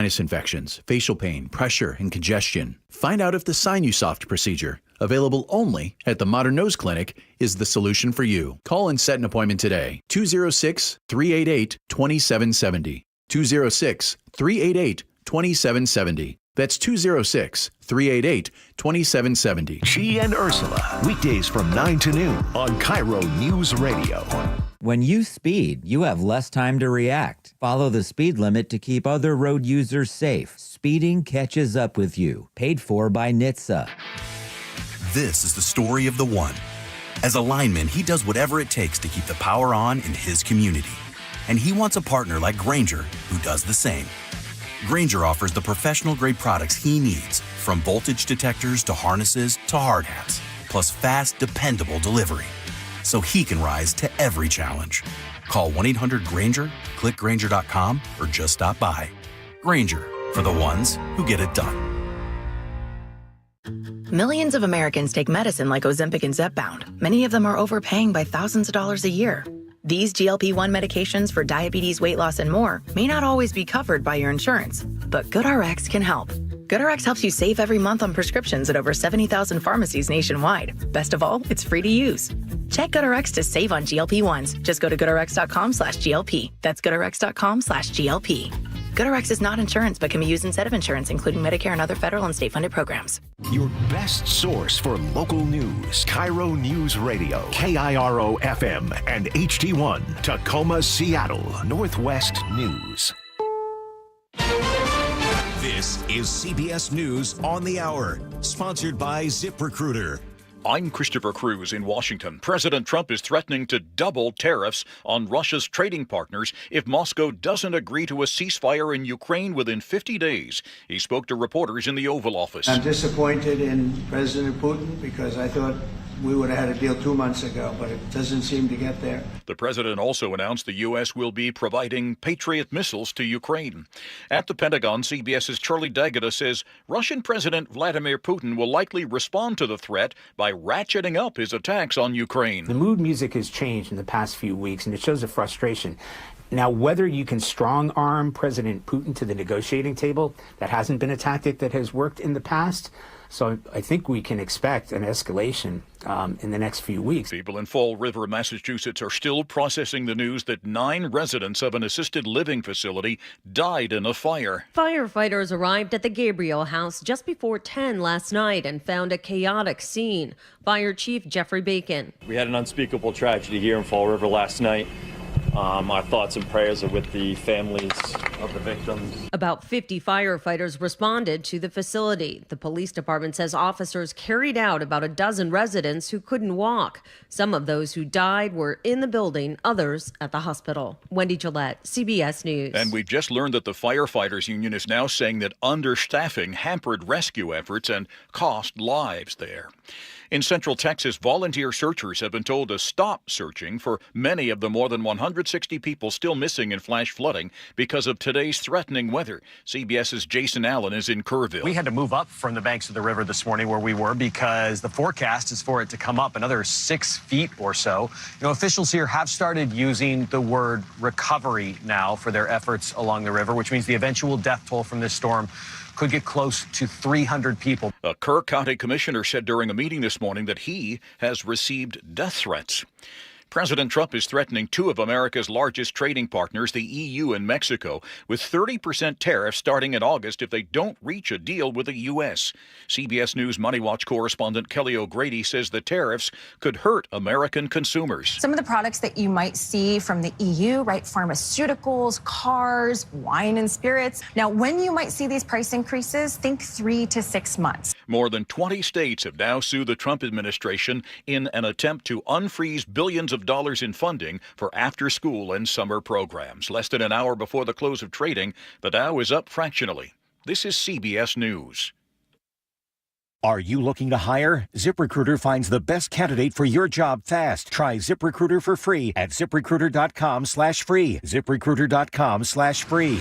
Sinus infections, facial pain, pressure, and congestion. Find out if the Sinusoft procedure, available only at the Modern Nose Clinic, is the solution for you. Call and set an appointment today. 206-388-2770. 206-388-2770. That's 206-388-2770. She and Ursula, weekdays from 9 to noon on KIRO Newsradio. When you speed, you have less time to react. Follow the speed limit to keep other road users safe. Speeding catches up with you. Paid for by NHTSA. This is the story of the one. As a lineman, he does whatever it takes to keep the power on in his community. And he wants a partner like Granger who does the same. Granger offers the professional-grade products he needs, from voltage detectors to harnesses to hard hats, plus fast, dependable delivery, so he can rise to every challenge. Call 1-800-GRANGER, click Granger.com, or just stop by. Granger, for the ones who get it done. Millions of Americans take medicine like Ozempic and Zepbound. Many of them are overpaying by thousands of dollars a year. These GLP-1 medications for diabetes, weight loss, and more may not always be covered by your insurance, but GoodRx can help. GoodRx helps you save every month on prescriptions at over 70,000 pharmacies nationwide. Best of all, it's free to use. Check GoodRx to save on GLP-1s. Just go to GoodRx.com/GLP. That's GoodRx.com/GLP. GoodRx is not insurance, but can be used instead of insurance, including Medicare and other federal and state-funded programs. Your best source for local news. KIRO News Radio. KIRO FM and HD1. Tacoma, Seattle. Northwest News. This is CBS News on the Hour, sponsored by ZipRecruiter. I'm Christopher Cruz in Washington. President Trump is threatening to double tariffs on Russia's trading partners if Moscow doesn't agree to a ceasefire in Ukraine within 50 days. He spoke to reporters in the Oval Office. I'm disappointed in President Putin because I thought we would have had a deal 2 months ago, but it doesn't seem to get there. The president also announced the U.S. will be providing Patriot missiles to Ukraine. At the Pentagon, CBS's Charlie D'Agata says Russian President Vladimir Putin will likely respond to the threat by ratcheting up his attacks on Ukraine. The mood music has changed in the past few weeks, and it shows a frustration. Now, whether you can strong-arm President Putin to the negotiating table, that hasn't been a tactic that has worked in the past. So I think we can expect an escalation in the next few weeks. People in Fall River, Massachusetts are still processing the news that 9 residents of an assisted living facility died in a fire. Firefighters arrived at the Gabriel house just before 10 last night and found a chaotic scene. Fire Chief Jeffrey Bacon. We had an unspeakable tragedy here in Fall River last night. Our thoughts and prayers are with the families of the victims. About 50 firefighters responded to the facility. The police department says officers carried out about a dozen residents who couldn't walk. Some of those who died were in the building, others at the hospital. Wendy Gillette, CBS News. And we just learned that the firefighters union is now saying that understaffing hampered rescue efforts and cost lives there. In Central Texas, volunteer searchers have been told to stop searching for many of the more than 160 people still missing in flash flooding because of today's threatening weather. CBS's Jason Allen is in Kerrville. We had to move up from the banks of the river this morning where we were because the forecast is for it to come up another 6 feet or so. You know, officials here have started using the word recovery now for their efforts along the river, which means the eventual death toll from this storm could get close to 300 people. A Kerr County commissioner said during a meeting this morning that he has received death threats. President Trump is threatening 2 of America's largest trading partners, the EU and Mexico, with 30% tariffs starting in August if they don't reach a deal with the U.S. CBS News Money Watch correspondent Kelly O'Grady says the tariffs could hurt American consumers. Some of the products that you might see from the EU, right? Pharmaceuticals, cars, wine and spirits. Now, when you might see these price increases, think 3 to 6 months. More than 20 states have now sued the Trump administration in an attempt to unfreeze billions of dollars in funding for after-school and summer programs. Less than an hour before the close of trading, the Dow is up fractionally. This is CBS News. Are you looking to hire? ZipRecruiter finds the best candidate for your job fast. Try ZipRecruiter for free at ZipRecruiter.com/free. ZipRecruiter.com/free.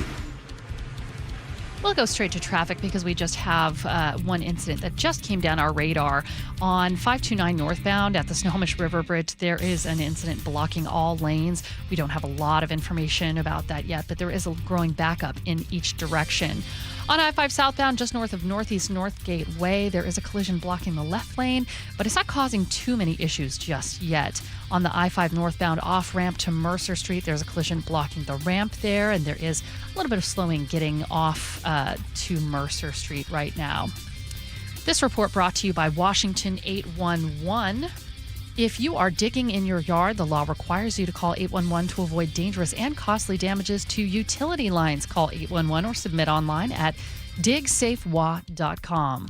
We'll go straight to traffic because we just have one incident that just came down our radar. On 529 northbound at the Snohomish River Bridge, there is an incident blocking all lanes. We don't have a lot of information about that yet, but there is a growing backup in each direction. On I-5 southbound, just north of Northeast Northgate Way, there is a collision blocking the left lane, but it's not causing too many issues just yet. On the I-5 northbound off-ramp to Mercer Street, there's a collision blocking the ramp there, and there is a little bit of slowing getting off to Mercer Street right now. This report brought to you by Washington 811. If you are digging in your yard, the law requires you to call 811 to avoid dangerous and costly damages to utility lines. Call 811 or submit online at digsafewa.com.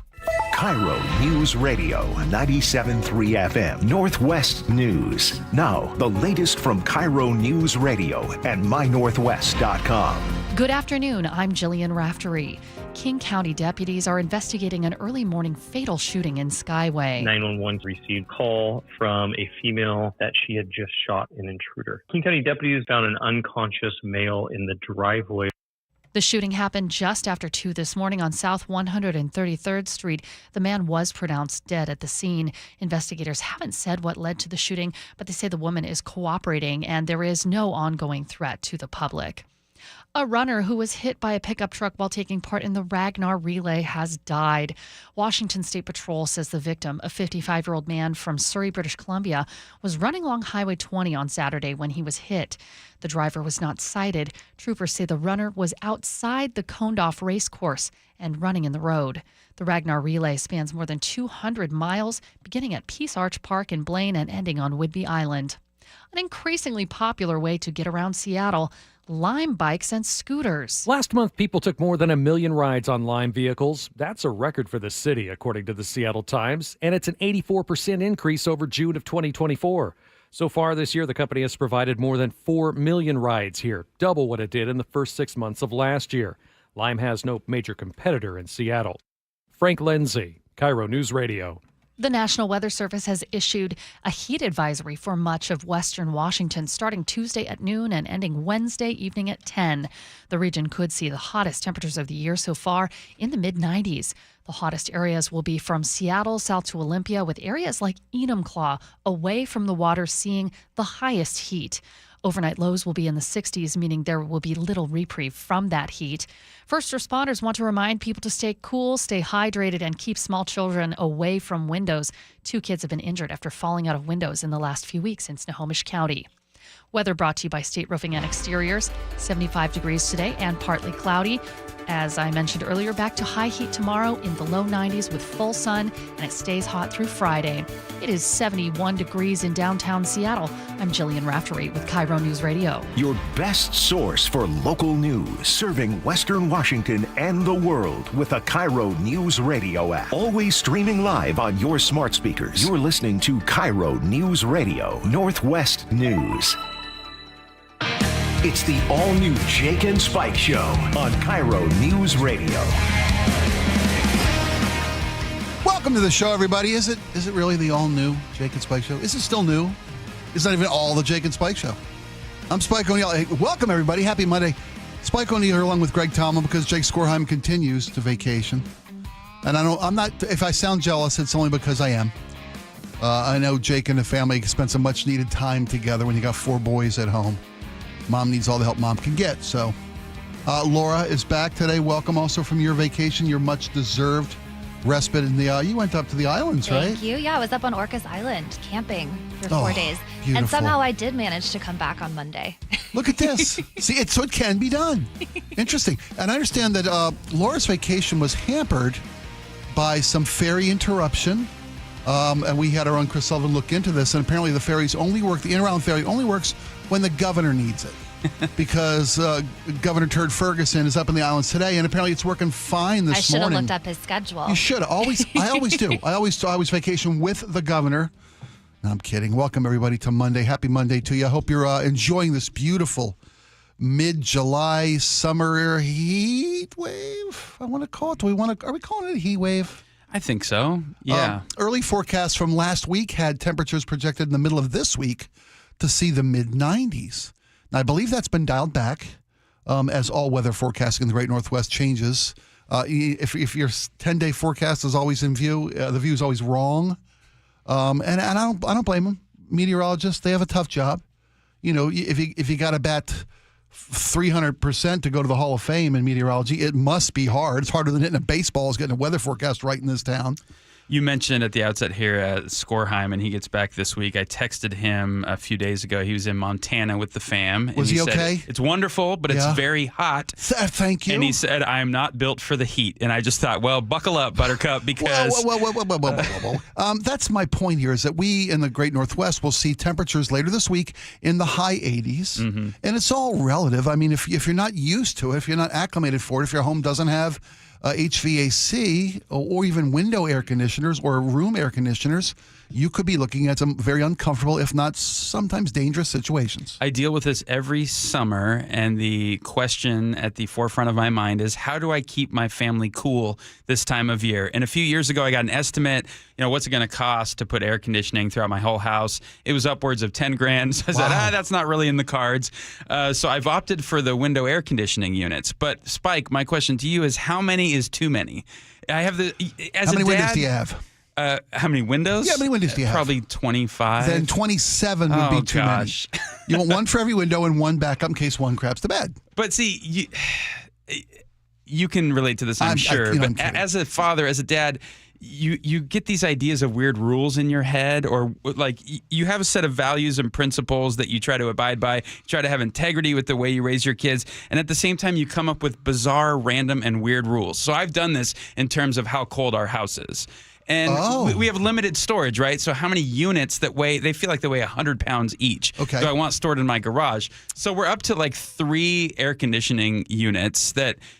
KIRO News Radio 97.3 FM Northwest News. Now, the latest from KIRO News Radio and mynorthwest.com. Good afternoon. I'm Jillian Raftery. King County deputies are investigating an early morning fatal shooting in Skyway. 911 received a call from a female that she had just shot an intruder. King County deputies found an unconscious male in the driveway. The shooting happened just after 2 this morning on South 133rd Street. The man was pronounced dead at the scene. Investigators haven't said what led to the shooting, but they say the woman is cooperating and there is no ongoing threat to the public. A runner who was hit by a pickup truck while taking part in the Ragnar Relay has died. Washington State Patrol says the victim, a 55-year-old man from Surrey, British Columbia, was running along Highway 20 on Saturday when he was hit. The driver was not cited. Troopers say the runner was outside the coned-off race course and running in the road. The Ragnar Relay spans more than 200 miles, beginning at Peace Arch Park in Blaine and ending on Whidbey Island. An increasingly popular way to get around Seattle, Lime bikes and scooters. Last month, people took more than 1 million rides on Lime vehicles. That's a record for the city, according to the Seattle Times, and it's an 84% increase over June of 2024. So far this year, the company has provided more than 4 million rides here, double what it did in the first 6 months of last year. Lime has no major competitor in Seattle. Frank Lindsay, KIRO News Radio. The National Weather Service has issued a heat advisory for much of western Washington starting Tuesday at noon and ending Wednesday evening at 10. The region could see the hottest temperatures of the year so far in the mid-90s. The hottest areas will be from Seattle south to Olympia, with areas like Enumclaw away from the water seeing the highest heat. Overnight lows will be in the 60s, meaning there will be little reprieve from that heat. First responders want to remind people to stay cool, stay hydrated, and keep small children away from windows. 2 kids have been injured after falling out of windows in the last few weeks in Snohomish County. Weather brought to you by State Roofing and Exteriors. 75 degrees today and partly cloudy. As I mentioned earlier, back to high heat tomorrow in the low 90s with full sun, and it stays hot through Friday. It is 71 degrees in downtown Seattle. I'm Jillian Raftery with KIRO News Radio. Your best source for local news, serving Western Washington and the world with the KIRO News Radio app. Always streaming live on your smart speakers. You're listening to KIRO News Radio, Northwest News. It's the all-new Jake and Spike Show on KIRO News Radio. Welcome to the show, everybody. Is it really the all-new Jake and Spike Show? Is it still new? It's not even all the Jake and Spike Show. I'm Spike O'Neill. Hey, welcome, everybody. Happy Monday. Spike O'Neill here along with Greg Tomlin because Jake Skorheim continues to vacation. And I'm not, if I sound jealous, it's only because I am. I know Jake and the family spent some much-needed time together when you got 4 boys at home. Mom needs all the help mom can get. So Laura is back today. Welcome also from your vacation, your much-deserved respite in the you went up to the islands, right? Thank you. Yeah, I was up on Orcas Island camping for 4 days. Beautiful. And somehow I did manage to come back on Monday. Look at this. See, so it can be done. Interesting. And I understand that Laura's vacation was hampered by some ferry interruption. And we had our own Chris Sullivan look into this. And apparently the ferries only work, the in-around ferry only works when the governor needs it. Because Governor Turd Ferguson is up in the islands today, and apparently it's working fine this morning. I should have looked up his schedule. You should. I always do. I always vacation with the governor. No, I'm kidding. Welcome, everybody, to Monday. Happy Monday to you. I hope you're enjoying this beautiful mid-July summer heat wave. I want to call it. Are we calling it a heat wave? I think so. Yeah. Early forecasts from last week had temperatures projected in the middle of this week to see the mid-90s. Now, I believe that's been dialed back as all weather forecasting in the Great Northwest changes. If your 10-day forecast is always in view, the view is always wrong. And I don't blame them. Meteorologists, they have a tough job. You know, if you got to bet 300% to go to the Hall of Fame in meteorology, it must be hard. It's harder than hitting a baseball is getting a weather forecast right in this town. You mentioned at the outset here Skorheim, and he gets back this week. I texted him a few days ago. He was in Montana with the fam. Was he said, okay? It's wonderful, but it's very hot. Thank you. And he said, I am not built for the heat. And I just thought, well, buckle up, Buttercup, because... Whoa. That's my point here, is that we in the Great Northwest will see temperatures later this week in the high 80s. Mm-hmm. And it's all relative. I mean, if you're not used to it, if you're not acclimated for it, if your home doesn't have HVAC or even window air conditioners or room air conditioners, you could be looking at some very uncomfortable, if not sometimes dangerous situations. I deal with this every summer, and the question at the forefront of my mind is, how do I keep my family cool this time of year? And a few years ago, I got an estimate, what's it going to cost to put air conditioning throughout my whole house? It was upwards of $10,000. So I said, that's not really in the cards. So I've opted for the window air conditioning units. But Spike, my question to you is, how many is too many? I have How many windows do you have? How many windows? Yeah, how many windows do you have? Probably 25. Then 27 would be too many. You want one for every window and one back up in case one craps the bed. But see, you can relate to this, I'm sure. But as a father, as a dad, you get these ideas of weird rules in your head, or like you have a set of values and principles that you try to abide by. You try to have integrity with the way you raise your kids. And at the same time, you come up with bizarre, random, and weird rules. So I've done this in terms of how cold our house is. And we have limited storage, right? So how many units they feel like they weigh 100 pounds each. Okay. So I want stored in my garage. So we're up to like 3 air conditioning units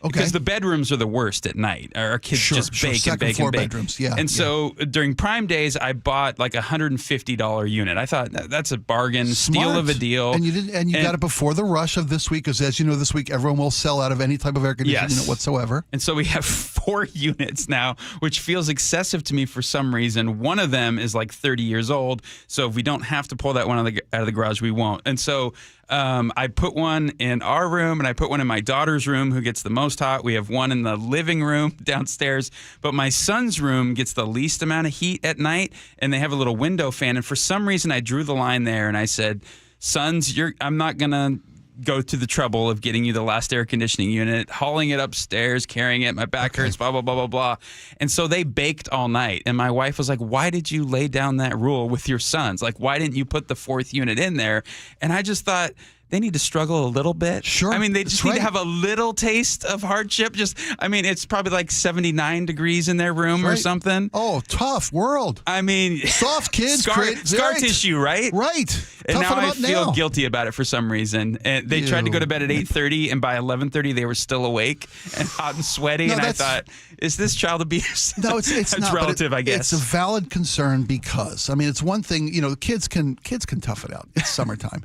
because the bedrooms are the worst at night. Our kids just bake and bake and bake. Bedrooms. Yeah. And so during Prime Days, I bought like a $150 unit. I thought that's a bargain, steal of a deal. And you got it before the rush of this week, because as you know, this week everyone will sell out of any type of air conditioning unit whatsoever. And so we have 4 units now, which feels excessive to me for some reason. One of them is like 30 years old, so if we don't have to pull that one out of the garage, we won't. And so I put one in our room, and I put one in my daughter's room, who gets the most hot. We have one in the living room downstairs, but my son's room gets the least amount of heat at night, and they have a little window fan. And for some reason, I drew the line there, and I said, "Sons, I'm not gonna go to the trouble of getting you the last air conditioning unit, hauling it upstairs, carrying it. My back hurts, blah, blah, blah, blah, blah." And so they baked all night. And my wife was like, "Why did you lay down that rule with your sons? Like, why didn't you put the 4th unit in there?" And I just thought, they need to struggle a little bit. Sure. I mean, they just need to have a little taste of hardship. It's probably like 79 degrees in their room or something. Oh, tough world. I mean, soft kids. Scar tissue, right? Right. And now I feel guilty about it for some reason. And they tried to go to bed at 8:30, and by 11:30 they were still awake and hot and sweaty. And I thought, is this child abuse? No, it's not relative, I guess. It's a valid concern, because it's one thing. Kids can tough it out. It's summertime.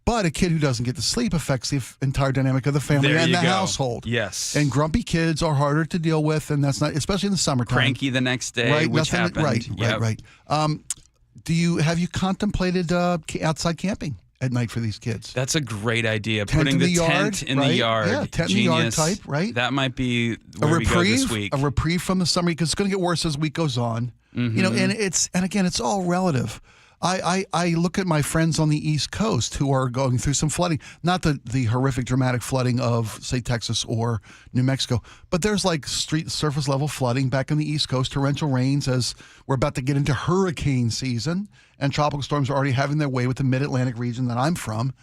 But a kid who doesn't get to sleep affects the entire dynamic of the family and the household. Yes. And grumpy kids are harder to deal with, and that's not, especially in the summertime. Cranky the next day, which happened. Right. Have you contemplated outside camping at night for these kids? That's a great idea. Putting the tent in the yard. Yeah, tent in the yard type, right? That might be where we go this week. A reprieve from the summer, because it's going to get worse as the week goes on. Mm-hmm. And again, it's all relative. I look at my friends on the East Coast who are going through some flooding, not the horrific, dramatic flooding of, say, Texas or New Mexico, but there's like street surface level flooding back on the East Coast, torrential rains as we're about to get into hurricane season, and tropical storms are already having their way with the mid-Atlantic region that I'm from.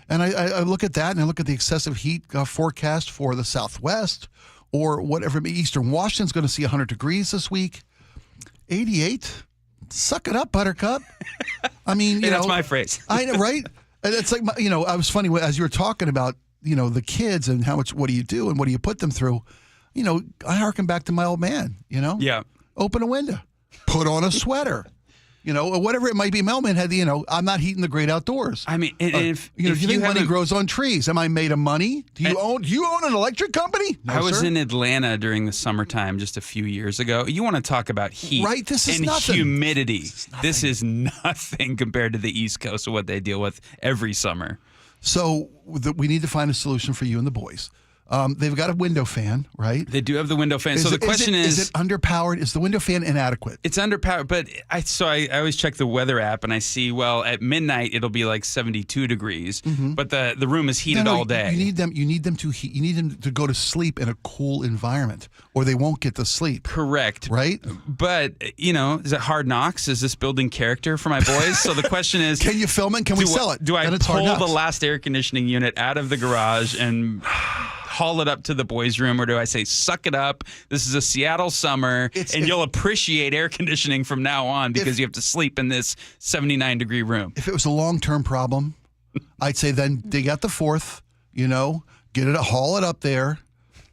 And I look at that, and I look at the excessive heat forecast for the Southwest, or whatever. Eastern Washington's going to see 100 degrees this week. 88. Suck it up, Buttercup. I mean, that's my phrase. I know, right? And it's like, I was funny as you were talking about, the kids and how much, what do you do and what do you put them through? I harken back to my old man, Yeah. Open a window, put on a sweater, or whatever it might be. My old man had I'm not heating the great outdoors. I mean, if you think money grows on trees, am I made of money? Do you own an electric company? No, I was in Atlanta during the summertime just a few years ago. You want to talk about heat, right? This is and nothing. Humidity. This is nothing compared to the East Coast of what they deal with every summer. So we need to find a solution for you and the boys. They've got a window fan, right? They do have the window fan. So the question is it underpowered? Is the window fan inadequate? It's underpowered, but I always check the weather app and I see, well, at midnight it'll be like 72 degrees, but the room is heated all day. You need them to go to sleep in a cool environment, or they won't get to sleep. Correct. Right? But, is it Hard Knocks? Is this building character for my boys? So the question is, can you film it? Can we sell it? Do I Then it's Hard pull the Knocks. last air conditioning unit out of the garage and haul it up to the boys' room, or do I say, suck it up, this is a Seattle summer, you'll appreciate air conditioning from now on because you have to sleep in this 79-degree room? If it was a long-term problem, I'd say then dig out the fourth, get it, haul it up there,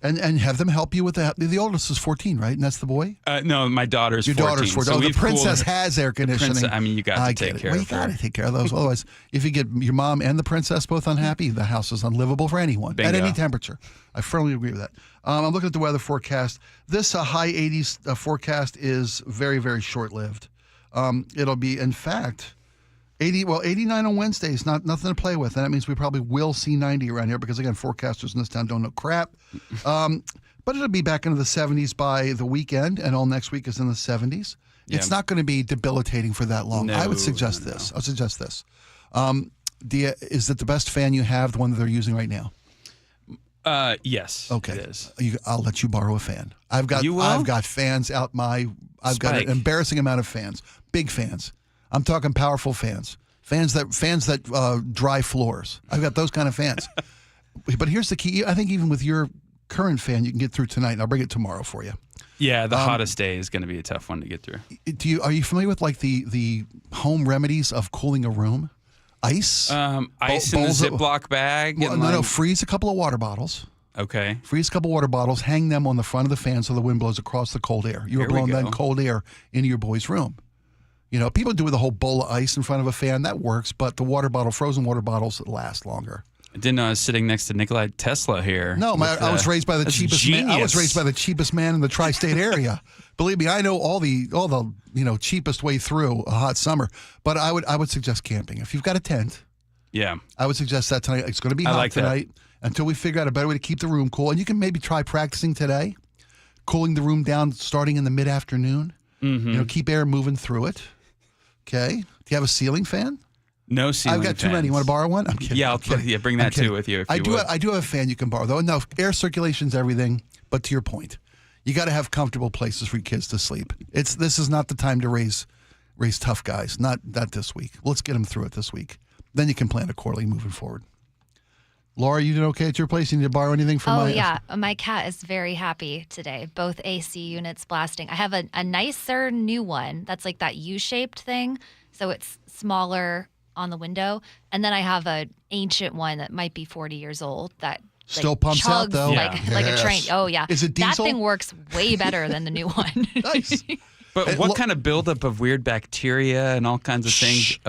and have them help you with that. The oldest is 14, right? And that's the boy? No, my daughter's 14. Your daughter's 14. So the princess has air conditioning. You got to take care of her. You got to take care of those. Otherwise, if you get your mom and the princess both unhappy, the house is unlivable for anyone at any temperature. I firmly agree with that. I'm looking at the weather forecast. This high 80s forecast is very, very short-lived. It'll be, in fact, 89 on Wednesday is nothing to play with, and that means we probably will see 90 around here because, again, forecasters in this town don't know crap. But it'll be back into the 70s by the weekend, and all next week is in the 70s. Yeah. It's not going to be debilitating for that long. I would suggest this. I'll suggest this. Is it the best fan you have, the one that they're using right now? Yes. Okay. It is. I'll let you borrow a fan. I've got fans out I've got an embarrassing amount of fans. Big fans. I'm talking powerful fans. Fans that dry floors. I've got those kind of fans. But here's the key. I think even with your current fan, you can get through tonight, and I'll bring it tomorrow for you. Yeah, the hottest day is going to be a tough one to get through. Are you familiar with like the home remedies of cooling a room? Ice? Ice in a Ziploc bag? No, freeze a couple of water bottles. Okay. Freeze a couple water bottles, hang them on the front of the fan so the wind blows across the cold air. You are blowing that cold air into your boy's room. People do with a whole bowl of ice in front of a fan. That works, but the frozen water bottles last longer. I didn't know I was sitting next to Nikolai Tesla here. No, I was raised by the cheapest man. I was raised by the cheapest man in the tri-state area. Believe me, I know all the cheapest way through a hot summer. But I would suggest camping. If you've got a tent, yeah, I would suggest that tonight. It's going to be hot tonight until we figure out a better way to keep the room cool. And you can maybe try practicing today, cooling the room down starting in the mid-afternoon. Mm-hmm. Keep air moving through it. Okay. Do you have a ceiling fan? No ceiling I've got too many. You want to borrow one? I'm kidding. Yeah, bring that too with you. If I do have a fan you can borrow, though. No, air circulation's everything. But to your point, you got to have comfortable places for your kids to sleep. This is not the time to raise tough guys. Not this week. Let's get them through it this week. Then you can plan accordingly moving forward. Laura, you doing okay at your place? You need to borrow anything from my... Oh, yeah. My cat is very happy today. Both AC units blasting. I have a nicer new one that's like that U-shaped thing. So it's smaller on the window. And then I have an ancient one that might be 40 years old that still pumps out, though? like a train. Oh, yeah. Is it diesel? That thing works way better than the new one. Nice. But what kind of buildup of weird bacteria and all kinds of things?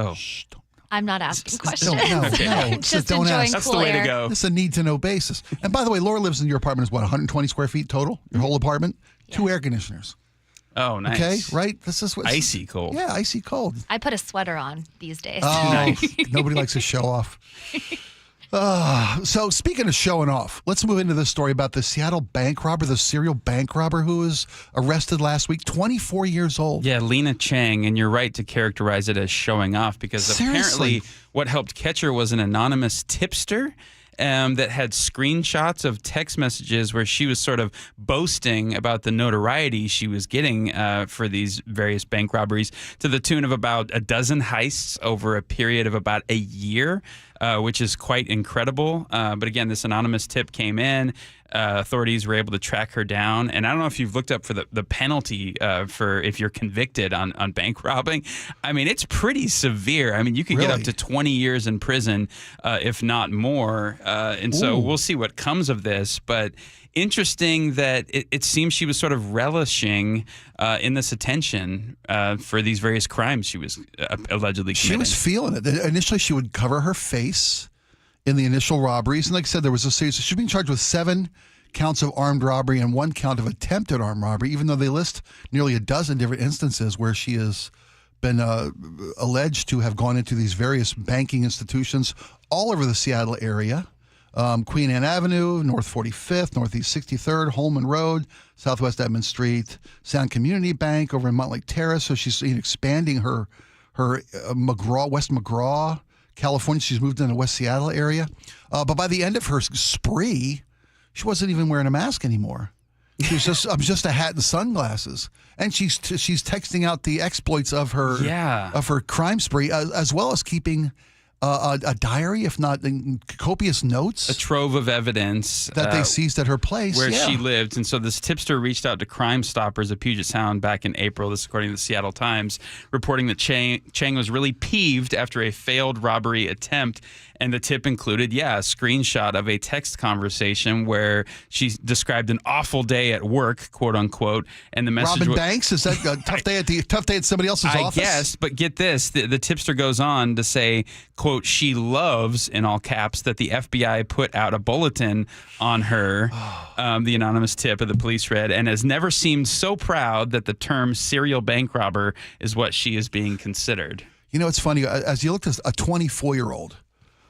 I'm not asking questions. No. Just don't enjoying ask. That's cool the way air. to go. This is a need-to-know basis. And by the way, Laura lives in your apartment is what, 120 square feet total? Your whole apartment? Yeah. 2 air conditioners. Oh, nice. Okay, right? This is what icy cold. Yeah, icy cold. I put a sweater on these days. Oh, nice. Nobody likes to show off. So speaking of showing off, let's move into this story about the Seattle bank robber, the serial bank robber who was arrested last week, 24 years old. Yeah, Lena Chang, and you're right to characterize it as showing off because apparently what helped catch her was an anonymous tipster that had screenshots of text messages where she was sort of boasting about the notoriety she was getting for these various bank robberies to the tune of about a dozen heists over a period of about a year, which is quite incredible. But again, this anonymous tip came in. Authorities were able to track her down. And I don't know if you've looked up for the penalty for if you're convicted on bank robbing. I mean, it's pretty severe. I mean, you could get up to 20 years in prison, if not more. So we'll see what comes of this. But interesting that it seems she was sort of relishing in this attention for these various crimes she was allegedly committing. She was feeling it. Initially, she would cover her face in the initial robberies. And like I said, there was a series. She's being charged with 7 counts of armed robbery and 1 count of attempted armed robbery, even though they list nearly a dozen different instances where she has been alleged to have gone into these various banking institutions all over the Seattle area. Queen Anne Avenue, North 45th, Northeast 63rd, Holman Road, Southwest Edmond Street, Sound Community Bank over in Montlake Terrace. So she's expanding her West McGraw, California. She's moved into the West Seattle area. But by the end of her spree, she wasn't even wearing a mask anymore. She was just a hat and sunglasses, and she's texting out the exploits of her crime spree, as well as keeping a diary, if not copious notes. A trove of evidence. That they seized at her place. Where she lived. And so this tipster reached out to Crime Stoppers of Puget Sound back in April, this according to the Seattle Times, reporting that Chang was really peeved after a failed robbery attempt. And the tip included, a screenshot of a text conversation where she described an awful day at work, quote unquote. And the message Robin Banks, is that a tough day at somebody else's office? I guess, but get this. The tipster goes on to say, quote, she loves, in all caps, that the FBI put out a bulletin on her, the anonymous tip of the police read, and has never seemed so proud that the term serial bank robber is what she is being considered. You know, it's funny. As you look at a 24-year-old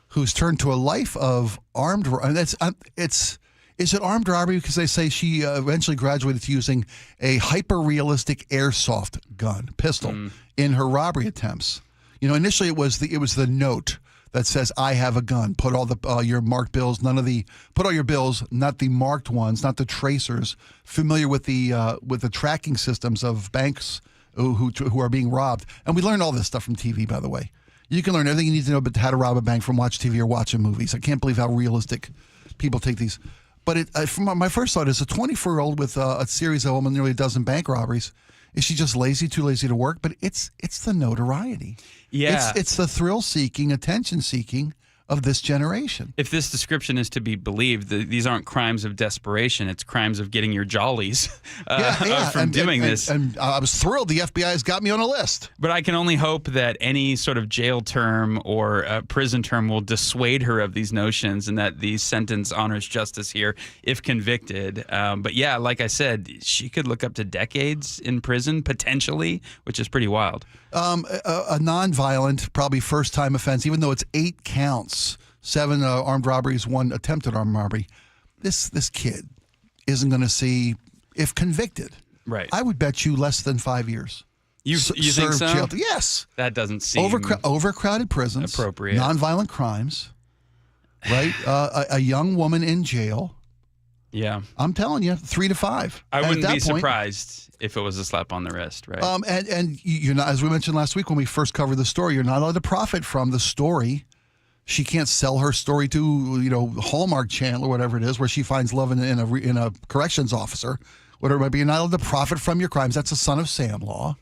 who's turned to a life of armed robbery. Is it armed robbery? Because they say she eventually graduated to using a hyper-realistic airsoft gun, pistol, in her robbery attempts. You know, initially it was the note that says, "I have a gun. Put all your marked bills. Put all your bills, not the marked ones, not the tracers. Familiar with the tracking systems of banks who are being robbed." And we learned all this stuff from TV, by the way. You can learn everything you need to know about how to rob a bank from watch TV or watching movies. I can't believe how realistic people take these. But from my first thought is a 24-year-old with a series of nearly a dozen bank robberies. Is she just lazy, too lazy to work? But it's the notoriety. Yeah. It's the thrill-seeking, attention-seeking of this generation. If this description is to be believed, these aren't crimes of desperation. It's crimes of getting your jollies from doing this. And I was thrilled the FBI has got me on a list. But I can only hope that any sort of jail term or prison term will dissuade her of these notions and that the sentence honors justice here if convicted. But yeah, like I said, she could look up to decades in prison, potentially, which is pretty wild. A nonviolent, probably first-time offense, even though it's 8 counts, 7 armed robberies, 1 attempted armed robbery. This kid isn't going to see, if convicted, right? I would bet you less than 5 years. You think so? Jail. Yes. That doesn't seem overcrowded prisons, appropriate. Nonviolent crimes, right? A young woman in jail. Yeah, I'm telling you, 3 to 5. I wouldn't be surprised if it was a slap on the wrist, right? And you're not, as we mentioned last week when we first covered the story, you're not allowed to profit from the story. She can't sell her story to Hallmark Channel or whatever it is, where she finds love in a corrections officer, whatever it might be. You're not allowed to profit from your crimes. That's a Son of Sam law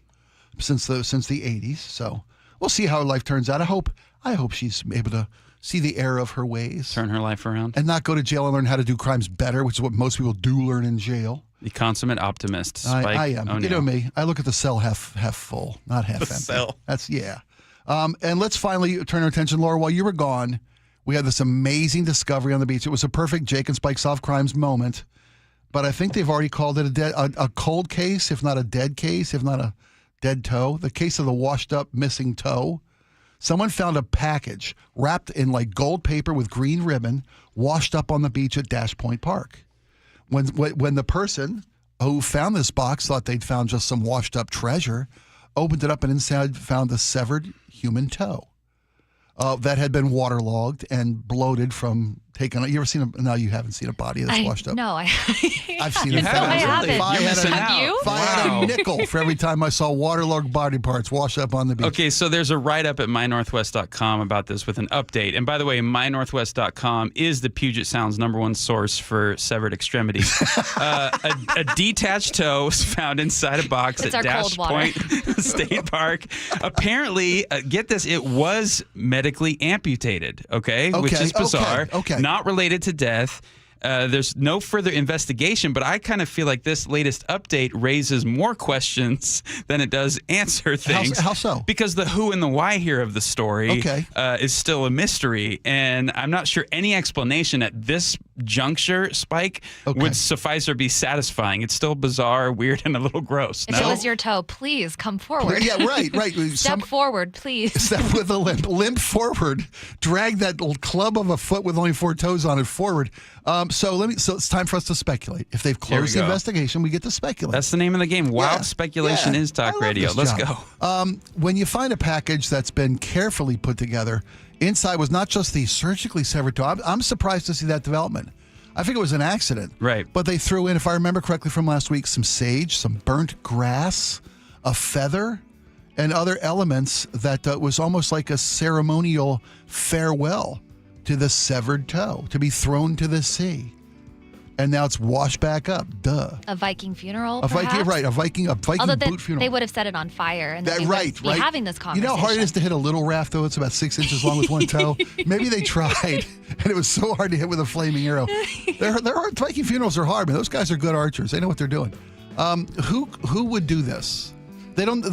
since the 80s. So we'll see how her life turns out. I hope she's able to see the error of her ways. Turn her life around. And not go to jail and learn how to do crimes better, which is what most people do learn in jail. The consummate optimist, Spike I am. O'Neill. You know me. I look at the cell half full, not half empty. Cell. And let's finally turn our attention, Laura. While you were gone, we had this amazing discovery on the beach. It was a perfect Jake and Spike solve crimes moment. But I think they've already called it a cold case, if not a dead case, if not a dead toe. The case of the washed up missing toe. Someone found a package wrapped in gold paper with green ribbon, washed up on the beach at Dash Point Park. When the person who found this box thought they'd found just some washed up treasure, opened it up and inside found a severed human toe that had been waterlogged and bloated from taking. You ever seen a? No, you haven't seen a body that's washed up. No, I've seen it. No, I haven't. Have you? If I had a nickel for every time I saw waterlogged body parts wash up on the beach. Okay, so there's a write-up at mynorthwest.com about this with an update. And by the way, mynorthwest.com is the Puget Sound's #1 source for severed extremities. A detached toe was found inside a box at Dash Point State Park. Apparently, get this, it was medically amputated, which is bizarre. Okay. Not related to death. There's no further investigation, but I kind of feel like this latest update raises more questions than it does answer things. How so? Because the who and the why here of the story is still a mystery, and I'm not sure any explanation at this juncture, Spike, would suffice or be satisfying. It's still bizarre, weird, and a little gross. If it was your toe, please come forward. Yeah, right. Step forward, please. Step with a limp. Limp forward. Drag that little club of a foot with only 4 toes on it forward. So it's time for us to speculate. If they've closed the investigation, we get to speculate. That's the name of the game. Wild speculation is talk radio. Let's go. When you find a package that's been carefully put together, inside was not just the surgically severed toe. I'm surprised to see that development. I think it was an accident. Right. But they threw in, if I remember correctly from last week, some sage, some burnt grass, a feather, and other elements that was almost like a ceremonial farewell to the severed toe, to be thrown to the sea. And now it's washed back up. Duh. A Viking funeral, A Viking Although boot funeral. They would have set it on fire, and then we right, would be right. having this conversation. You know how hard it is to hit a little raft, though? It's about 6 inches long with one toe. Maybe they tried, and it was so hard to hit with a flaming arrow. Viking funerals are hard, man. Those guys are good archers. They know what they're doing. Who would do this? They don't.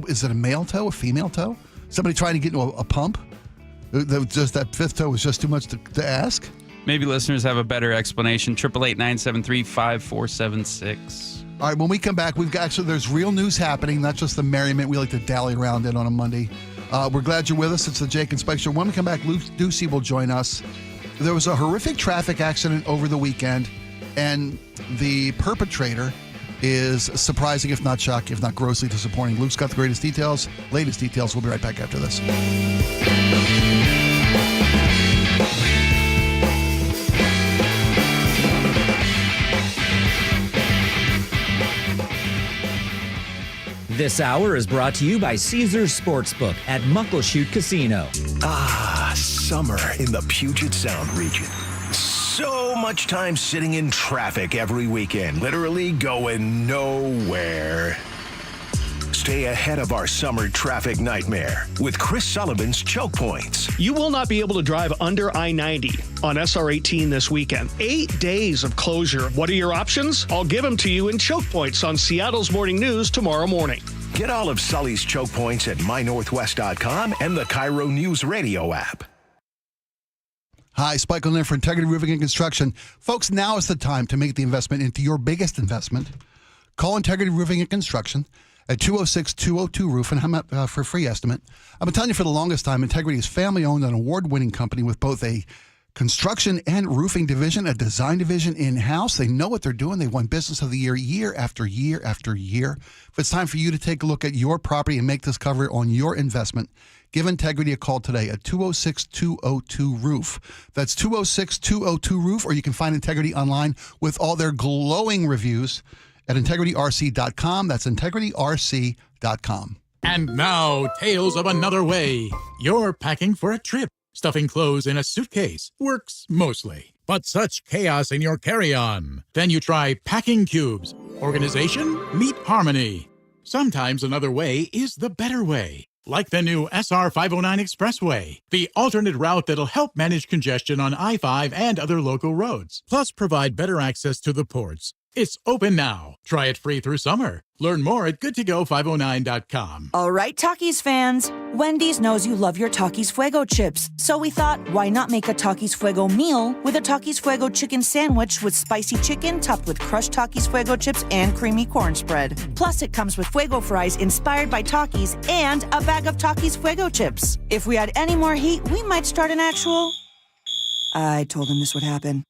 Is it a male toe, a female toe? Somebody trying to get into a pump? Just that fifth toe was just too much to ask? Maybe listeners have a better explanation. 888-973-5476. All right, when we come back, there's real news happening, not just the merriment we like to dally around in on a Monday. We're glad you're with us. It's the Jake and Spike Show. When we come back, Luke Ducey will join us. There was a horrific traffic accident over the weekend, and the perpetrator is surprising, if not shocking, if not grossly disappointing. Luke's got the latest details. We'll be right back after this. This hour is brought to you by Caesars Sportsbook at Muckleshoot Casino. Summer in the Puget Sound region. So much time sitting in traffic every weekend, literally going nowhere. Stay ahead of our summer traffic nightmare with Chris Sullivan's Choke Points. You will not be able to drive under I-90 on SR-18 this weekend. 8 days of closure. What are your options? I'll give them to you in Choke Points on Seattle's Morning News tomorrow morning. Get all of Sully's Choke Points at mynorthwest.com and the KIRO Newsradio app. Hi, Spike O'Neill for Integrity Roofing and Construction. Folks, now is the time to make the investment into your biggest investment. Call Integrity Roofing and Construction at 206-202-ROOF and I'm up for a free estimate. I've been telling you for the longest time, Integrity is family-owned and award-winning company with both a construction and roofing division, a design division in-house. They know what they're doing. They won Business of the Year, year after year after year. If it's time for you to take a look at your property and make this cover on your investment, give Integrity a call today at 206-202-ROOF. That's 206-202-ROOF, or you can find Integrity online with all their glowing reviews at integrityrc.com. That's integrityrc.com. And now, tales of another way. You're packing for a trip. Stuffing clothes in a suitcase works mostly. But such chaos in your carry-on. Then you try packing cubes. Organization? Meet harmony. Sometimes another way is the better way. Like the new SR 509 Expressway, the alternate route that'll help manage congestion on I-5 and other local roads, plus provide better access to the ports. It's open now. Try it free through summer. Learn more at goodtogo509.com. All right, Takis fans. Wendy's knows you love your Takis Fuego chips. So we thought, why not make a Takis Fuego meal with a Takis Fuego chicken sandwich with spicy chicken topped with crushed Takis Fuego chips and creamy corn spread. Plus, it comes with Fuego fries inspired by Takis and a bag of Takis Fuego chips. If we had any more heat, we might start an actual... I told him this would happen.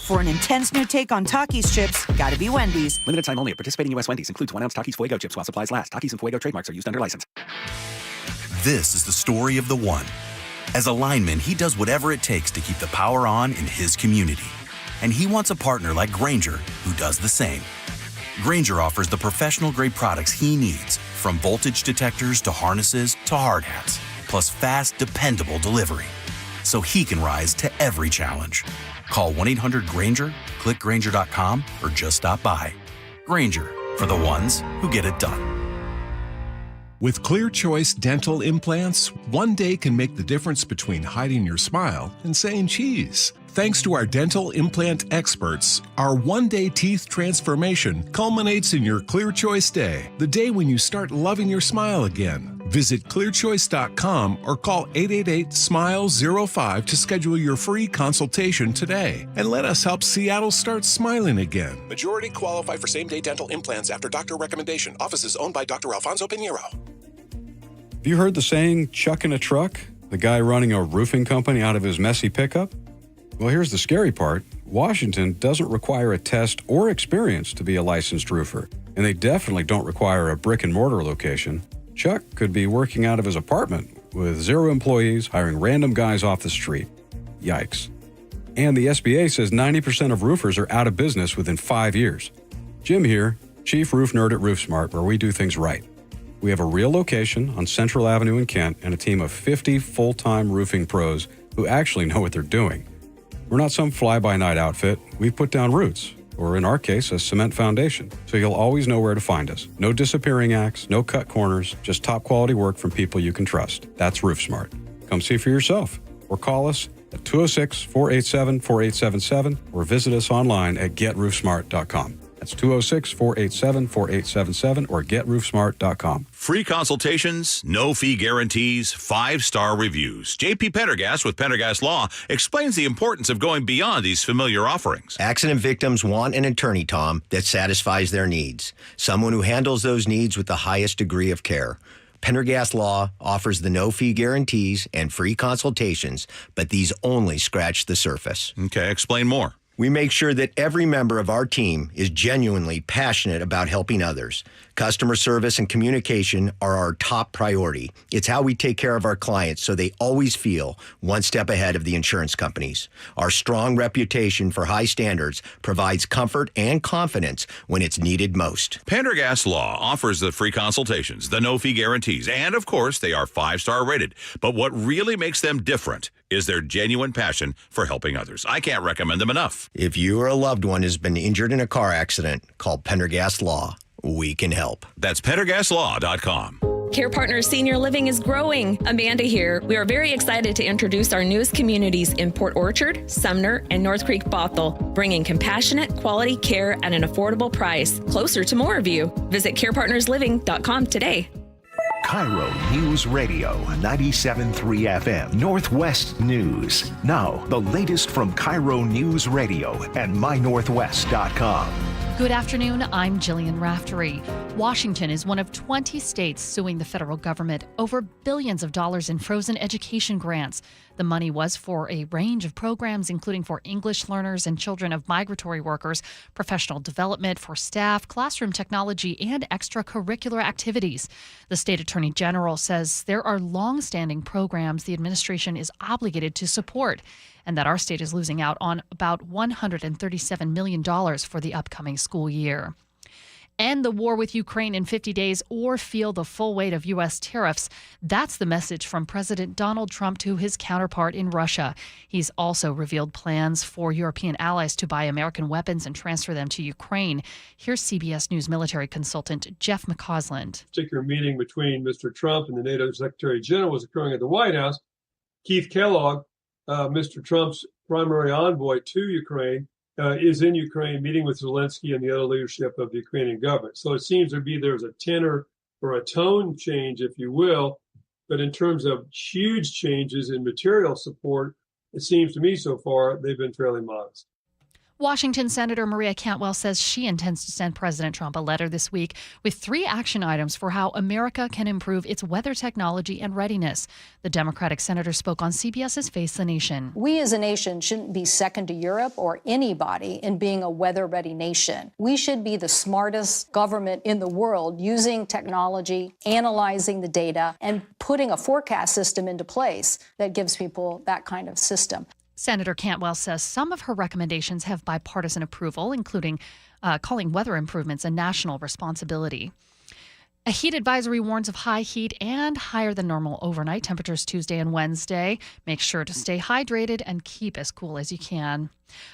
For an intense new take on Takis chips, gotta be Wendy's. Limited time only at participating U.S. Wendy's. Includes 1 ounce Takis Fuego chips while supplies last. Takis and Fuego trademarks are used under license. This is the story of the one. As a lineman, he does whatever it takes to keep the power on in his community. And he wants a partner like Granger who does the same. Granger offers the professional-grade products he needs, from voltage detectors to harnesses to hard hats, plus fast, dependable delivery, so he can rise to every challenge. Call 1-800-GRANGER, click Granger.com, or just stop by. Granger, for the ones who get it done. With Clear Choice dental implants, one day can make the difference between hiding your smile and saying cheese. Thanks to our dental implant experts, our one-day teeth transformation culminates in your Clear Choice Day, the day when you start loving your smile again. Visit clearchoice.com or call 888-SMILE-05 to schedule your free consultation today. And let us help Seattle start smiling again. Majority qualify for same-day dental implants after doctor recommendation. Offices owned by Dr. Alfonso Pinheiro. Have you heard the saying, chuck in a truck? The guy running a roofing company out of his messy pickup? Well, here's the scary part. Washington doesn't require a test or experience to be a licensed roofer, and they definitely don't require a brick-and-mortar location. Chuck could be working out of his apartment with 0 employees, hiring random guys off the street. Yikes. And the SBA says 90% of roofers are out of business within 5 years. Jim here, Chief Roof Nerd at RoofSmart, where we do things right. We have a real location on Central Avenue in Kent and a team of 50 full-time roofing pros who actually know what they're doing. We're not some fly-by-night outfit. We've put down roots, or in our case, a cement foundation, so you'll always know where to find us. No disappearing acts, no cut corners, just top-quality work from people you can trust. That's RoofSmart. Come see for yourself, or call us at 206-487-4877, or visit us online at getroofsmart.com. That's 206-487-4877 or getroofsmart.com. Free consultations, no fee guarantees, 5-star reviews. J.P. Pendergast with Pendergast Law explains the importance of going beyond these familiar offerings. Accident victims want an attorney, Tom, that satisfies their needs. Someone who handles those needs with the highest degree of care. Pendergast Law offers the no-fee guarantees and free consultations, but these only scratch the surface. Okay, explain more. We make sure that every member of our team is genuinely passionate about helping others. Customer service and communication are our top priority. It's how we take care of our clients so they always feel one step ahead of the insurance companies. Our strong reputation for high standards provides comfort and confidence when it's needed most. Pendergast Law offers the free consultations, the no-fee guarantees, and of course, they are 5-star rated. But what really makes them different is their genuine passion for helping others. I can't recommend them enough. If you or a loved one has been injured in a car accident, call Pendergast Law. We can help. That's PendergastLaw.com. Care Partners Senior Living is growing. Amanda here. We are very excited to introduce our newest communities in Port Orchard, Sumner, and North Creek Bothell, bringing compassionate, quality care at an affordable price, closer to more of you. Visit carepartnersliving.com today. KIRO News Radio 97.3 FM Northwest News. Now, the latest from KIRO News Radio and mynorthwest.com. Good afternoon, I'm Jillian Raftery. Washington is one of 20 states suing the federal government over billions of dollars in frozen education grants. The money was for a range of programs, including for English learners and children of migratory workers, professional development for staff, classroom technology, and extracurricular activities. The state attorney general says there are long-standing programs the administration is obligated to support, and that our state is losing out on about $137 million for the upcoming school year. End the war with Ukraine in 50 days or feel the full weight of U.S. tariffs. That's the message from President Donald Trump to his counterpart in Russia. He's also revealed plans for European allies to buy American weapons and transfer them to Ukraine. Here's CBS News military consultant Jeff McCausland. A particular meeting between Mr. Trump and the NATO Secretary General was occurring at the White House. Keith Kellogg, Mr. Trump's primary envoy to Ukraine, is in Ukraine meeting with Zelensky and the other leadership of the Ukrainian government. So it seems to be there's a tenor or a tone change, if you will. But in terms of huge changes in material support, it seems to me so far they've been fairly modest. Washington Senator Maria Cantwell says she intends to send President Trump a letter this week with 3 action items for how America can improve its weather technology and readiness. The Democratic senator spoke on CBS's Face the Nation. We as a nation shouldn't be second to Europe or anybody in being a weather-ready nation. We should be the smartest government in the world using technology, analyzing the data, and putting a forecast system into place that gives people that kind of system. Senator Cantwell says some of her recommendations have bipartisan approval, including calling weather improvements a national responsibility. A heat advisory warns of high heat and higher than normal overnight temperatures Tuesday and Wednesday. Make sure to stay hydrated and keep as cool as you can.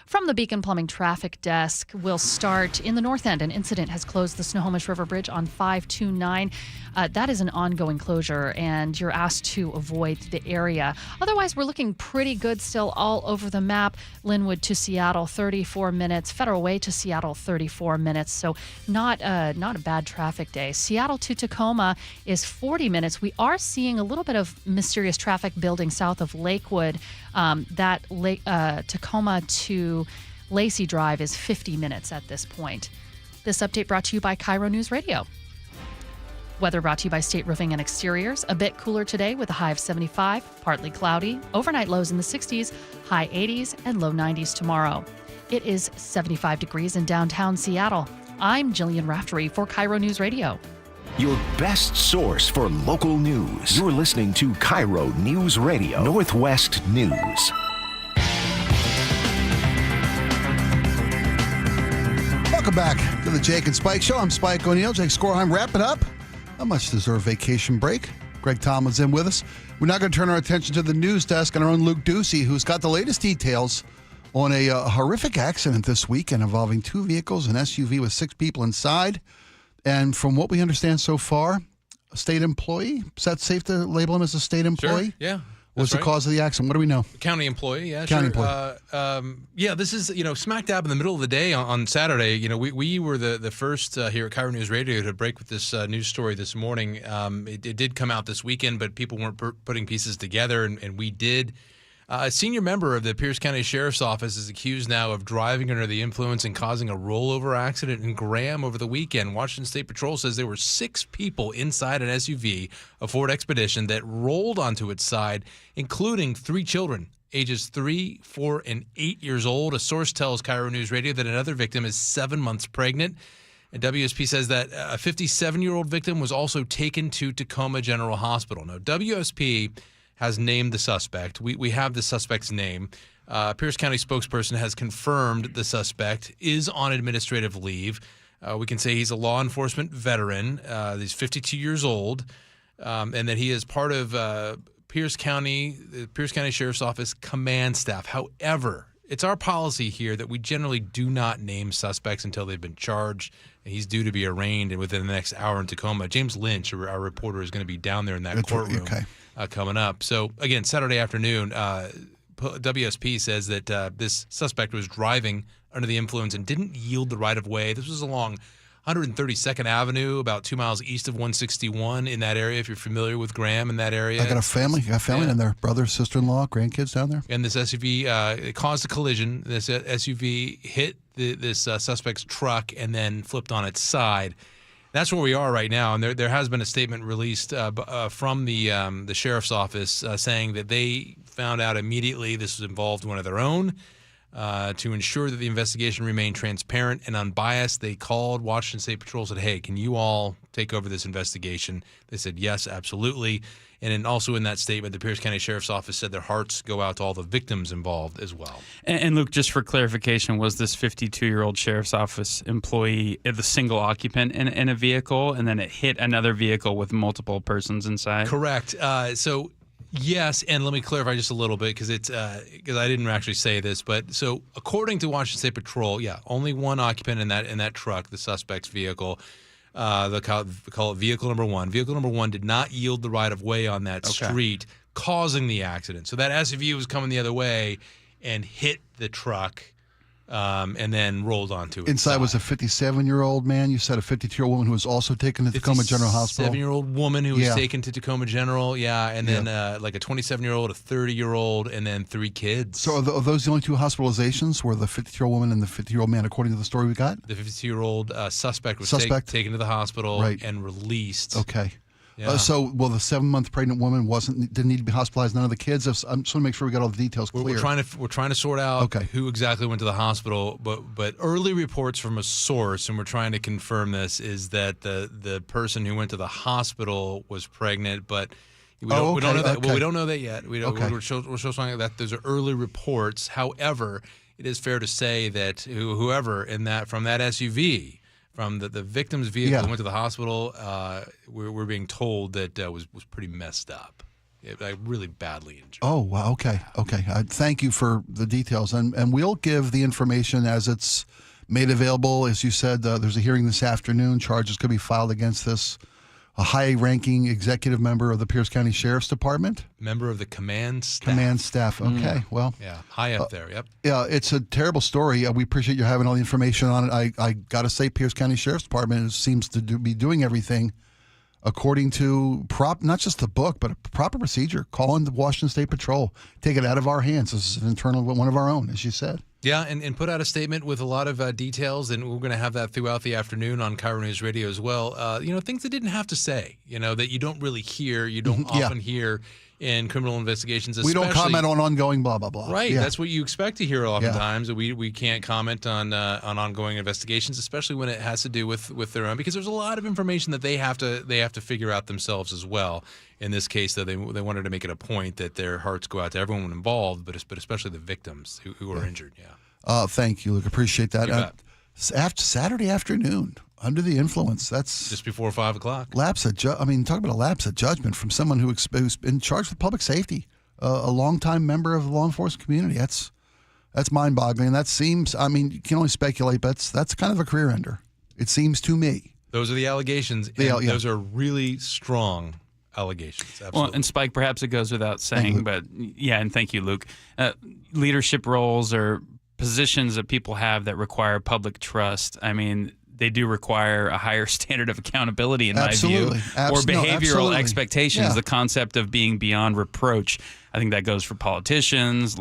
From the Beacon Plumbing Traffic Desk, we'll start in the North End. An incident has closed the Snohomish River Bridge on 529. That is an ongoing closure, and you're asked to avoid the area. Otherwise, we're looking pretty good still all over the map. Linwood to Seattle, 34 minutes. Federal Way to Seattle, 34 minutes. So not a bad traffic day. Seattle to Tacoma is 40 minutes. We are seeing a little bit of mysterious traffic building south of Lakewood. Tacoma to Lacey Drive is 50 minutes at this point. This update brought to you by KIRO Newsradio. Weather brought to you by State Roofing and Exteriors. A bit cooler today with a high of 75, partly cloudy. Overnight lows in the 60s, high 80s, and low 90s tomorrow. It is 75 degrees in downtown Seattle. I'm Jillian Raftery for KIRO News Radio. Your best source for local news. You're listening to KIRO News Radio, Northwest News. Welcome back to the Jake and Spike Show. I'm Spike O'Neill. Jake Skorheim wrapping up a much-deserved vacation break. Greg Tomlin's in with us. We're now going to turn our attention to the news desk and our own Luke Ducey, who's got the latest details on a horrific accident this weekend involving two vehicles, an SUV with 6 people inside. And from what we understand so far, a state employee. Is that safe to label him as a state employee? Sure, yeah. What's the cause of the accident? What do we know? County employee, yeah. County sure. employee. This is, smack dab in the middle of the day on Saturday. We were the first here at KIRO News Radio to break with this news story this morning. It did come out this weekend, but people weren't putting pieces together, and we did. A senior member of the Pierce County Sheriff's Office is accused now of driving under the influence and causing a rollover accident in Graham over the weekend. Washington State Patrol says there were 6 people inside an SUV, a Ford Expedition, that rolled onto its side, including 3 children, ages 3, 4, and 8 years old. A source tells KIRO News Radio that another victim is 7 months pregnant. And WSP says that a 57-year-old victim was also taken to Tacoma General Hospital. Now, WSP has named the suspect. We have the suspect's name. Pierce County spokesperson has confirmed the suspect is on administrative leave. We can say he's a law enforcement veteran. He's 52 years old, and that he is part of the Pierce County Sheriff's Office command staff. However, it's our policy here that we generally do not name suspects until they've been charged. He's due to be arraigned within the next hour in Tacoma. James Lynch, our reporter, is going to be down there in that courtroom coming up. So, again, Saturday afternoon, WSP says that this suspect was driving under the influence and didn't yield the right-of-way. This was along 132nd Avenue, about 2 miles east of 161 in that area, if you're familiar with Graham in that area. I got a family and their brother, sister-in-law, grandkids down there. And this SUV it caused a collision. This SUV hit this suspect's truck and then flipped on its side. That's where we are right now, and there has been a statement released from the sheriff's office saying that they found out immediately this was involved one of their own. To ensure that the investigation remained transparent and unbiased, they called Washington State Patrol, said, hey, can you all take over this investigation? They said, yes, absolutely. And then also in that statement, the Pierce County Sheriff's Office said their hearts go out to all the victims involved as well. And Luke, just for clarification, was this 52-year-old Sheriff's Office employee the single occupant in a vehicle, and then it hit another vehicle with multiple persons inside? Correct. So yes, and let me clarify just a little bit because I didn't actually say this, but so according to Washington State Patrol, only one occupant in that truck, the suspect's vehicle. They'll call it vehicle number 1. Vehicle number 1 did not yield the right of way on that street, causing the accident. So that SUV was coming the other way and hit the truck. And then rolled onto it. Inside was a 57-year-old man. You said a 52-year-old woman who was also taken to Tacoma General Hospital. 57-year-old woman who was taken to Tacoma General, and then like a 27-year-old, a 30-year-old, and then 3 kids. So are those the only 2 hospitalizations? Were the 50-year-old woman and the 50-year-old man, according to the story we got? The 52-year-old suspect was taken to the hospital and released. Okay. Yeah. The 7-month pregnant woman didn't need to be hospitalized. None of the kids. I just want to make sure we got all the details clear. We're trying to sort out who exactly went to the hospital, but early reports from a source, and we're trying to confirm this, is that the person who went to the hospital was pregnant, but we don't know that. Well, we don't know that yet. We're showing that those are early reports. However, it is fair to say that whoever from that SUV. From the victim's vehicle who went to the hospital, we're being told that was pretty messed up, really badly injured. Oh, wow. Okay. Thank you for the details. And we'll give the information as it's made available. As you said, there's a hearing this afternoon. Charges could be filed against a high-ranking executive member of the Pierce County Sheriff's Department. Member of the command staff. Okay, well. Yeah, high up there, yep. Yeah, it's a terrible story. We appreciate you having all the information on it. I got to say, Pierce County Sheriff's Department seems to be doing everything according to not just the book, but a proper procedure. Call in the Washington State Patrol. Take it out of our hands. This is an internal one of our own, as you said. Yeah, and put out a statement with a lot of details, and we're going to have that throughout the afternoon on KIRO News Radio as well. Things they didn't have to say, that you don't really hear, you don't often hear in criminal investigations. We don't comment on ongoing blah, blah, blah. Right, Yeah. that's what you expect to hear oftentimes. We can't comment on ongoing investigations, especially when it has to do with their own, because there's a lot of information that they have to figure out themselves as well. In this case, though, they wanted to make it a point that their hearts go out to everyone involved, but especially the victims who are injured. Yeah. Thank you, Luke. Appreciate that. You bet. After Saturday afternoon, under the influence, that's just before 5 o'clock. Talk about a lapse of judgment from someone who's been charged with public safety, a longtime member of the law enforcement community. That's mind-boggling. That seems. You can only speculate, but that's kind of a career ender. It seems to me. Those are the allegations. And those are really strong allegations. Absolutely. Well, and Spike, perhaps it goes without saying, but and thank you, Luke. Leadership roles or positions that people have that require public trust. They do require a higher standard of accountability, in my view, or behavioral expectations. The concept of being beyond reproach. I think that goes for politicians,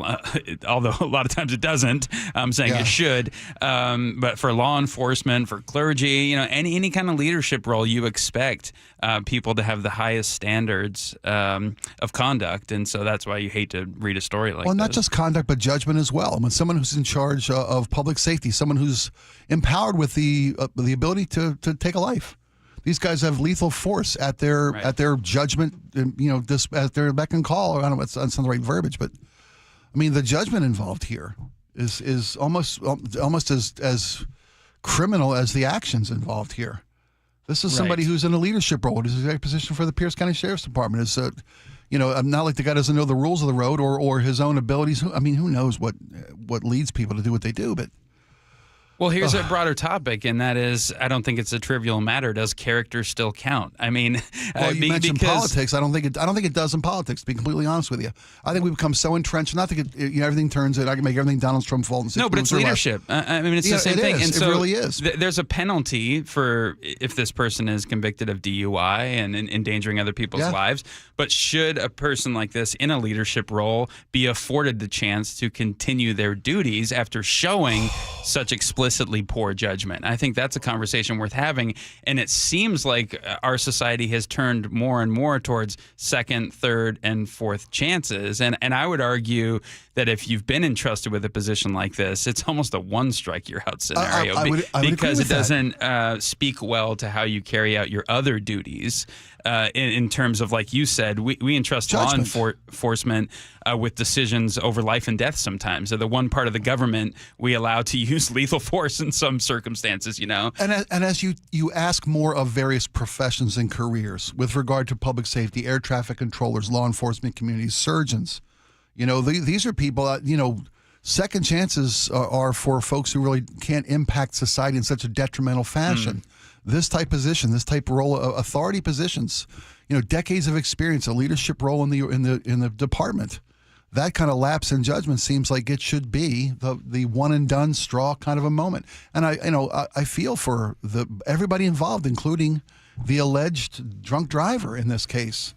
although a lot of times it doesn't. I'm saying it should. But for law enforcement, for clergy, any kind of leadership role, you expect people to have the highest standards of conduct. And so that's why you hate to read a story like this. Well, not just conduct, but judgment as well. When someone who's in charge of public safety, someone who's empowered with the ability to take a life. These guys have lethal force at their judgment, at their beck and call. I don't know if that's not the right verbiage, but the judgment involved here is almost as criminal as the actions involved here. This is somebody who's in a leadership role. This is a position for the Pierce County Sheriff's Department. It's not like the guy doesn't know the rules of the road or his own abilities. Who knows what leads people to do what they do, but. Well, here's a broader topic, and that is, I don't think it's a trivial matter. Does character still count? You mentioned politics. I don't think it does in politics. To be completely honest with you, I think we've become so entrenched. Not that everything turns it. I can make everything Donald Trump fault. No, but it's leadership. It's the same thing. And so it really is. There's a penalty for if this person is convicted of DUI and endangering other people's lives. But should a person like this in a leadership role be afforded the chance to continue their duties after showing such explicitly poor judgment? I think that's a conversation worth having, and it seems like our society has turned more and more towards second, third, and fourth chances, and I would argue that if you've been entrusted with a position like this, it's almost a one-strike-you're-out scenario I would because it agree with doesn't speak well to how you carry out your other duties. In terms of, like you said, we entrust law enforcement with decisions over life and death sometimes. So the one part of the government we allow to use lethal force in some circumstances, And as you ask more of various professions and careers with regard to public safety, air traffic controllers, law enforcement communities, surgeons, these are people that, second chances are for folks who really can't impact society in such a detrimental fashion. This type position, this type role, authority positions, decades of experience, a leadership role in the department. That kind of lapse in judgment seems like it should be the one and done straw kind of a moment. And I feel for everybody involved, including the alleged drunk driver in this case.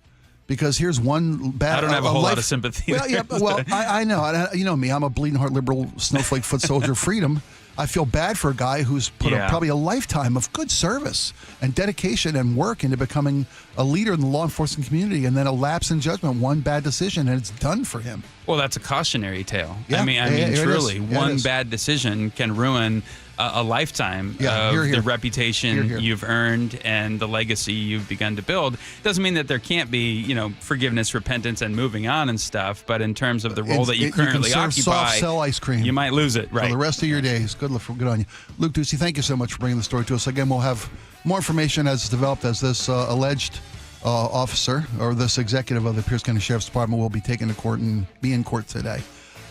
Because here's one bad. I don't have a whole lot of sympathy. Well, I know. You know me. I'm a bleeding heart liberal snowflake foot soldier of freedom. I feel bad for a guy who's put probably a lifetime of good service and dedication and work into becoming a leader in the law enforcement community, and then a lapse in judgment, one bad decision, and it's done for him. Well, that's a cautionary tale. Yeah, I mean, truly, one bad decision can ruin a lifetime of the reputation you've earned and the legacy you've begun to build. Doesn't mean that there can't be, forgiveness, repentance, and moving on and stuff. But in terms of the role that you currently occupy, soft sell ice cream. You might lose it, right? For the rest of your days. Good on you, Luke Ducey. Thank you so much for bringing the story to us. Again, we'll have more information as developed as this alleged officer or this executive of the Pierce County Sheriff's Department will be taken to court and be in court today.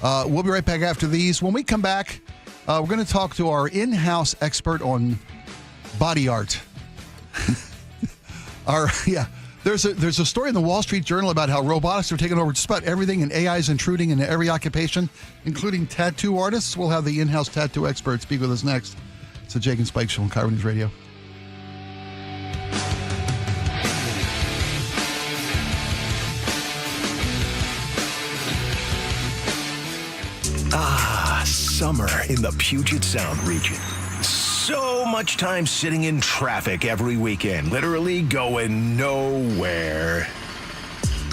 We'll be right back after these. When we come back, we're going to talk to our in-house expert on body art. There's a story in the Wall Street Journal about how robotics are taking over just about everything, and AI is intruding into every occupation, including tattoo artists. We'll have the in-house tattoo expert speak with us next. It's the Jake and Spike Show on KIRO News Radio. Summer in the Puget Sound region. So much time sitting in traffic every weekend, literally going nowhere.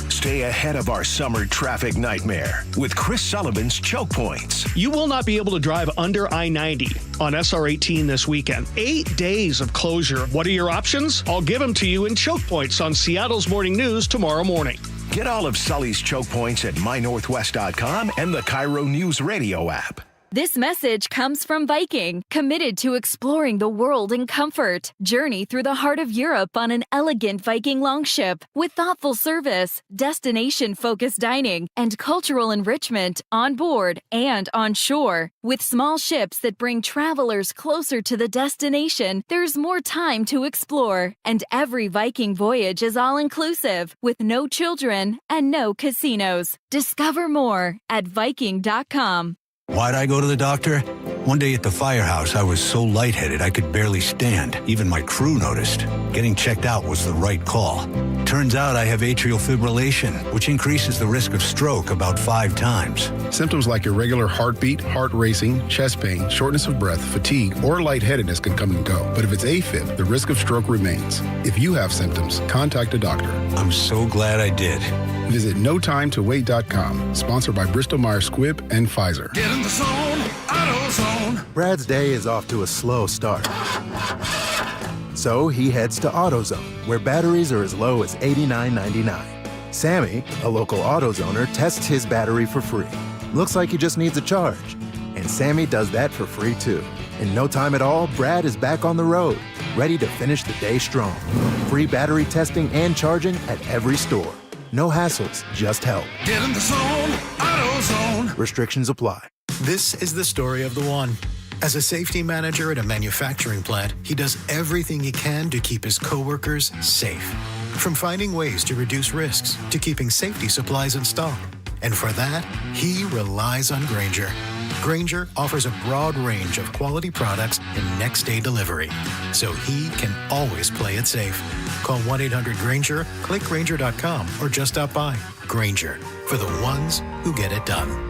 Stay ahead of our summer traffic nightmare with Chris Sullivan's Choke Points. You will not be able to drive under I-90 on SR18 this weekend. 8 days of closure. What are your options? I'll give them to you in Choke Points on Seattle's Morning News tomorrow morning. Get all of Sully's Choke Points at mynorthwest.com and the KIRO Newsradio app. This message comes from Viking, committed to exploring the world in comfort. Journey through the heart of Europe on an elegant Viking longship with thoughtful service, destination-focused dining, and cultural enrichment on board and on shore. With small ships that bring travelers closer to the destination, there's more time to explore. And every Viking voyage is all-inclusive, with no children and no casinos. Discover more at Viking.com. Why'd I go to the doctor? One day at the firehouse, I was so lightheaded I could barely stand. Even my crew noticed. Getting checked out was the right call. Turns out I have atrial fibrillation, which increases the risk of stroke about 5 times. Symptoms like irregular heartbeat, heart racing, chest pain, shortness of breath, fatigue, or lightheadedness can come and go. But if it's AFib, the risk of stroke remains. If you have symptoms, contact a doctor. I'm so glad I did. Visit notimetowait.com. Sponsored by Bristol-Myers Squibb and Pfizer. Get in the zone, AutoZone. Brad's day is off to a slow start. So he heads to AutoZone, where batteries are as low as $89.99. Sammy, a local AutoZoner, tests his battery for free. Looks like he just needs a charge. And Sammy does that for free too. In no time at all, Brad is back on the road, ready to finish the day strong. Free battery testing and charging at every store. No hassles, just help. Get in the zone, AutoZone. Restrictions apply. This is the story of the one. As a safety manager at a manufacturing plant, he does everything he can to keep his coworkers safe. From finding ways to reduce risks to keeping safety supplies in stock. And for that, he relies on Granger. Granger offers a broad range of quality products and next-day delivery, so he can always play it safe. Call 1-800-GRANGER, click Granger.com, or just stop by. Granger, for the ones who get it done.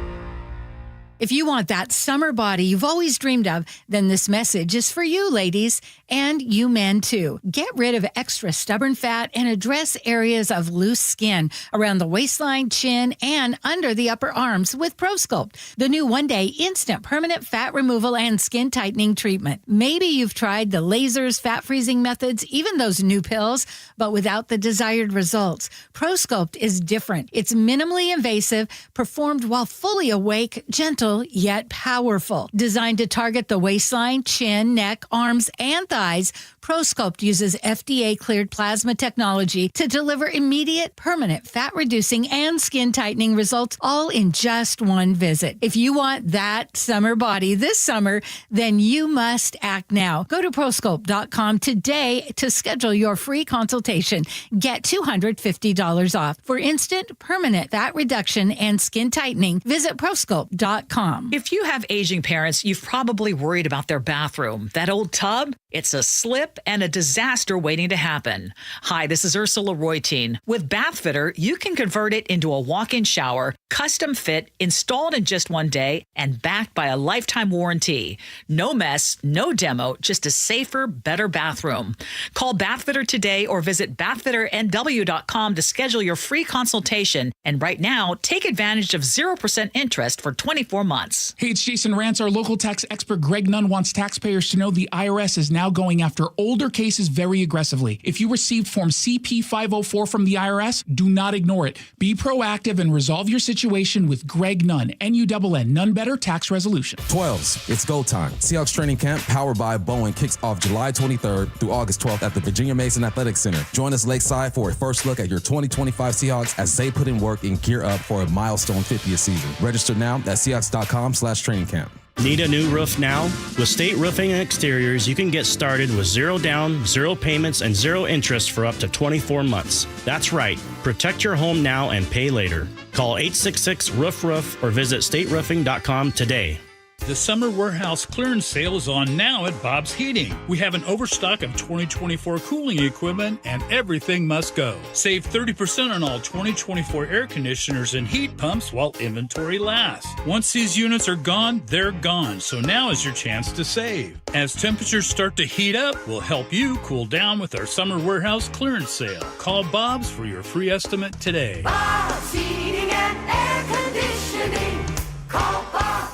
If you want that summer body you've always dreamed of, then this message is for you, ladies, and you men too. Get rid of extra stubborn fat and address areas of loose skin around the waistline, chin, and under the upper arms with ProSculpt, the new one-day instant permanent fat removal and skin tightening treatment. Maybe you've tried the lasers, fat freezing methods, even those new pills, but without the desired results. ProSculpt is different. It's minimally invasive, performed while fully awake, gentle, yet powerful. Designed to target the waistline, chin, neck, arms, and thighs, ProSculpt uses FDA-cleared plasma technology to deliver immediate, permanent fat-reducing and skin-tightening results, all in just one visit. If you want that summer body this summer, then you must act now. Go to ProSculpt.com today to schedule your free consultation. Get $250 off. For instant, permanent fat reduction and skin tightening, visit ProSculpt.com. If you have aging parents, you've probably worried about their bathroom. That old tub? It's a slip and a disaster waiting to happen. Hi, this is Ursula Royteen. With Bathfitter, you can convert it into a walk-in shower, custom fit, installed in just one day, and backed by a lifetime warranty. No mess, no demo, just a safer, better bathroom. Call Bathfitter today or visit bathfitternw.com to schedule your free consultation. And right now, take advantage of 0% interest for 24 months. Hey, it's Jason Rantz. Our local tax expert Greg Nunn wants taxpayers to know the IRS is now going after older cases very aggressively. If you received Form CP-504 from the IRS, do not ignore it. Be proactive and resolve your situation with Greg Nunn, N-U-N-N, None Better Tax Resolution. 12s, it's go time. Seahawks Training Camp, powered by Boeing, kicks off July 23rd through August 12th at the Virginia Mason Athletic Center. Join us lakeside for a first look at your 2025 Seahawks as they put in work and gear up for a milestone 50th season. Register now at Seahawks.com/training camp. Need a new roof now? With State Roofing and Exteriors, you can get started with 0 down, 0 payments, and 0 interest for up to 24 months. That's right. Protect your home now and pay later. Call 866-ROOF-ROOF or visit stateroofing.com today. The summer warehouse clearance sale is on now at Bob's Heating. We have an overstock of 2024 cooling equipment and everything must go. Save 30% on all 2024 air conditioners and heat pumps while inventory lasts. Once these units are gone, they're gone, so now is your chance to save. As temperatures start to heat up, we'll help you cool down with our summer warehouse clearance sale. Call Bob's for your free estimate today. Bob's Heating and Air Conditioning. Call Bob.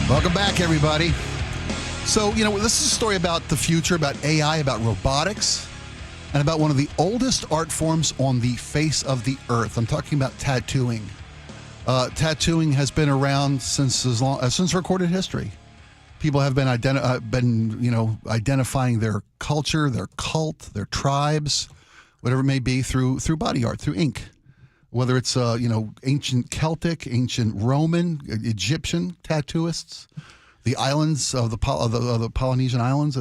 Welcome back, everybody. So, this is a story about the future, about AI, about robotics, and about one of the oldest art forms on the face of the earth. I'm talking about tattooing. Tattooing has been around since recorded history. People have been identifying their culture, their cult, their tribes, whatever it may be, through body art, through ink. Whether it's ancient Celtic, ancient Roman, Egyptian tattooists, the islands of the Polynesian islands,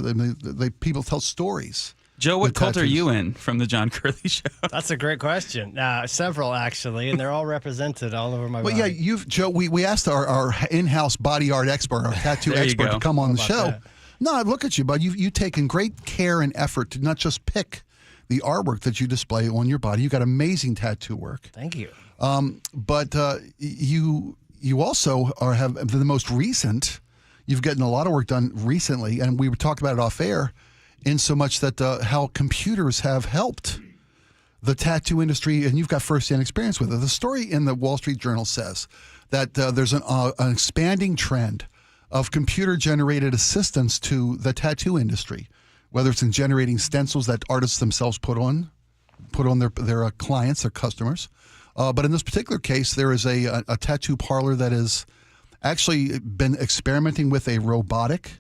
people tell stories. Joe, what cult are you in from the John Curley Show? That's a great question. Several, actually, and they're all represented all over my body. Well, yeah, Joe, we asked our in-house body art expert, our tattoo expert, to come on the show. That? No, look at you, bud. You've taken great care and effort to not just pick the artwork that you display on your body. You've got amazing tattoo work. Thank you. But you also have the most recent. You've gotten a lot of work done recently, and we were talking about it off air, in so much that how computers have helped the tattoo industry, and you've got firsthand experience with it. The story in the Wall Street Journal says that there's an expanding trend of computer-generated assistance to the tattoo industry, whether it's in generating stencils that artists themselves put on their clients, their customers. But in this particular case, there is a tattoo parlor that has actually been experimenting with a robotic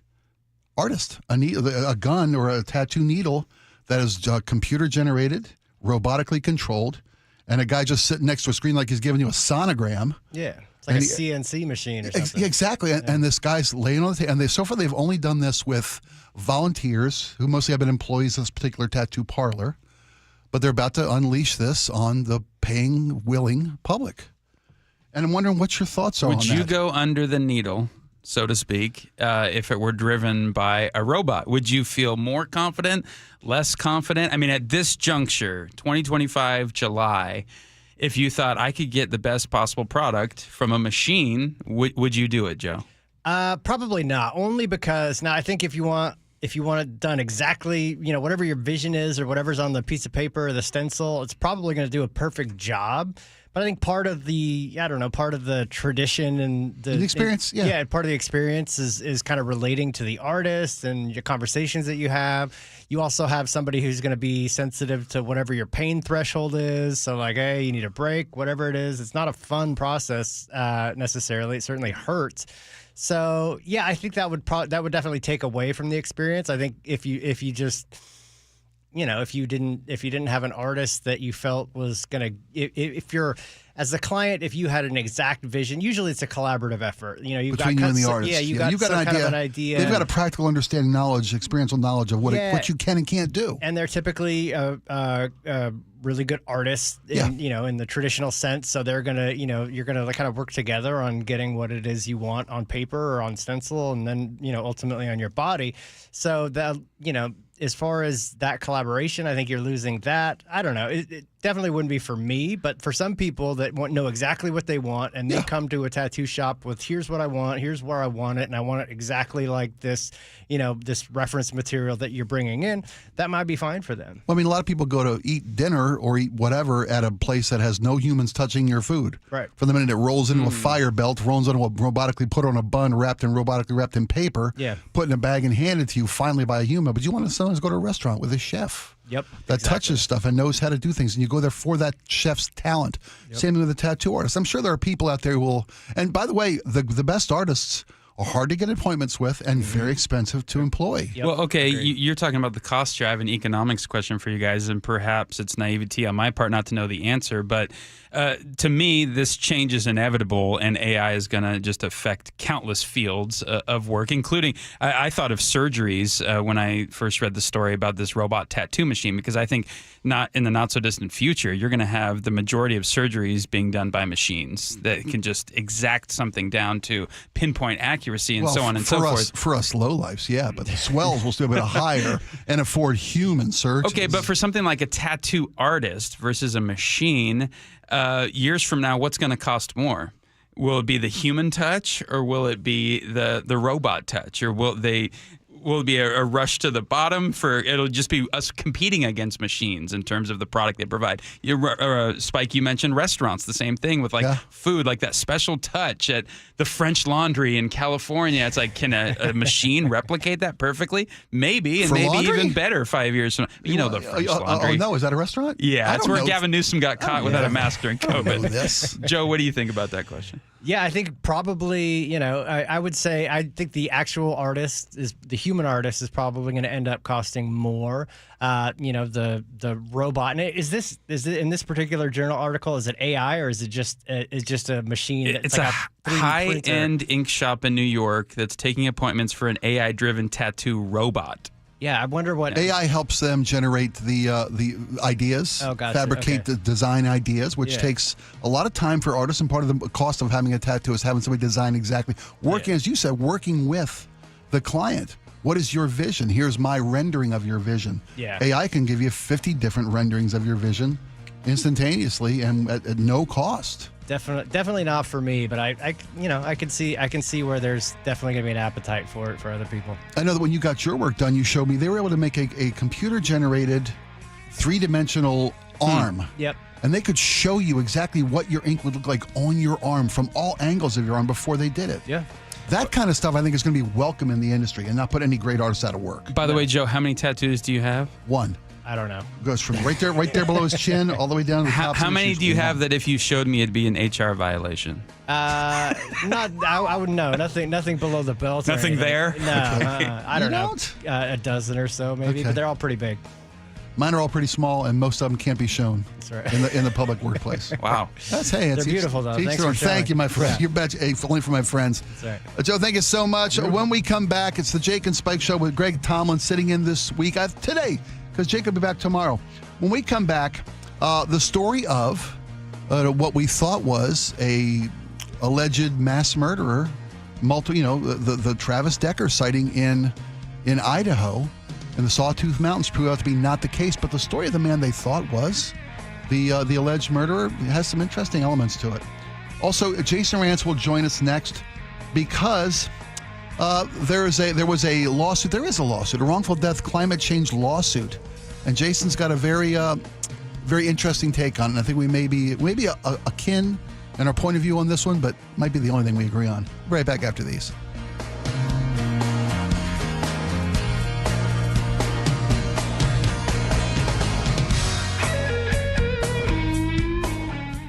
artist, a gun or a tattoo needle that is computer-generated, robotically controlled, and a guy just sitting next to a screen like he's giving you a sonogram. Yeah. It's like a CNC machine or something. Exactly. Yeah. And this guy's laying on the table. And so far, they've only done this with volunteers who mostly have been employees of this particular tattoo parlor. But they're about to unleash this on the paying, willing public. And I'm wondering what your thoughts are on that. Would you go under the needle, so to speak, if it were driven by a robot? Would you feel more confident, less confident? I mean, at this juncture, 2025, July, if you thought I could get the best possible product from a machine, would you do it, Joe? Probably not. Only because now I think if you want it done exactly, whatever your vision is or whatever's on the piece of paper or the stencil, it's probably going to do a perfect job. But I think part of the tradition and the experience, part of the experience is kind of relating to the artist and your conversations that you have. You also have somebody who's going to be sensitive to whatever your pain threshold is. So like, hey, you need a break, whatever it is. It's not a fun process necessarily. It certainly hurts. So yeah, I think that would definitely take away from the experience. I think if you just if you didn't have an artist that you felt was gonna, if you're as the client, if you had an exact vision, usually it's a collaborative effort. You've between you and the artist. Yeah, you've got an idea. They've got a practical understanding, experiential knowledge of what you can and can't do. And they're typically really good artists in the traditional sense. So they're gonna you're gonna kind of work together on getting what it is you want on paper or on stencil, and then ultimately on your body. So that as far as that collaboration, I think you're losing that. I don't know. It definitely wouldn't be for me, but for some people that know exactly what they want, and they come to a tattoo shop with, here's what I want, here's where I want it, and I want it exactly like this, this reference material that you're bringing in, that might be fine for them. Well, I mean, a lot of people go to eat dinner or eat whatever at a place that has no humans touching your food. Right. From the minute it rolls into a fire belt, rolls into a robotically put on a bun, robotically wrapped in paper, put in a bag and handed to you finally by a human. But you want to sometimes go to a restaurant with a chef. Yep. That touches stuff and knows how to do things, and you go there for that chef's talent. Same thing with the tattoo artist. I'm sure there are people out there who will. And by the way, the best artists are hard to get appointments with and very expensive to employ. Well, okay, you're talking about the cost drive and economics question for you guys, and perhaps it's naivety on my part not to know the answer, but to me, this change is inevitable, and AI is going to just affect countless fields of work, including, I thought of surgeries when I first read the story about this robot tattoo machine, because I think not in the not-so-distant future, you're going to have the majority of surgeries being done by machines that can just exact something down to pinpoint accuracy and so on and so forth. For us lowlifes, yeah, but the swells will still be able to hire and afford human surgeons. Okay, but for something like a tattoo artist versus a machine, years from now, what's going to cost more? Will it be the human touch, or will it be the robot touch, or will it be a rush to the bottom? It'll just be us competing against machines in terms of the product they provide. Spike, you mentioned restaurants, the same thing with food, like that special touch at the French Laundry in California. It's like, can a machine replicate that perfectly? Maybe, and For maybe laundry? even better 5 years from now. You know the French Laundry. Oh, no, is that a restaurant? Yeah, I that's don't where know. Gavin Newsom got caught without a mask during I don't know COVID. this. Joe, what do you think about that question? Yeah, I think probably, I would say I think the actual artist the human artist is probably going to end up costing more. The robot. And is it in this particular journal article? Is it AI or is it just a machine? It's like a 3D high-end ink shop in New York that's taking appointments for an AI-driven tattoo robot. Yeah, I wonder what AI helps them generate the ideas, fabricate the design ideas, which takes a lot of time for artists. And part of the cost of having a tattoo is having somebody design exactly. As you said, working with the client. What is your vision? Here's my rendering of your vision. Yeah. AI can give you 50 different renderings of your vision instantaneously and at no cost. Definitely not for me, but I can see where there's definitely going to be an appetite for it for other people. I know that when you got your work done, you showed me they were able to make a computer-generated 3-dimensional arm. Yep. And they could show you exactly what your ink would look like on your arm from all angles of your arm before they did it. Yeah. That kind of stuff I think is going to be welcome in the industry and not put any great artists out of work. By the way, Joe, how many tattoos do you have? One. I don't know. Goes from right there below his chin all the way down to the top. How many do you have that if you showed me it'd be an HR violation? I wouldn't know. Nothing below the belt. Nothing there? No, I don't know. A dozen or so maybe, but they're all pretty big. Mine are all pretty small, and most of them can't be shown in the public workplace. Wow. They're beautiful, though. Thanks for Thank you, my friend. You're only for my friends. That's right. Joe, thank you so much. When we come back, it's the Jake and Spike Show with Greg Tomlin sitting in this week. Today, because Jake will be back tomorrow. When we come back, the story of what we thought was a alleged mass murderer, the Travis Decker sighting in Idaho. And the Sawtooth Mountains proved out to be not the case, but the story of the man they thought was the alleged murderer has some interesting elements to it. Also, Jason Rance will join us next because there is a lawsuit, a wrongful death climate change lawsuit, and Jason's got a very interesting take on it. And I think we may be akin in our point of view on this one, but might be the only thing we agree on. Right back after these.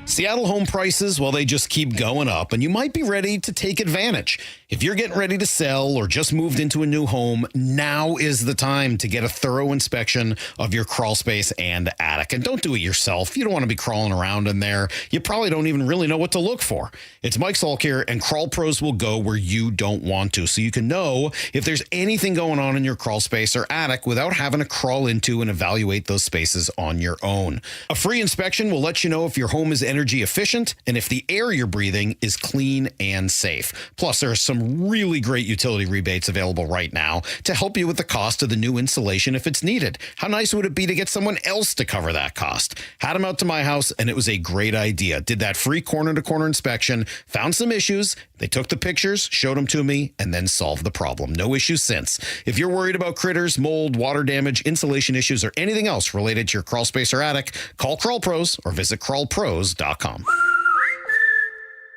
Seattle home prices, well, they just keep going up, and you might be ready to take advantage. If you're getting ready to sell or just moved into a new home, now is the time to get a thorough inspection of your crawl space and attic. And don't do it yourself. You don't want to be crawling around in there. You probably don't even really know what to look for. It's Mike Salk here, and Crawl Pros will go where you don't want to, so you can know if there's anything going on in your crawl space or attic without having to crawl into and evaluate those spaces on your own. A free inspection will let you know if your home is energy efficient and if the air you're breathing is clean and safe. Plus, there are some really great utility rebates available right now to help you with the cost of the new insulation if it's needed. How nice would it be to get someone else to cover that cost? Had them out to my house, and it was a great idea. Did that free corner-to-corner inspection, found some issues, they took the pictures, showed them to me, and then solved the problem. No issues since. If you're worried about critters, mold, water damage, insulation issues, or anything else related to your crawl space or attic, call Crawl Pros or visit crawlpros.com.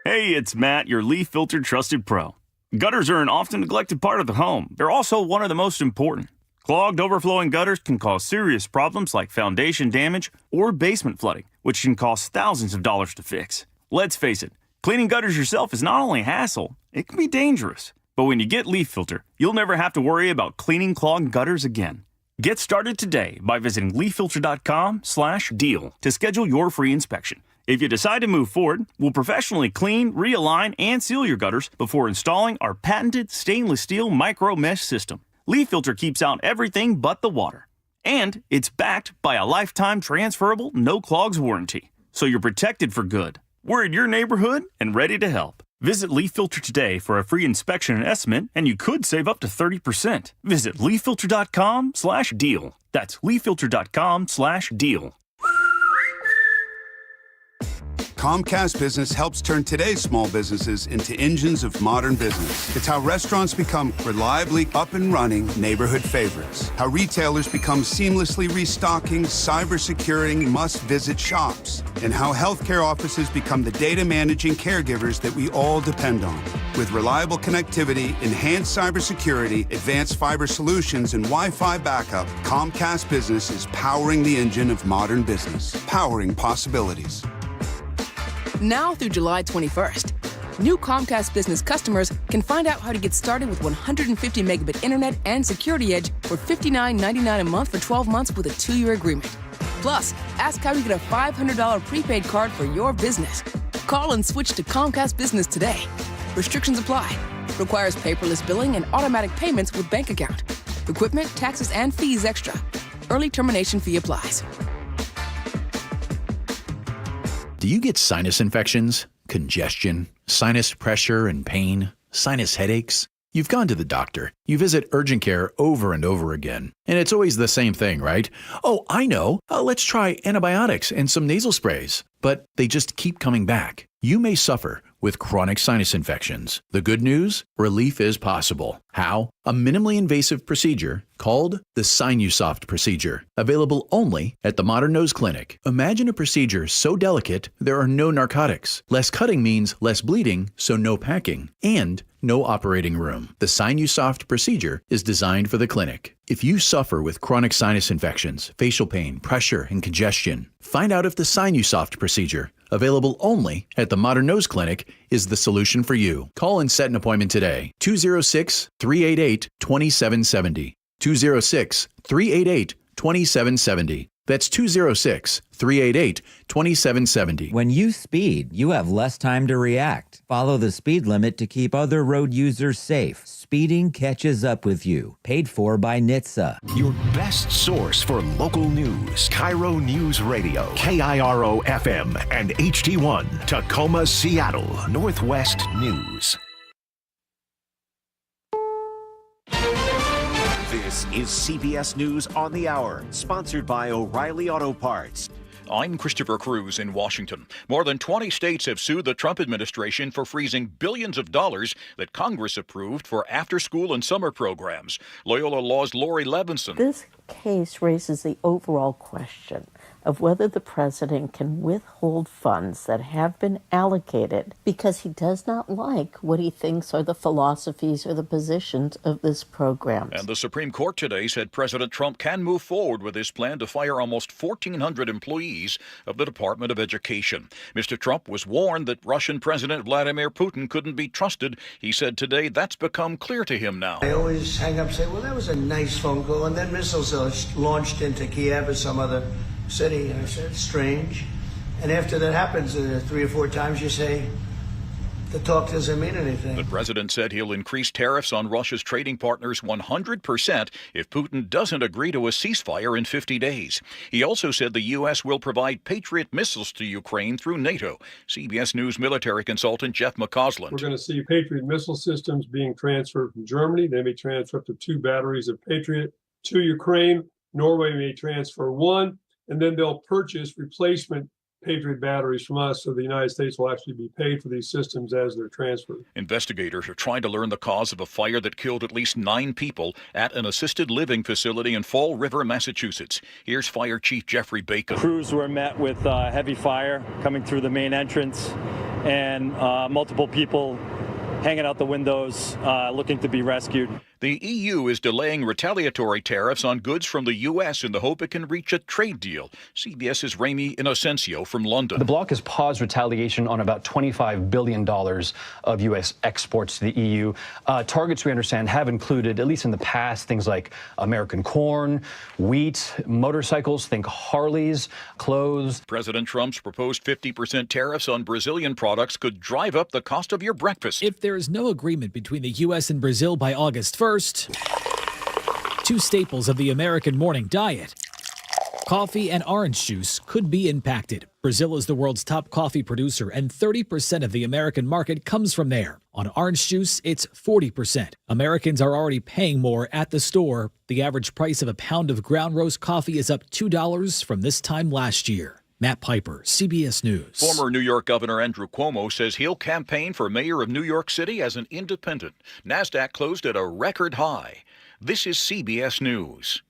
Hey, it's Matt, your leaf filter trusted pro. Gutters are an often neglected part of the home. They're also one of the most important. Clogged, overflowing gutters can cause serious problems like foundation damage or basement flooding, which can cost thousands of dollars to fix. Let's face it, cleaning gutters yourself is not only a hassle, it can be dangerous. But when you get Leaf Filter, you'll never have to worry about cleaning clogged gutters again. Get started today by visiting leaffilter.com/deal to schedule your free inspection. If you decide to move forward, we'll professionally clean, realign, and seal your gutters before installing our patented stainless steel micro mesh system. Leaf Filter keeps out everything but the water. And it's backed by a lifetime transferable no clogs warranty. So you're protected for good. We're in your neighborhood and ready to help. Visit Leaf Filter today for a free inspection and estimate, and you could save up to 30%. Visit leaffilter.com/deal. That's leaffilter.com/deal. Comcast Business helps turn today's small businesses into engines of modern business. It's how restaurants become reliably up and running neighborhood favorites. How retailers become seamlessly restocking, cyber-securing, must-visit shops. And how healthcare offices become the data managing caregivers that we all depend on. With reliable connectivity, enhanced cybersecurity, advanced fiber solutions, and Wi-Fi backup, Comcast Business is powering the engine of modern business. Powering possibilities. Now through July 21st, new Comcast Business customers can find out how to get started with 150 megabit internet and Security Edge for $59.99 a month for 12 months with a 2-year agreement. Plus, ask how to get a $500 prepaid card for your business. Call and switch to Comcast Business today. Restrictions apply. Requires paperless billing and automatic payments with bank account. Equipment, taxes, and fees extra. Early termination fee applies. Do you get sinus infections, congestion, sinus pressure and pain, sinus headaches? You've gone to the doctor. You visit urgent care over and over again. And it's always the same thing, right? Oh, I know. Let's try antibiotics and some nasal sprays. But they just keep coming back. You may suffer with chronic sinus infections. The good news? Relief is possible. How? A minimally invasive procedure called the Sinusoft procedure, available only at the Modern Nose Clinic. Imagine a procedure so delicate there are no narcotics. Less cutting means less bleeding, so no packing, and no operating room. The Sinusoft procedure is designed for the clinic. If you suffer with chronic sinus infections, facial pain, pressure, and congestion, find out if the Sinusoft procedure, available only at the Modern Nose Clinic, is the solution for you. Call and set an appointment today. 206-388-2770. 206-388-2770. That's 206-388-2770. When you speed, you have less time to react. Follow the speed limit to keep other road users safe. Speeding catches up with you. Paid for by NHTSA. Your best source for local news. KIRO Newsradio. KIRO FM and HD1. Tacoma, Seattle. Northwest News. This is CBS News on the Hour, sponsored by O'Reilly Auto Parts. I'm Christopher Cruz in Washington. More than 20 states have sued the Trump administration for freezing billions of dollars that Congress approved for after-school and summer programs. Loyola Law's Lori Levinson. This case raises the overall question of whether the president can withhold funds that have been allocated because he does not like what he thinks are the philosophies or the positions of this program. And the Supreme Court today said President Trump can move forward with his plan to fire almost 1,400 employees of the Department of Education. Mr. Trump was warned that Russian President Vladimir Putin couldn't be trusted. He said today that's become clear to him now. I always hang up and say, well, that was a nice phone call, and then missiles are launched into Kiev or some other city, and I said, strange. And after that happens 3 or 4 times, you say, the talk doesn't mean anything. The president said he'll increase tariffs on Russia's trading partners 100% if Putin doesn't agree to a ceasefire in 50 days. He also said the U.S. will provide Patriot missiles to Ukraine through NATO. CBS News military consultant Jeff McCausland. We're going to see Patriot missile systems being transferred from Germany. They may transfer up to 2 batteries of Patriot to Ukraine. Norway may transfer 1. And then they'll purchase replacement Patriot batteries from us, so the United States will actually be paid for these systems as they're transferred. Investigators are trying to learn the cause of a fire that killed at least 9 people at an assisted living facility in Fall River, Massachusetts. Here's Fire Chief Jeffrey Bacon. Crews were met with heavy fire coming through the main entrance and multiple people hanging out the windows looking to be rescued. The EU is delaying retaliatory tariffs on goods from the U.S. in the hope it can reach a trade deal. CBS's Ramy Inocencio from London. The bloc has paused retaliation on about $25 billion of U.S. exports to the EU. Targets, we understand, have included, at least in the past, things like American corn, wheat, motorcycles, think Harleys, clothes. President Trump's proposed 50% tariffs on Brazilian products could drive up the cost of your breakfast. If there is no agreement between the U.S. and Brazil by August 1st, two staples of the American morning diet, coffee and orange juice, could be impacted. Brazil is the world's top coffee producer, and 30% of the American market comes from there. On orange juice, it's 40%. Americans are already paying more at the store. The average price of a pound of ground roast coffee is up $2 from this time last year. Matt Piper, CBS News. Former New York Governor Andrew Cuomo says he'll campaign for mayor of New York City as an independent. NASDAQ closed at a record high. This is CBS News.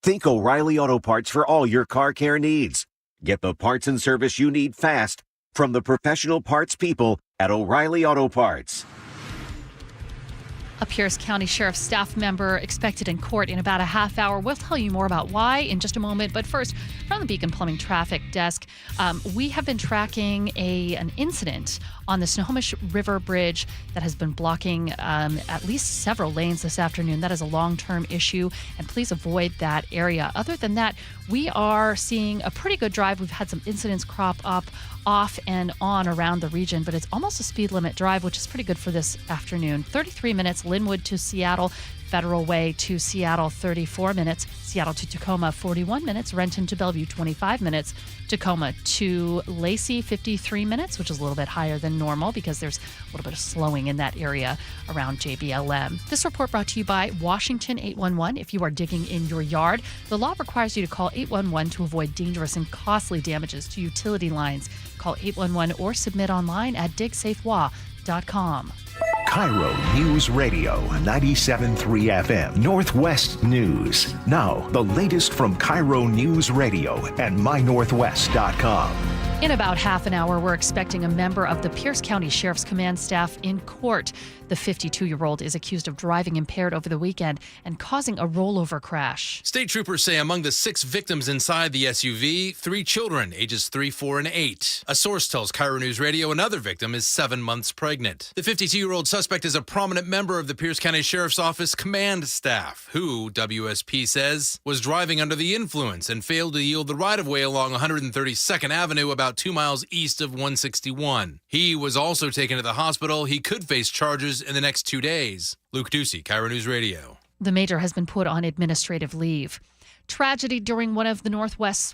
Think O'Reilly Auto Parts for all your car care needs. Get the parts and service you need fast from the professional parts people at O'Reilly Auto Parts. A Pierce County Sheriff's staff member expected in court in about a half hour. We'll tell you more about why in just a moment. But first, from the Beacon Plumbing Traffic Desk, we have been tracking an incident on the Snohomish River Bridge that has been blocking at least several lanes this afternoon. That is a long-term issue, and please avoid that area. Other than that, we are seeing a pretty good drive. We've had some incidents crop up off and on around the region, but it's almost a speed limit drive, which is pretty good for this afternoon. 33 minutes, Linwood to Seattle, Federal Way to Seattle, 34 minutes, Seattle to Tacoma, 41 minutes, Renton to Bellevue, 25 minutes, Tacoma to Lacey, 53 minutes, which is a little bit higher than normal because there's a little bit of slowing in that area around JBLM. This report brought to you by Washington 811. If you are digging in your yard, the law requires you to call 811 to avoid dangerous and costly damages to utility lines. Call 811 or submit online at digsafewa.com. KIRO News Radio 97.3 FM Northwest News. Now, the latest from KIRO News Radio and mynorthwest.com. In about half an hour, we're expecting a member of the Pierce County Sheriff's Command staff in court. The 52-year-old is accused of driving impaired over the weekend and causing a rollover crash. State troopers say among the 6 victims inside the SUV, 3 children, ages 3, 4, and 8. A source tells KIRO News Radio another victim is 7 months pregnant. The 52-year-old suspect is a prominent member of the Pierce County Sheriff's Office command staff, who, WSP says, was driving under the influence and failed to yield the right-of-way along 132nd Avenue about 2 miles east of 161. He was also taken to the hospital. He could face charges in the next 2 days. Luke Ducey, KIRO News Radio. The major has been put on administrative leave. Tragedy during one of the Northwest's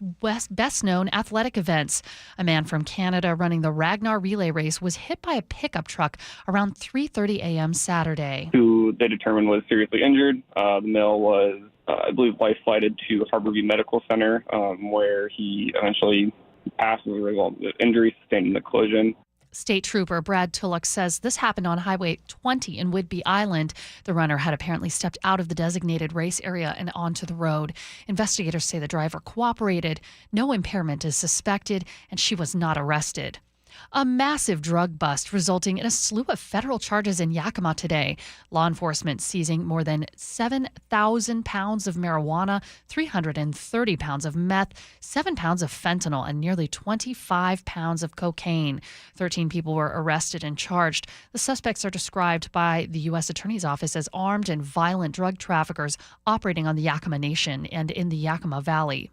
best-known athletic events. A man from Canada running the Ragnar relay race was hit by a pickup truck around 3:30 a.m. Saturday. Who they determined was seriously injured. The male was, I believe, life-flighted to Harborview Medical Center, where he eventually passed as a result of the injuries sustained in the collision. State Trooper Brad Tulloch says this happened on Highway 20 in Whidbey Island. The runner had apparently stepped out of the designated race area and onto the road. Investigators say the driver cooperated. No impairment is suspected, and she was not arrested. A massive drug bust resulting in a slew of federal charges in Yakima today. Law enforcement seizing more than 7,000 pounds of marijuana, 330 pounds of meth, 7 pounds of fentanyl, and nearly 25 pounds of cocaine. 13 people were arrested and charged. The suspects are described by the U.S. Attorney's Office as armed and violent drug traffickers operating on the Yakima Nation and in the Yakima Valley.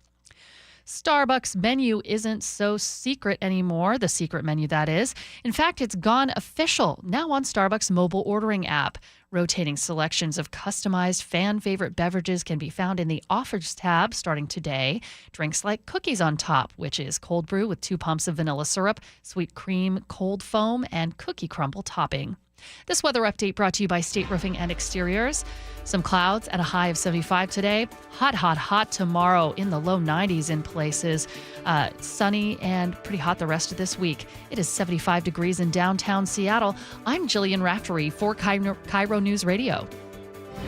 Starbucks menu isn't so secret anymore, the secret menu that is. In fact, it's gone official, now on Starbucks mobile ordering app. Rotating selections of customized fan-favorite beverages can be found in the Offers tab starting today. Drinks like Cookies on Top, which is cold brew with 2 pumps of vanilla syrup, sweet cream, cold foam, and cookie crumble topping. This weather update brought to you by State Roofing and Exteriors. Some clouds at a high of 75 today. Hot, hot, hot tomorrow in the low 90s in places. Sunny and pretty hot the rest of this week. It is 75 degrees in downtown Seattle. I'm Jillian Raftery for KIRO News Radio.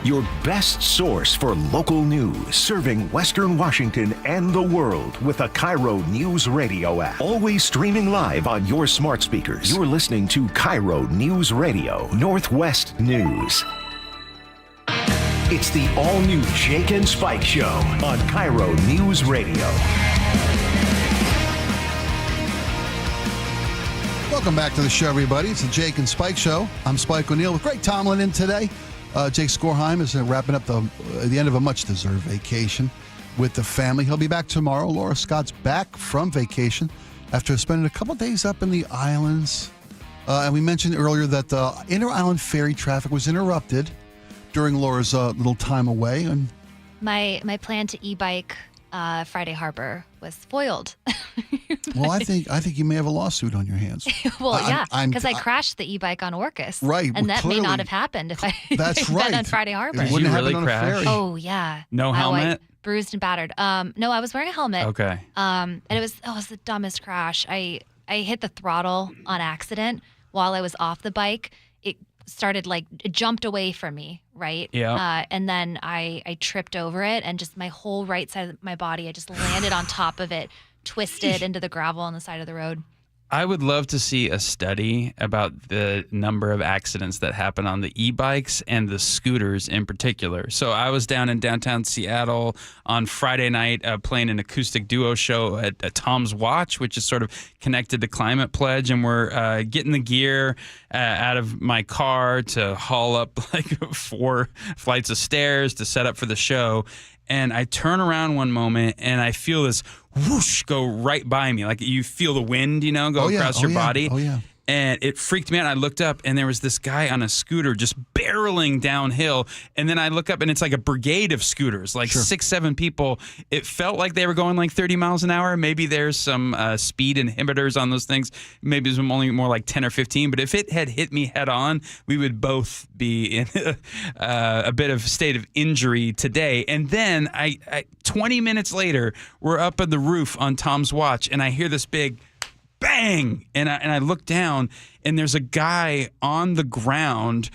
Your best source for local news, serving Western Washington and the world with the KIRO Newsradio App. Always streaming live on your smart speakers. You're listening to KIRO Newsradio, Northwest News. It's the all-new Jake and Spike Show on KIRO Newsradio. Welcome back to the show, everybody. It's the Jake and Spike Show. I'm Spike O'Neill with Greg Tomlin in today. Jake Skorheim is wrapping up the end of a much-deserved vacation with the family. He'll be back tomorrow. Laura Scott's back from vacation after spending a couple days up in the islands. And we mentioned earlier that the inter-island ferry traffic was interrupted during Laura's little time away. And my plan to e-bike Friday Harbor was foiled. well, I think you may have a lawsuit on your hands. Well, yeah, because I crashed the e-bike on Orcas. Right. And that may not have happened if I that's been right. on Friday Harbor. It wouldn't happen on a ferry. Oh, yeah. No helmet? Bruised and battered. No, I was wearing a helmet. Okay. And it was the dumbest crash. I hit the throttle on accident while I was off the bike. It started it jumped away from me, right? Yeah. And then I tripped over it, and just my whole right side of my body, I just landed on top of it, twisted into the gravel on the side of the road. I would love to see a study about the number of accidents that happen on the e-bikes and the scooters in particular. So I was down in downtown Seattle on Friday night playing an acoustic duo show at Tom's Watch, which is sort of connected to Climate Pledge. And we're getting the gear out of my car to haul up 4 flights of stairs to set up for the show. And I turn around one moment and I feel this whoosh go right by me. Like you feel the wind, go across your body. Oh, yeah. And it freaked me out. I looked up and there was this guy on a scooter just barreling downhill. And then I look up and it's like a brigade of scooters, 6-7 people. It felt like they were going 30 miles an hour. Maybe there's some speed inhibitors on those things. Maybe it was only more like 10 or 15. But if it had hit me head on, we would both be in a bit of state of injury today. And then 20 minutes later, we're up on the roof on Tom's Watch and I hear this big bang! And I look down, and there's a guy on the ground,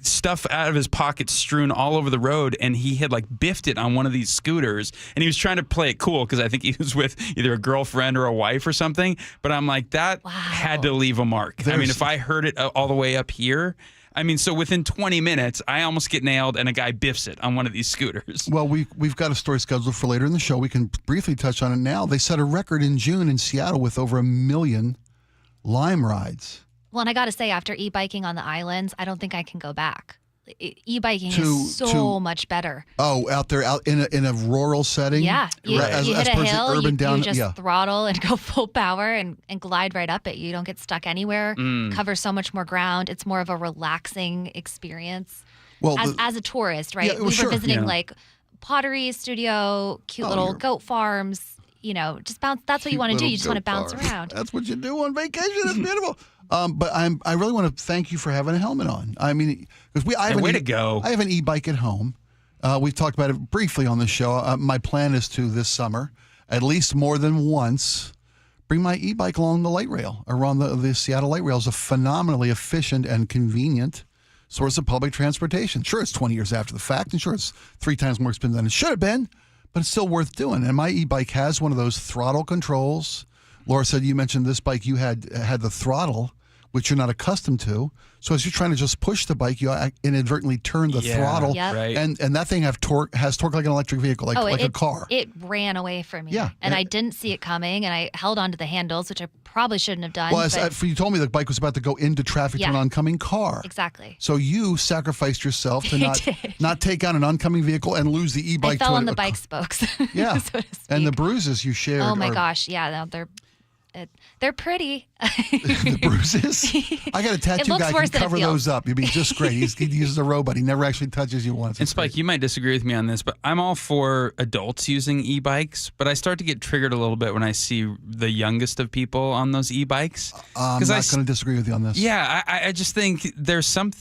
stuff out of his pockets strewn all over the road, and he had biffed it on one of these scooters, and he was trying to play it cool because I think he was with either a girlfriend or a wife or something. But I'm like, that had to leave a mark. I mean, if I heard it all the way up here. So within 20 minutes, I almost get nailed, and a guy biffs it on one of these scooters. Well, we've got a story scheduled for later in the show. We can briefly touch on it now. They set a record in June in Seattle with over 1 million Lime rides. Well, and I got to say, after e-biking on the islands, I don't think I can go back. E-biking is so much better. Oh, out in a rural setting? Yeah. You hit a hill, urban you just throttle and go full power and glide right up it. You don't get stuck anywhere. Cover so much more ground. It's more of a relaxing experience. Well, as a tourist, right? Yeah, we were visiting pottery studio, cute little goat farms. Just bounce. That's what you want to do. You just want to bounce around. That's what you do on vacation. It's beautiful. But I really want to thank you for having a helmet on. Because I have an e-bike at home. We've talked about it briefly on the show. My plan is to this summer, at least more than once, bring my e-bike along the light rail. Around the Seattle light rail is a phenomenally efficient and convenient source of public transportation. Sure, it's 20 years after the fact, and sure, it's 3 times more expensive than it should have been, but it's still worth doing. And my e-bike has one of those throttle controls. Laura said you mentioned this bike, you had the throttle, which you're not accustomed to. So as you're trying to just push the bike, you inadvertently turn the throttle, right. and that thing has torque like an electric vehicle, like a car. It ran away from me, yeah, and I didn't see it coming, and I held onto the handles, which I probably shouldn't have done. Well, you told me the bike was about to go into traffic to an oncoming car. Exactly. So you sacrificed yourself to not take out an oncoming vehicle and lose the e-bike. I fell on the bike spokes. Yeah, so to speak. And the bruises you shared. Oh my gosh, yeah, they're pretty. The bruises? I got a tattoo guy who can cover those up. You'd be just great. He uses a robot. He never actually touches you once. And Spike, you might disagree with me on this, but I'm all for adults using e-bikes, but I start to get triggered a little bit when I see the youngest of people on those e-bikes. I'm not going to disagree with you on this. Yeah, I just think there's some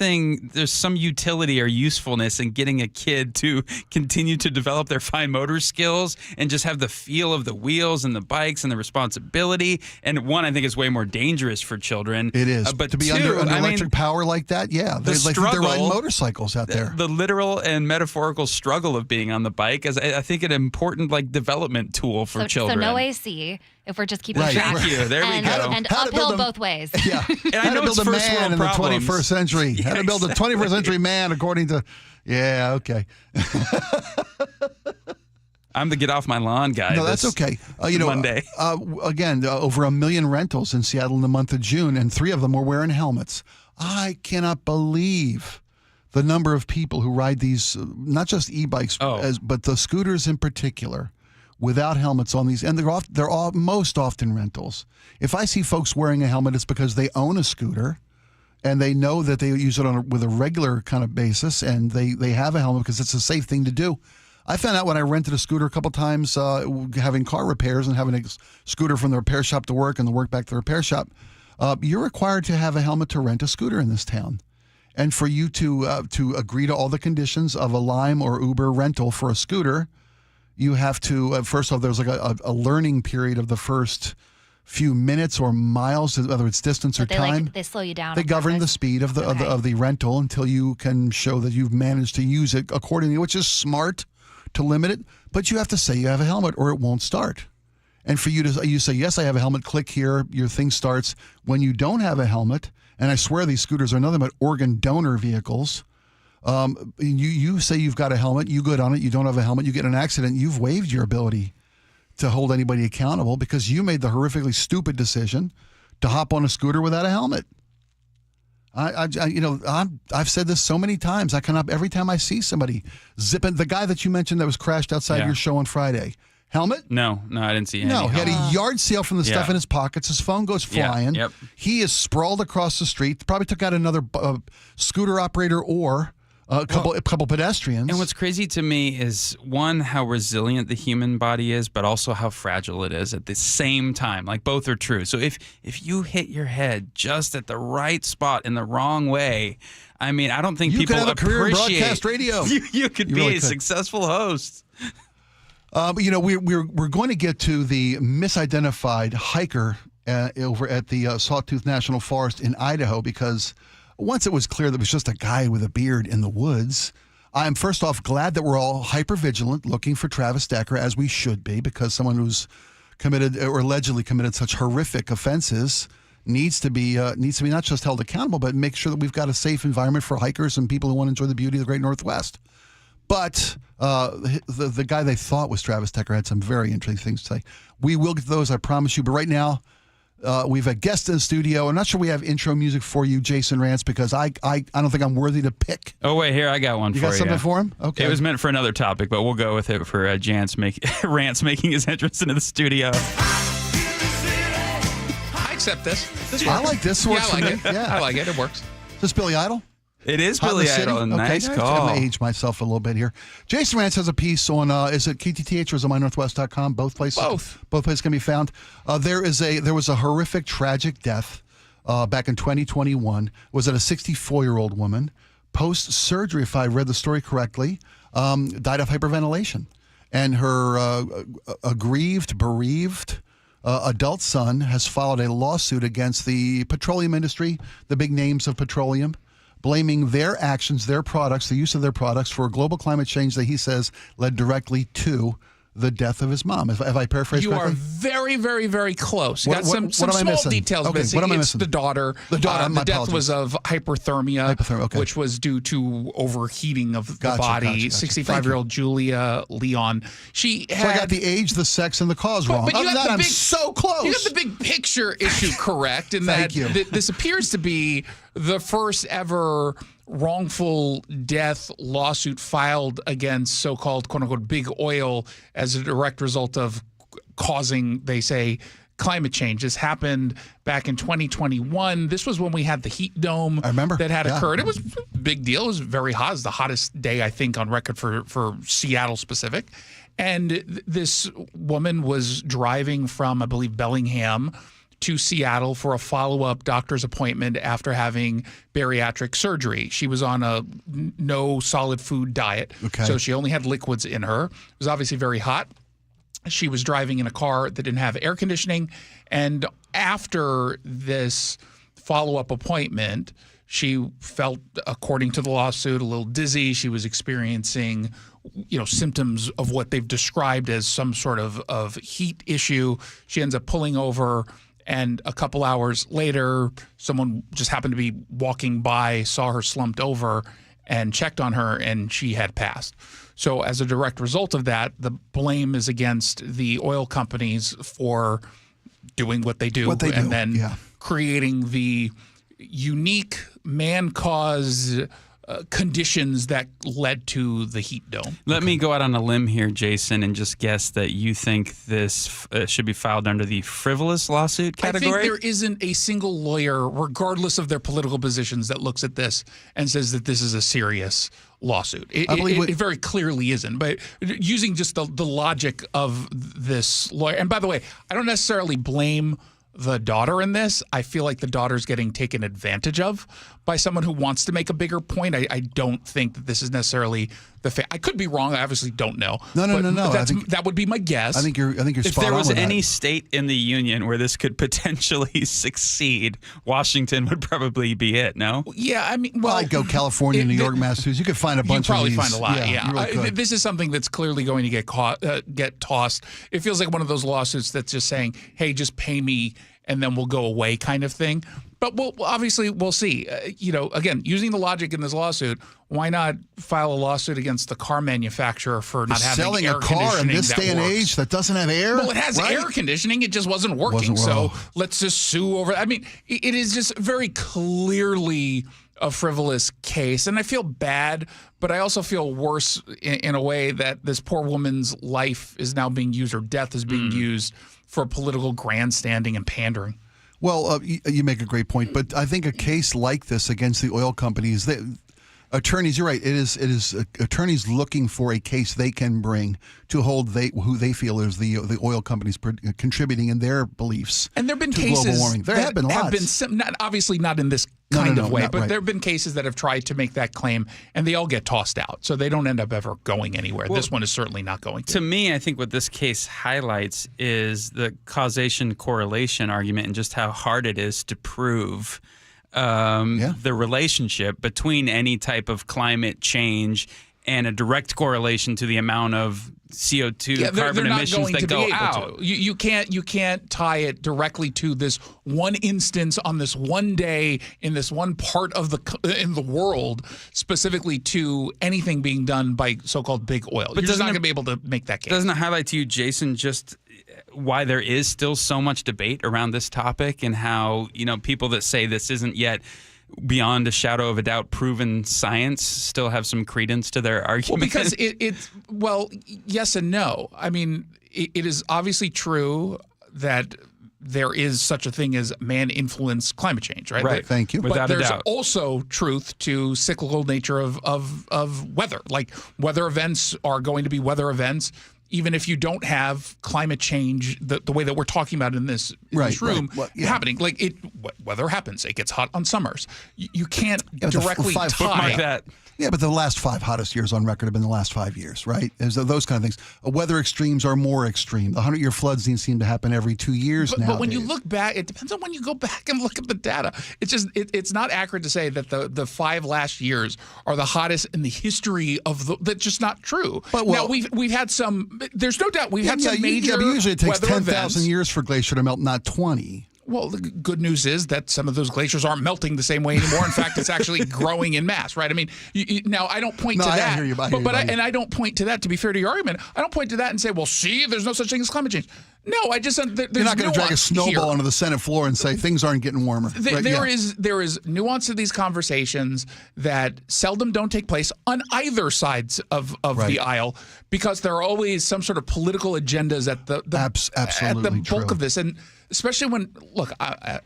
utility or usefulness in getting a kid to continue to develop their fine motor skills and just have the feel of the wheels and the bikes and the responsibility. And one, I think, is way more dangerous for children. It is. But to be under electric power like that, yeah. They're riding motorcycles out there. The literal and metaphorical struggle of being on the bike is, I think, an important development tool for children. So no AC, if we're just keeping track. Thank you. There we go. And uphill both ways. Yeah. And I know how to build a man in the 21st century. How to build a 21st century man according to... Yeah, okay. I'm the get off my lawn guy. No, that's okay. Monday. Again, over 1 million rentals in Seattle in the month of June, and 3 of them were wearing helmets. I cannot believe the number of people who ride these, not just e-bikes, but the scooters in particular, without helmets on these. And they're all most often rentals. If I see folks wearing a helmet, it's because they own a scooter, and they know that they use it with a regular kind of basis, and they have a helmet because it's a safe thing to do. I found out when I rented a scooter a couple times, having car repairs and having a scooter from the repair shop to work and the work back to the repair shop, you're required to have a helmet to rent a scooter in this town. And for you to agree to all the conditions of a Lime or Uber rental for a scooter, you have to, first off, there's a learning period of the first few minutes or miles, whether it's distance or time. They slow you down. They govern the speed of the rental until you can show that you've managed to use it accordingly, which is smart to limit it, but you have to say you have a helmet or it won't start. And for you say, yes, I have a helmet, click here, your thing starts. When you don't have a helmet, and I swear these scooters are nothing but organ donor vehicles, you say you've got a helmet, you go on it, you don't have a helmet, you get in an accident, you've waived your ability to hold anybody accountable because you made the horrifically stupid decision to hop on a scooter without a helmet. I've said this so many times. Every time I see somebody zipping, the guy that you mentioned that was crashed outside your show on Friday, helmet? No, I didn't see any. No, he had a yard sale from the stuff in his pockets. His phone goes flying. Yep. He is sprawled across the street. Probably took out another scooter operator or a couple pedestrians. And what's crazy to me is, one, how resilient the human body is, but also how fragile it is at the same time. Both are true. So if you hit your head just at the right spot in the wrong way, I don't think people could have a career in appreciate broadcast radio. You could be a successful host. We're going to get to the misidentified hiker over at the Sawtooth National Forest in Idaho, because once it was clear that it was just a guy with a beard in the woods, I'm first off glad that we're all hyper vigilant looking for Travis Decker, as we should be, because someone who's committed or allegedly committed such horrific offenses needs to be not just held accountable, but make sure that we've got a safe environment for hikers and people who want to enjoy the beauty of the Great Northwest. But the guy they thought was Travis Decker had some very interesting things to say. We will get to those, I promise you. But right now, we've a guest in the studio. I'm not sure we have intro music for you, Jason Rantz, because I don't think I'm worthy to pick. Oh, wait, here, I got one for you. You got something for him? Okay. It was meant for another topic, but we'll go with it for Rantz making his entrance into the studio. I accept this. I like this. Yeah, I like it. Yeah. I like it. It works. Is this Billy Idol? It is Billy Idol. Nice call. I'm going to age myself a little bit here. Jason Rantz has a piece on, is it KTTH or is it mynorthwest.com? Both places? Both places can be found. There was a horrific, tragic death back in 2021. Was it a 64-year-old woman? Post-surgery, if I read the story correctly, died of hyperventilation. And her aggrieved, bereaved adult son has filed a lawsuit against the petroleum industry, the big names of petroleum, blaming their actions, their products, the use of their products for global climate change that he says led directly to the death of his mom. Have I paraphrased correctly? You are very, very, very close. You got some small details missing. What am I missing? The daughter. The death was of hyperthermia, which was due to overheating of the body. 65-year-old Julia Leon. So I got the age, the sex, and the cause wrong. But I'm so close. You got the big picture issue correct in that this appears to be the first ever wrongful death lawsuit filed against so-called quote-unquote big oil as a direct result of causing, they say, climate change. This happened back in 2021. This was when we had the heat dome that had occurred. It was a big deal. It was very hot. It was the hottest day, I think, on record for Seattle specific. And this woman was driving from, I believe, Bellingham to Seattle for a follow-up doctor's appointment after having bariatric surgery. She was on a no solid food diet, so she only had liquids in her. It was obviously very hot. She was driving in a car that didn't have air conditioning. And after this follow-up appointment, she felt, according to the lawsuit, a little dizzy. She was experiencing, symptoms of what they've described as some sort of heat issue. She ends up pulling over, and a couple hours later, someone just happened to be walking by, saw her slumped over, and checked on her, and she had passed. So as a direct result of that, the blame is against the oil companies for doing what they do, and then creating the unique man-caused conditions that led to the heat dome. Let me go out on a limb here, Jason, and just guess that you think this should be filed under the frivolous lawsuit category? I think there isn't a single lawyer, regardless of their political positions, that looks at this and says that this is a serious lawsuit. It very clearly isn't. But using just the logic of this lawyer, and by the way, I don't necessarily blame the daughter in this. I feel like the daughter's getting taken advantage of by someone who wants to make a bigger point. I don't think that this is necessarily I could be wrong. I obviously don't know. No. That would be my guess. I think you're spot on with that. If there was any state in the union where this could potentially succeed, Washington would probably be it. No. Yeah, I mean, well, I'd go California, New York, Massachusetts. You could find a bunch of these. You probably find a lot. Yeah. Really this is something that's clearly going to get tossed. It feels like one of those lawsuits that's just saying, "Hey, just pay me, and then we'll go away," kind of thing. But we'll see. Again, using the logic in this lawsuit, why not file a lawsuit against the car manufacturer for not having selling air a car in this day and age that doesn't have air? Well, it has air conditioning. It just wasn't working. So let's just sue over. I mean, it is just very clearly a frivolous case, and I feel bad, but I also feel worse in a way that this poor woman's life is now being used, or death is being used for political grandstanding and pandering. Well, you make a great point, but I think a case like this against the oil companies, attorneys, you're right. It is attorneys looking for a case they can bring to hold who they feel is the oil companies contributing in their beliefs. And there have been to cases global warming. There have been lots. Obviously not in this kind of way, but there have been cases that have tried to make that claim, and they all get tossed out. So they don't end up ever going anywhere. Well, this one is certainly not going to. To me, I think what this case highlights is the causation correlation argument and just how hard it is to prove the relationship between any type of climate change and a direct correlation to the amount of CO2 carbon emissions that go out. You can't tie it directly to this one instance on this one day in this one part of in the world, specifically to anything being done by so-called big oil. But you're just not going to be able to make that case. Doesn't it highlight to you, Jason, just why there is still so much debate around this topic, and how people that say this isn't yet beyond a shadow of a doubt proven science still have some credence to their argument? Well, because yes and no. I mean, it is obviously true that there is such a thing as man-influenced climate change, right? Right. Thank you. Without a doubt. But there's also truth to cyclical nature of weather. Like, weather events are going to be weather events, even if you don't have climate change the way that we're talking about in this room happening. Like, weather happens. It gets hot on summers. You can't directly tie that. Yeah, but the last 5 hottest years on record have been the last 5 years, right? There's those kind of things. Weather extremes are more extreme. The 100-year floods seem to happen every 2 years now. But when you look back, it depends on when you go back and look at the data. It's just it's not accurate to say that the 5 last years are the hottest in the history of that's just not true. But now we've had some. There's no doubt we've had some major. But usually it takes 10,000 years for a glacier to melt, not 20. Well, the good news is that some of those glaciers aren't melting the same way anymore. In fact, it's actually growing in mass, right? I mean, now I don't point to that. I hear you, I don't point to that. To be fair to your argument, I don't point to that and say, well, see, there's no such thing as climate change. No, I just there's you're not going to drag a snowball here onto the Senate floor and say things aren't getting warmer. There is nuance to these conversations that seldom don't take place on either sides of the aisle, because there are always some sort of political agendas at the bulk of this, and especially when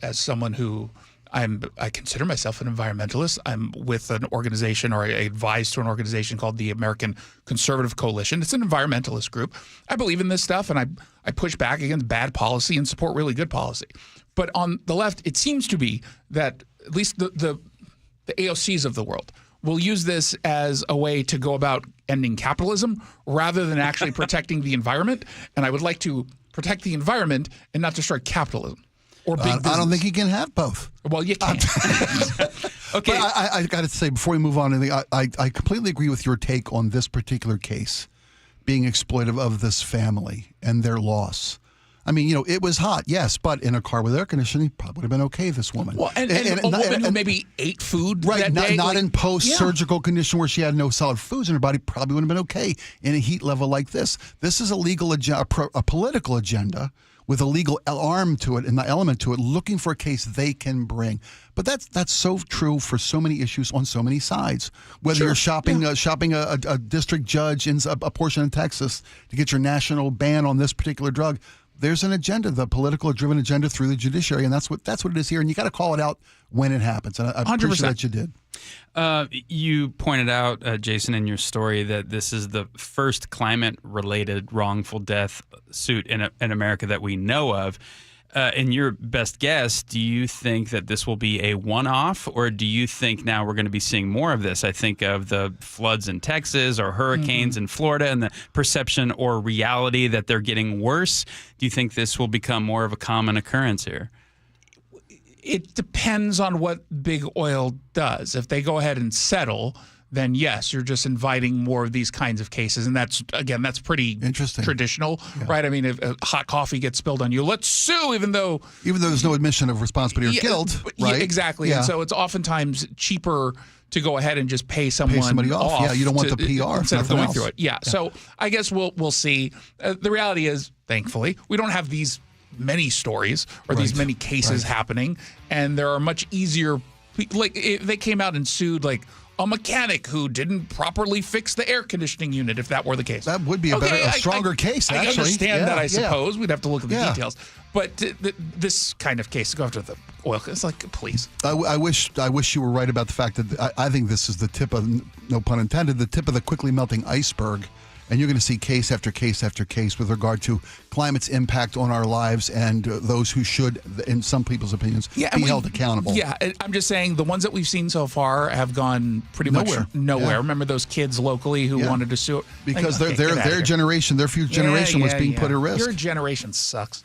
as someone who I consider myself an environmentalist. I'm with an organization, or I advise to an organization called the American Conservative Coalition. It's an environmentalist group. I believe in this stuff, and I push back against bad policy and support really good policy. But on the left, it seems to be that at least the AOCs of the world will use this as a way to go about ending capitalism rather than actually protecting the environment. And I would like to protect the environment and not destroy capitalism or big business. I don't think you can have both. Well, you can. Okay. But I got to say, before we move on, I completely agree with your take on this particular case being exploitive of this family and their loss. I mean, it was hot, yes, but in a car with air conditioning, probably would have been okay, this woman. Well, and a woman who maybe ate food that day. Not in post-surgical condition where she had no solid foods in her body, probably would have been okay in a heat level like this. This is a legal agenda, a political agenda with a legal arm to it and the element to it, looking for a case they can bring. But that's so true for so many issues on so many sides. Whether you're shopping a district judge in a portion of Texas to get your national ban on this particular drug, there's an agenda, the political driven agenda through the judiciary, and that's what it is here. And you got to call it out when it happens. And I appreciate that you did. You pointed out, Jason, in your story that this is the first climate-related wrongful death suit in America that we know of. In your best guess, do you think that this will be a one-off, or do you think now we're going to be seeing more of this? I think of the floods in Texas or hurricanes in Florida and the perception or reality that they're getting worse. Do you think this will become more of a common occurrence here? It depends on what big oil does. If they go ahead and settle, then yes, you're just inviting more of these kinds of cases. And that's pretty traditional, right? I mean, if hot coffee gets spilled on you, let's sue, even though there's no admission of responsibility or guilt, right? Yeah, exactly. Yeah. And so it's oftentimes cheaper to go ahead and just pay somebody off. Yeah, you don't want the PR instead of going else. through it. Yeah. So I guess we'll see. The reality is, thankfully, we don't have these many stories or these many cases happening, and there are much easier. Like if they came out and sued like a mechanic who didn't properly fix the air conditioning unit, if that were the case. That would be a stronger case, actually. I understand that, I suppose. We'd have to look at the details. But this kind of case, go after the oil, it's like, please. I wish you were right about the fact that I think this is the tip of, no pun intended, the tip of the quickly melting iceberg. And you're going to see case after case after case with regard to climate's impact on our lives and those who should, in some people's opinions, be held accountable. Yeah, I'm just saying the ones that we've seen so far have gone pretty much nowhere. Yeah. Remember those kids locally who wanted to sue? Because their generation, their future generation was being put at risk. Your generation sucks.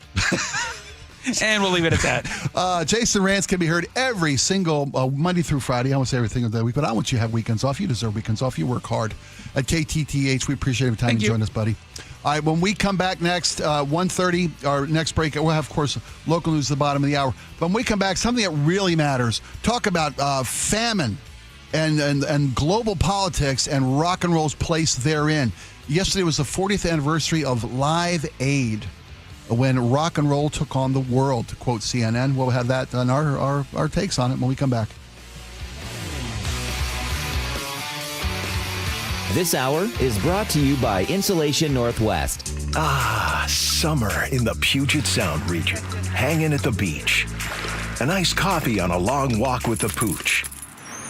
And we'll leave it at that. Jason Rants can be heard every single Monday through Friday. I won't say every single day week, but I want you to have weekends off. You deserve weekends off. You work hard. At KTTH, we appreciate every time you join us, buddy. All right, when we come back next, 1:30, our next break, we'll have, of course, local news at the bottom of the hour. But when we come back, something that really matters, talk about famine and global politics and rock and roll's place therein. Yesterday was the 40th anniversary of Live Aid, when rock and roll took on the world, to quote CNN. We'll have that on our takes on it when we come back. This hour is brought to you by Insulation Northwest. Ah, summer in the Puget Sound region. Hanging at the beach. A nice coffee on a long walk with the pooch.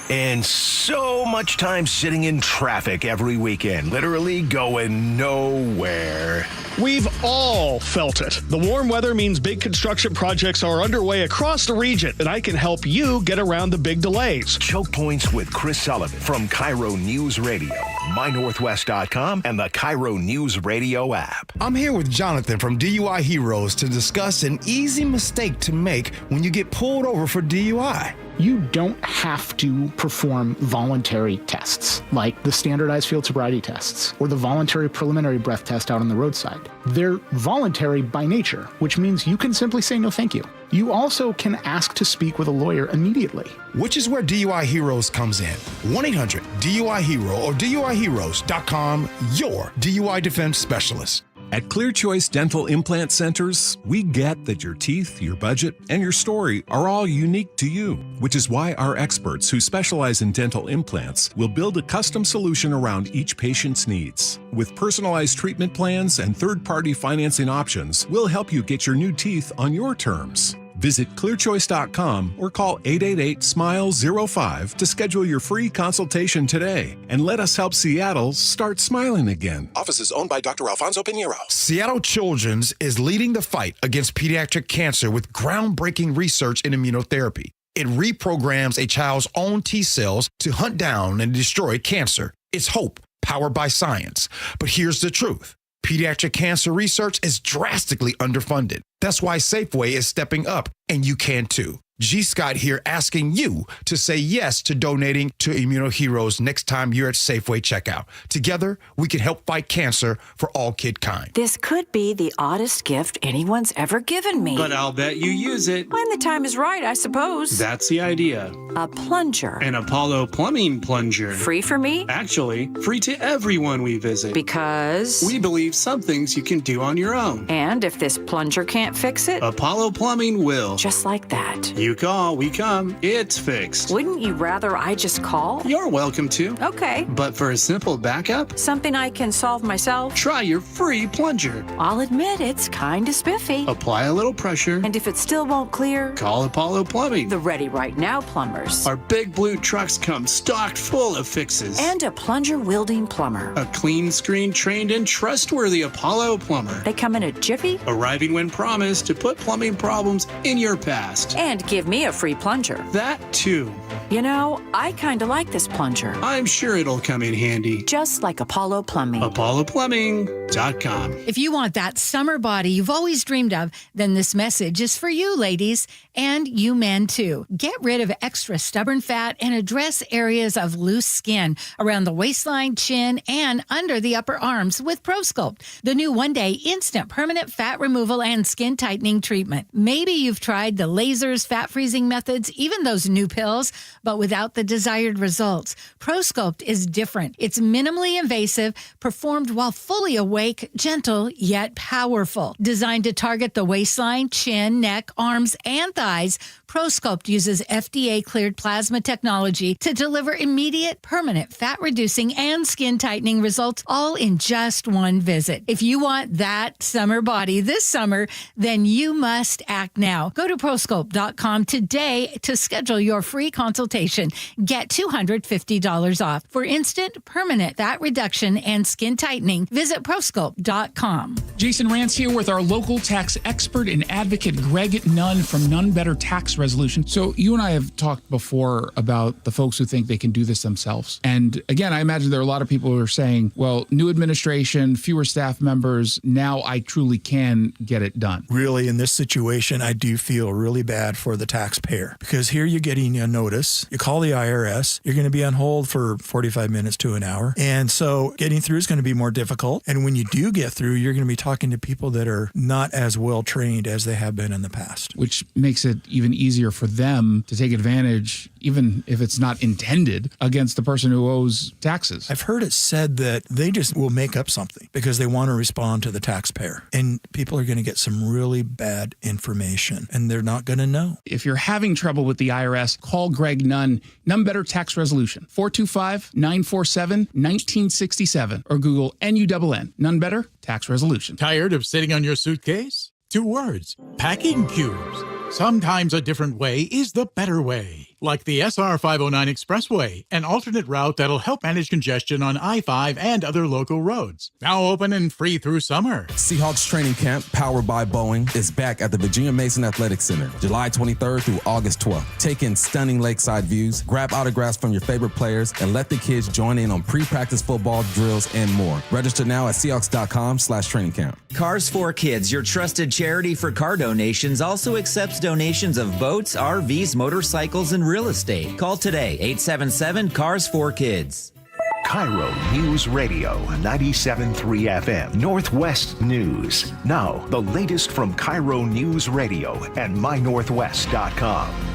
And so much time sitting in traffic every weekend, literally going nowhere. We've all felt it. The warm weather means big construction projects are underway across the region, and I can help you get around the big delays. Choke Points with Chris Sullivan from KIRO News Radio, mynorthwest.com, and the KIRO News Radio app. I'm here with Jonathan from DUI Heroes to discuss an easy mistake to make when you get pulled over for DUI. You don't have to perform voluntary tests like the standardized field sobriety tests or the voluntary preliminary breath test out on the roadside. They're voluntary by nature, which means you can simply say no thank you. You also can ask to speak with a lawyer immediately. Which is where DUI Heroes comes in. 1-800-DUI-HERO or DUIHeroes.com, your DUI defense specialist. At Clear Choice Dental Implant Centers, we get that your teeth, your budget, and your story are all unique to you, which is why our experts who specialize in dental implants will build a custom solution around each patient's needs. With personalized treatment plans and third-party financing options, we'll help you get your new teeth on your terms. Visit clearchoice.com or call 888-SMILE-05 to schedule your free consultation today and let us help Seattle start smiling again. Office is owned by Dr. Alfonso Pinheiro. Seattle Children's is leading the fight against pediatric cancer with groundbreaking research in immunotherapy. It reprograms a child's own T cells to hunt down and destroy cancer. It's hope, powered by science. But here's the truth. Pediatric cancer research is drastically underfunded. That's why Safeway is stepping up, and you can too. G. Scott here asking you to say yes to donating to ImmunoHeroes next time you're at Safeway checkout. Together, we can help fight cancer for all kidkind. This could be the oddest gift anyone's ever given me. But I'll bet you use it. When the time is right, I suppose. That's the idea. A plunger. An Apollo plumbing plunger. Free for me? Actually, free to everyone we visit. Because? We believe some things you can do on your own. And if this plunger can't fix it? Apollo Plumbing will. Just like that. You call, we come. It's fixed. Wouldn't you rather I just call? You're welcome to. Okay. But for a simple backup, something I can solve myself, try your free plunger. I'll admit it's kind of spiffy. Apply a little pressure. And if it still won't clear, call Apollo Plumbing. The ready right now plumbers. Our big blue trucks come stocked full of fixes. And a plunger wielding plumber. A clean screen trained and trustworthy Apollo plumber. They come in a jiffy. Arriving when promised to put plumbing problems in your past. And give me a free plunger. That too. You know, I kind of like this plunger. I'm sure it'll come in handy. Just like Apollo Plumbing. ApolloPlumbing.com. If you want that summer body you've always dreamed of, then this message is for you, ladies, and you men too. Get rid of extra stubborn fat and address areas of loose skin around the waistline, chin, and under the upper arms with ProSculpt, the new one-day instant permanent fat removal and skin tightening treatment. Maybe you've tried the lasers, fat freezing methods, even those new pills, but without the desired results. ProSculpt is different. It's minimally invasive, performed while fully awake, gentle, yet powerful. Designed to target the waistline, chin, neck, arms, and thighs, ProSculpt uses FDA-cleared plasma technology to deliver immediate, permanent fat-reducing and skin-tightening results, all in just one visit. If you want that summer body this summer, then you must act now. Go to ProSculpt.com today to schedule your free consultation. Get $250 off. For instant, permanent fat reduction and skin tightening, visit ProSculpt.com. Jason Rance here with our local tax expert and advocate, Greg Nunn from Nunn Better Tax Resolution. So you and I have talked before about the folks who think they can do this themselves. And again, I imagine there are a lot of people who are saying, well, new administration, fewer staff members, now I truly can get it done. Really, in this situation, I do feel really bad for the taxpayer because here you're getting a notice. You call the IRS, you're going to be on hold for 45 minutes to an hour. And so getting through is going to be more difficult. And when you do get through, you're going to be talking to people that are not as well trained as they have been in the past. Which makes it even easier for them to take advantage, even if it's not intended, against the person who owes taxes. I've heard it said that they just will make up something because they want to respond to the taxpayer. And people are going to get some really bad information and they're not going to know. If you're having trouble with the IRS, call Greg Nunn, Nunn Better Tax Resolution, 425-947-1967, or Google NUNN, Nunn Better Tax Resolution. Tired of sitting on your suitcase? 2 words, packing cubes. Sometimes a different way is the better way. Like the SR 509 Expressway, an alternate route that'll help manage congestion on I-5 and other local roads. Now open and free through summer. Seahawks training camp, powered by Boeing, is back at the Virginia Mason Athletic Center, July 23rd through August 12th. Take in stunning lakeside views, grab autographs from your favorite players, and let the kids join in on pre-practice football drills and more. Register now at Seahawks.com/training camp. Cars for Kids, your trusted charity for car donations, also accepts donations of boats, RVs, motorcycles, and real estate. Call today, 877-CARS4KIDS. KIRO News Radio 97.3 FM, Northwest News. Now, the latest from KIRO News Radio and mynorthwest.com.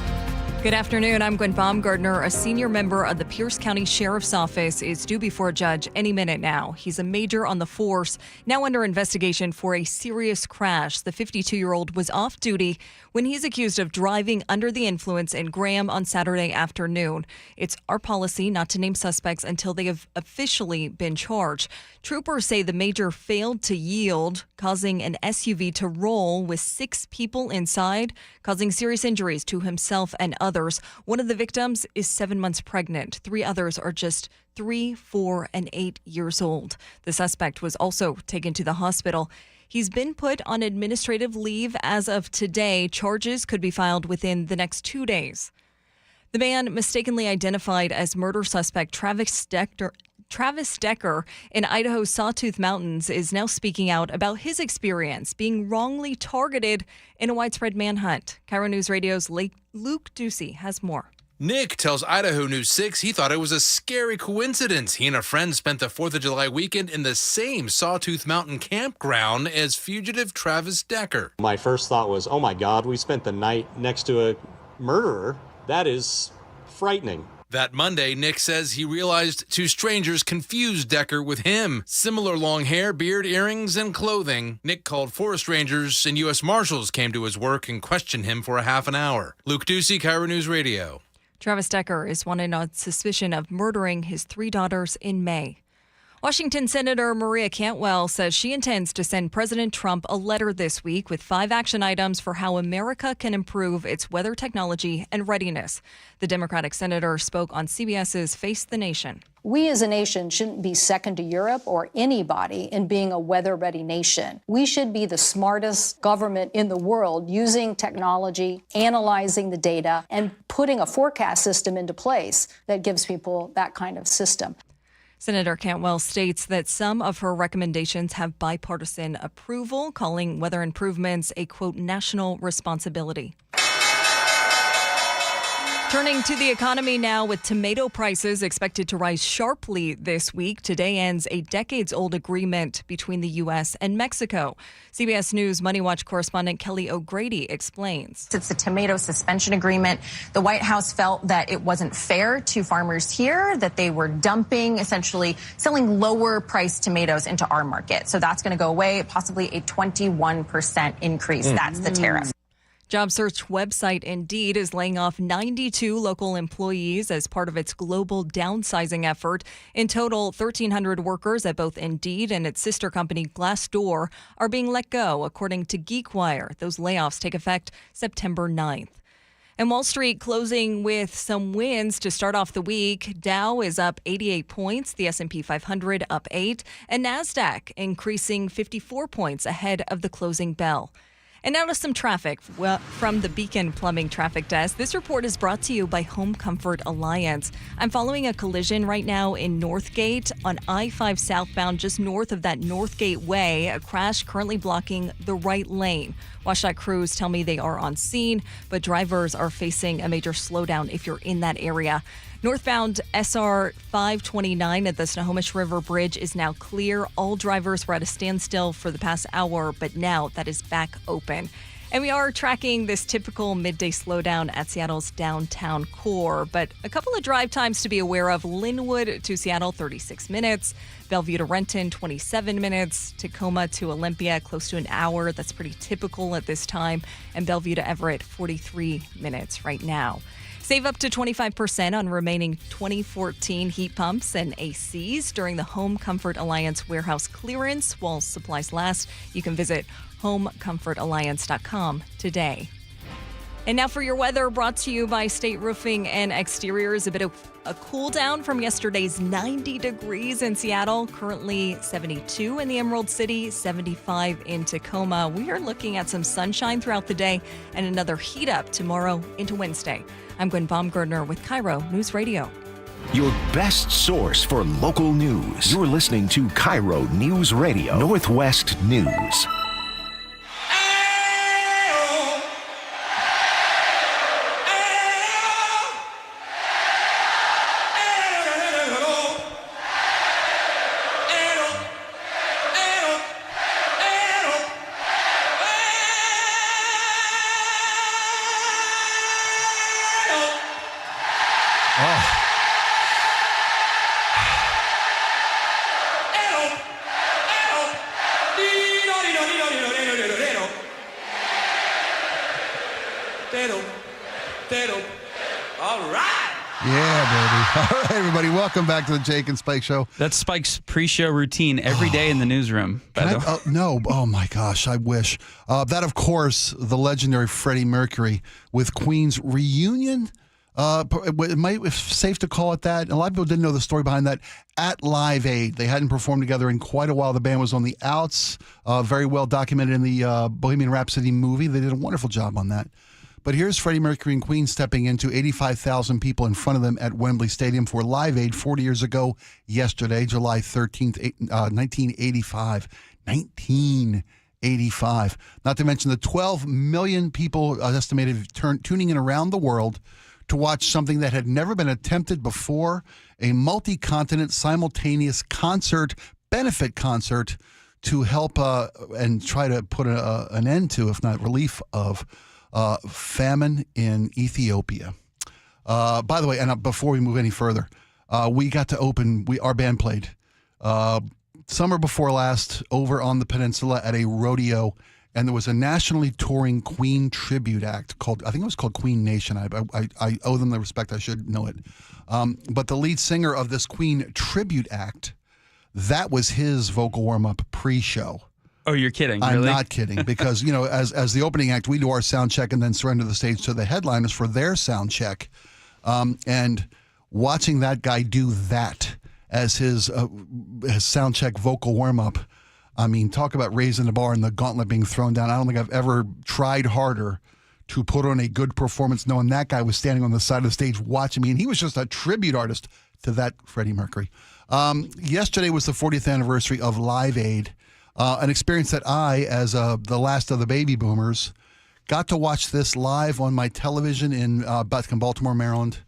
Good afternoon. I'm Gwen Baumgartner. A senior member of the Pierce County Sheriff's Office is due before a judge any minute now. He's a major on the force, now under investigation for a serious crash. The 52-year-old was off duty when he's accused of driving under the influence in Graham on Saturday afternoon. It's our policy not to name suspects until they have officially been charged. Troopers say the major failed to yield, causing an SUV to roll with 6 people inside, causing serious injuries to himself and others. One of the victims is 7 months pregnant. 3 others are just 3, 4, and 8 years old. The suspect was also taken to the hospital. He's been put on administrative leave as of today. Charges could be filed within the next 2 days. The man, mistakenly identified as murder suspect Travis Decker in Idaho's Sawtooth Mountains, is now speaking out about his experience being wrongly targeted in a widespread manhunt. KIRO News Radio's Luke Ducey has more. Nick tells Idaho News 6 he thought it was a scary coincidence. He and a friend spent the 4th of July weekend in the same Sawtooth Mountain campground as fugitive Travis Decker. My first thought was, oh my God, we spent the night next to a murderer. That is frightening. That Monday, Nick says he realized two strangers confused Decker with him. Similar long hair, beard, earrings, and clothing. Nick called forest rangers and U.S. Marshals came to his work and questioned him for a half an hour. Luke Ducey, KIRO News Radio. Travis Decker is wanted on suspicion of murdering his 3 daughters in May. Washington Senator Maria Cantwell says she intends to send President Trump a letter this week with 5 action items for how America can improve its weather technology and readiness. The Democratic senator spoke on CBS's Face the Nation. We as a nation shouldn't be second to Europe or anybody in being a weather-ready nation. We should be the smartest government in the world using technology, analyzing the data, and putting a forecast system into place that gives people that kind of system. Senator Cantwell states that some of her recommendations have bipartisan approval, calling weather improvements a, quote, national responsibility. Turning to the economy now, with tomato prices expected to rise sharply this week. Today ends a decades-old agreement between the U.S. and Mexico. CBS News Money Watch correspondent Kelly O'Grady explains. It's a tomato suspension agreement. The White House felt that it wasn't fair to farmers here, that they were dumping, essentially selling lower-priced tomatoes into our market. So that's going to go away, possibly a 21% increase. That's the tariff. Job search website Indeed is laying off 92 local employees as part of its global downsizing effort. In total, 1,300 workers at both Indeed and its sister company Glassdoor are being let go, according to GeekWire. Those layoffs take effect September 9th. And Wall Street closing with some wins to start off the week. Dow is up 88 points, the S&P 500 up 8, and NASDAQ increasing 54 points ahead of the closing bell. And now to some traffic from the Beacon Plumbing Traffic Desk. This report is brought to you by Home Comfort Alliance. I'm following a collision right now in Northgate on I-5 southbound, just north of that Northgate Way. A crash currently blocking the right lane. WashDOT crews tell me they are on scene, but drivers are facing a major slowdown if you're in that area. Northbound SR 529 at the Snohomish River Bridge is now clear. All drivers were at a standstill for the past hour, but now that is back open. And we are tracking this typical midday slowdown at Seattle's downtown core. But a couple of drive times to be aware of: Linwood to Seattle, 36 minutes. Bellevue to Renton, 27 minutes. Tacoma to Olympia, close to an hour. That's pretty typical at this time. And Bellevue to Everett, 43 minutes right now. Save up to 25% on remaining 2014 heat pumps and ACs during the Home Comfort Alliance warehouse clearance while supplies last. You can visit homecomfortalliance.com today. And now for your weather, brought to you by State Roofing and Exteriors. A bit of a cool down from yesterday's 90 degrees in Seattle, currently 72 in the Emerald City, 75 in Tacoma. We are looking at some sunshine throughout the day and another heat up tomorrow into Wednesday. I'm Gwen Baumgartner with KIRO News Radio. Your best source for local news. You're listening to KIRO News Radio, Northwest News. Welcome back to the Jake and Spike Show. That's Spike's pre-show routine every day in the newsroom. No, oh my gosh, I wish. That, of course, the legendary Freddie Mercury with Queen's reunion. It's safe to call it that. A lot of people didn't know the story behind that. At Live Aid, they hadn't performed together in quite a while. The band was on the outs, very well documented in the Bohemian Rhapsody movie. They did a wonderful job on that. But here's Freddie Mercury and Queen stepping into 85,000 people in front of them at Wembley Stadium for Live Aid 40 years ago yesterday, July 13th, 1985. 1985. Not to mention the 12 million people estimated tuning in around the world to watch something that had never been attempted before, a multi-continent simultaneous concert, benefit concert, to help and try to put an end to, if not relief of, famine in Ethiopia. By the way, and before we move any further, we got to open, our band played summer before last over on the peninsula at a rodeo, and there was a nationally touring Queen tribute act called, I think it was called Queen Nation. I owe them the respect, I should know it. But the lead singer of this Queen tribute act, that was his vocal warm-up pre-show. Oh, you're kidding. I'm really? not kidding, because, as the opening act, we do our sound check and then surrender the stage to the headliners for their sound check. And watching that guy do that as his sound check vocal warm-up, I mean, talk about raising the bar and the gauntlet being thrown down. I don't think I've ever tried harder to put on a good performance, knowing that guy was standing on the side of the stage watching me, and he was just a tribute artist to that Freddie Mercury. Yesterday was the 40th anniversary of Live Aid, an experience that I, as the last of the baby boomers, got to watch this live on my television in Baltimore, Maryland.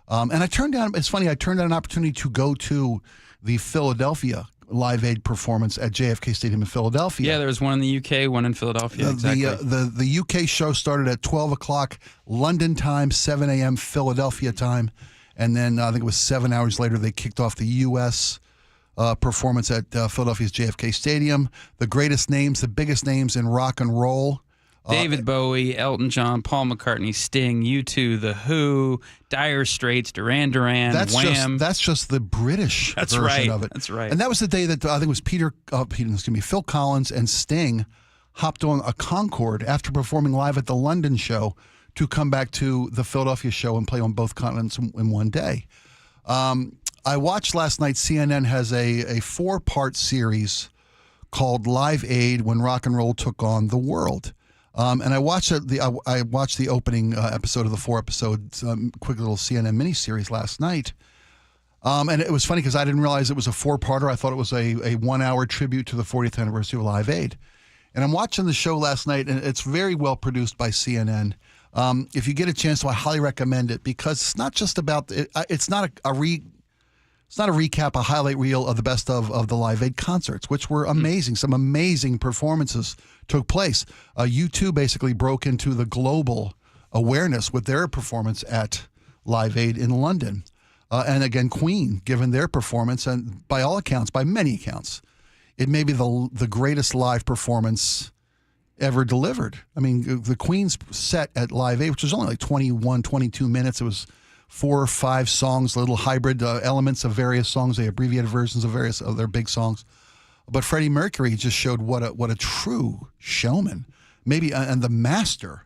And I turned down, it's funny, I turned down an opportunity to go to the Philadelphia Live Aid performance at JFK Stadium in Philadelphia. Yeah, there was one in the UK, one in Philadelphia. Exactly. The UK show started at 12 o'clock London time, 7 a.m. Philadelphia time. And then I think it was 7 hours later, they kicked off the U.S. Performance at Philadelphia's JFK Stadium. The greatest names, the biggest names in rock and roll. David Bowie, Elton John, Paul McCartney, Sting, U2, The Who, Dire Straits, Duran Duran, Wham. That's just the British version of it. That's right. And that was the day that I think it was Phil Collins and Sting hopped on a Concorde after performing live at the London show to come back to the Philadelphia show and play on both continents in one day. I watched last night, CNN has a 4-part series called Live Aid When Rock and Roll Took on the World. And I watched the opening episode of the 4 episodes, quick little CNN miniseries last night. And it was funny because I didn't realize it was a 4-parter. I thought it was a 1-hour tribute to the 40th anniversary of Live Aid. And I'm watching the show last night, and it's very well produced by CNN. If you get a chance to, I highly recommend it, because it's not just about it's not a recap, a highlight reel of the best of the Live Aid concerts, which were amazing. Some amazing performances took place. U2 basically broke into the global awareness with their performance at Live Aid in London. And again, Queen, given their performance, and by all accounts, by many accounts, it may be the greatest live performance ever delivered. I mean, the Queen's set at Live Aid, which was only like 21, 22 minutes. It was 4 or 5 songs, little hybrid elements of various songs. They abbreviated versions of various of their big songs. But Freddie Mercury just showed what a true showman, maybe, and the master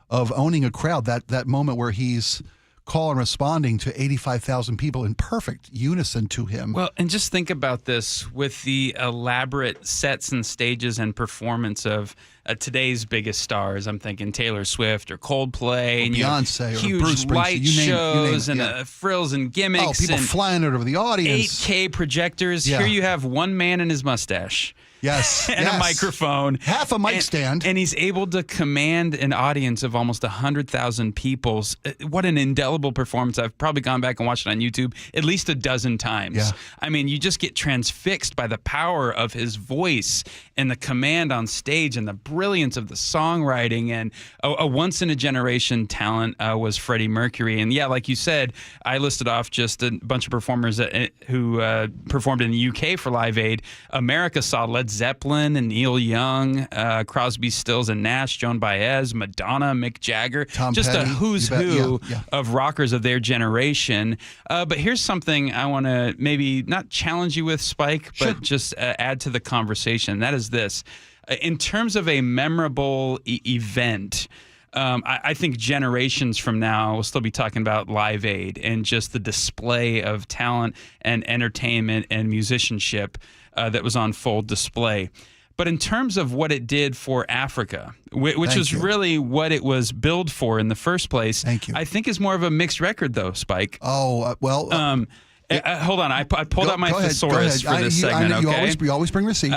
of owning a crowd. That moment where he's call and responding to 85,000 people in perfect unison to him. Well, and just think about this with the elaborate sets and stages and performance of today's biggest stars. I'm thinking Taylor Swift or Coldplay, and Beyonce, huge or Bruce Springsteen, light shows and frills and gimmicks. Oh, people and flying over the audience. 8K projectors. Yeah. Here you have one man and his mustache. Yes. and a microphone. Half a mic stand. And he's able to command an audience of almost 100,000 people. What an indelible performance. I've probably gone back and watched it on YouTube at least a dozen times. Yeah. I mean, you just get transfixed by the power of his voice and the command on stage and the brilliance of the songwriting. And a once-in-a-generation talent was Freddie Mercury. And yeah, like you said, I listed off just a bunch of performers who performed in the UK for Live Aid. America saw Led Zeppelin and Neil Young, Crosby, Stills and Nash, Joan Baez, Madonna, Mick Jagger, Tom just Petty, a who's who of rockers of their generation. But here's something I want to maybe not challenge you with, Spike, but just add to the conversation. That is this. In terms of a memorable event, I think generations from now we'll still be talking about Live Aid and just the display of talent and entertainment and musicianship that was on full display. But in terms of what it did for Africa, which was really what it was billed for in the first place, I think is more of a mixed record, though, Spike. Oh, hold on. I pulled out my thesaurus for this segment, You always bring receipts.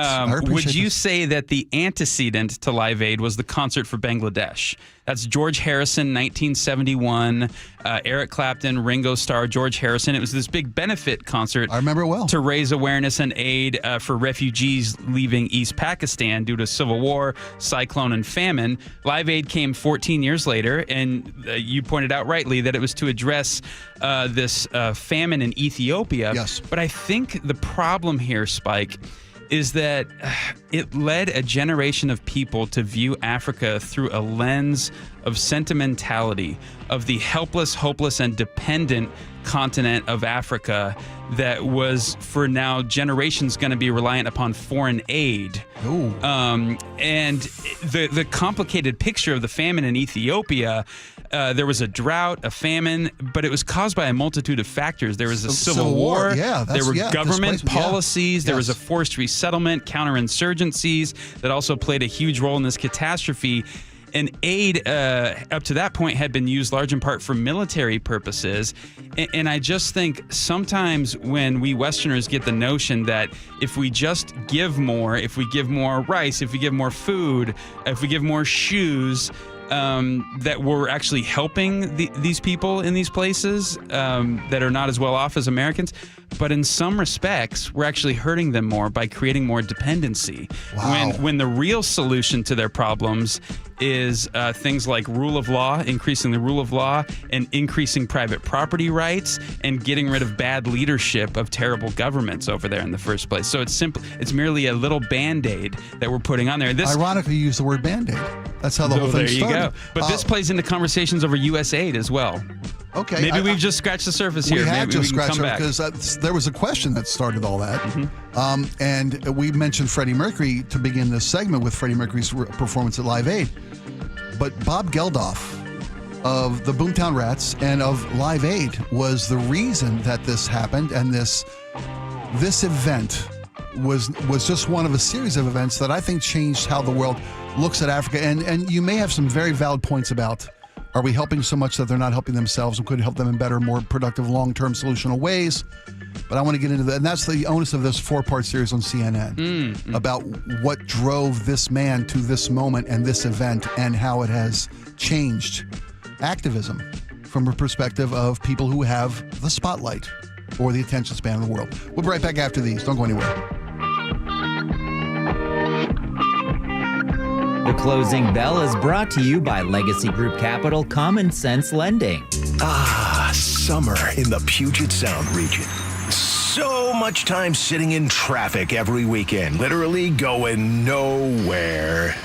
Would you say that the antecedent to Live Aid was the concert for Bangladesh? That's George Harrison, 1971. Eric Clapton, Ringo Starr, George Harrison. It was this big benefit concert. I remember it well. To raise awareness and aid for refugees leaving East Pakistan due to civil war, cyclone, and famine. Live Aid came 14 years later, and you pointed out rightly that it was to address this famine in Ethiopia. Yes. But I think the problem here, Spike, is that it led a generation of people to view Africa through a lens of sentimentality, of the helpless, hopeless, and dependent continent of Africa that was for now generations going to be reliant upon foreign aid. And the complicated picture of the famine in Ethiopia, there was a drought, a famine, but it was caused by a multitude of factors. There was a civil war. There were government policies. There was a forced resettlement, counterinsurgencies that also played a huge role in this catastrophe. And aid up to that point had been used large in part for military purposes. And I just think sometimes when we Westerners get the notion that if we just give more, if we give more rice, if we give more food, if we give more shoes, that we're actually helping these people in these places that are not as well off as Americans. But in some respects, we're actually hurting them more by creating more dependency. Wow. When the real solution to their problems is things like rule of law, increasing the rule of law, and increasing private property rights, and getting rid of bad leadership of terrible governments over there in the first place. So it's merely a little Band-Aid that we're putting on there. Ironically, you use the word Band-Aid. That's how the whole thing started. There you go. But this plays into conversations over U.S. aid as well. Okay. Maybe we've just scratched the surface here. We had Maybe just scratched it because there was a question that started all that. And we mentioned Freddie Mercury to begin this segment with Freddie Mercury's performance at Live Aid. But Bob Geldof of the Boomtown Rats and of Live Aid was the reason that this happened. And this event was just one of a series of events that I think changed how the world looks at Africa. And you may have some very valid points about, are we helping so much that they're not helping themselves and could help them in better, more productive, long-term solutional ways? But I want to get into that. And that's the onus of this 4-part series on CNN about what drove this man to this moment and this event and how it has changed activism from a perspective of people who have the spotlight or the attention span of the world. We'll be right back after these. Don't go anywhere. The closing bell is brought to you by Legacy Group Capital Common Sense Lending. Summer in the Puget Sound region. So much time sitting in traffic every weekend, literally going nowhere.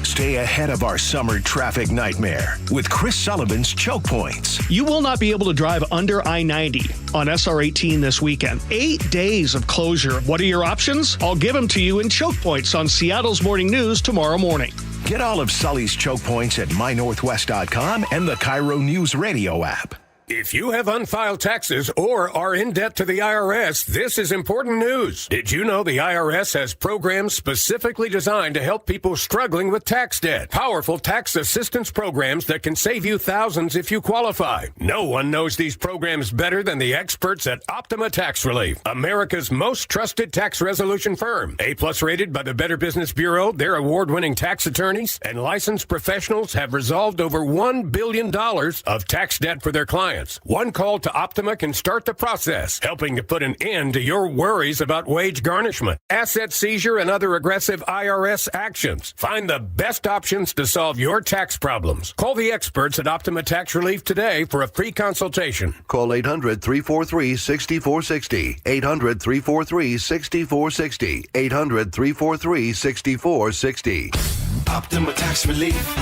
Stay ahead of our summer traffic nightmare with Chris Sullivan's Choke Points. You will not be able to drive under I-90 on SR-18 this weekend. 8 days of closure. What are your options? I'll give them to you in Choke Points on Seattle's Morning News tomorrow morning. Get all of Sully's Choke Points at mynorthwest.com and the KIRO Newsradio app. If you have unfiled taxes or are in debt to the IRS, this is important news. Did you know the IRS has programs specifically designed to help people struggling with tax debt? Powerful tax assistance programs that can save you thousands if you qualify. No one knows these programs better than the experts at Optima Tax Relief, America's most trusted tax resolution firm. A+ rated by the Better Business Bureau, their award-winning tax attorneys and licensed professionals have resolved over $1 billion of tax debt for their clients. One call to Optima can start the process, helping to put an end to your worries about wage garnishment, asset seizure, and other aggressive IRS actions. Find the best options to solve your tax problems. Call the experts at Optima Tax Relief today for a free consultation. Call 800-343-6460. 800-343-6460. 800-343-6460. Optima Tax Relief.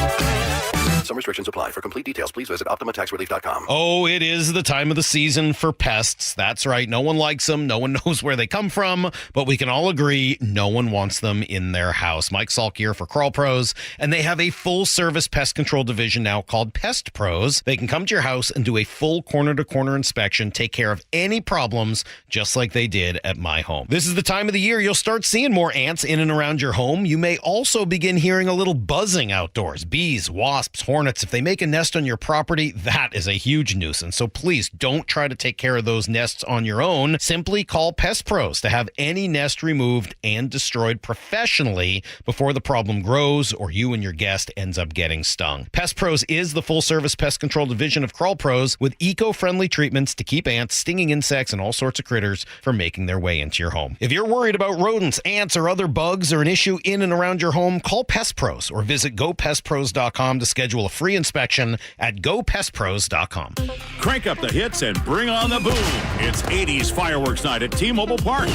Some restrictions apply. For complete details, please visit OptimaTaxRelief.com. Oh, it is the time of the season for pests. That's right. No one likes them. No one knows where they come from, but we can all agree no one wants them in their house. Mike Salk here for Crawl Pros, and they have a full-service pest control division now called Pest Pros. They can come to your house and do a full corner-to-corner inspection, take care of any problems, just like they did at my home. This is the time of the year you'll start seeing more ants in and around your home. You may also begin hearing a little buzzing outdoors. Bees, wasps, hornets. If they make a nest on your property, that is a huge nuisance. So please don't try to take care of those nests on your own. Simply call Pest Pros to have any nest removed and destroyed professionally before the problem grows or you and your guest ends up getting stung. Pest Pros is the full-service pest control division of Crawl Pros with eco-friendly treatments to keep ants, stinging insects, and all sorts of critters from making their way into your home. If you're worried about rodents, ants, or other bugs or an issue in and around your home, call Pest Pros or visit GoPestPros.com to schedule a free inspection at GoPestPros.com. Crank up the hits and bring on the boom. It's 80s fireworks night at T-Mobile Park.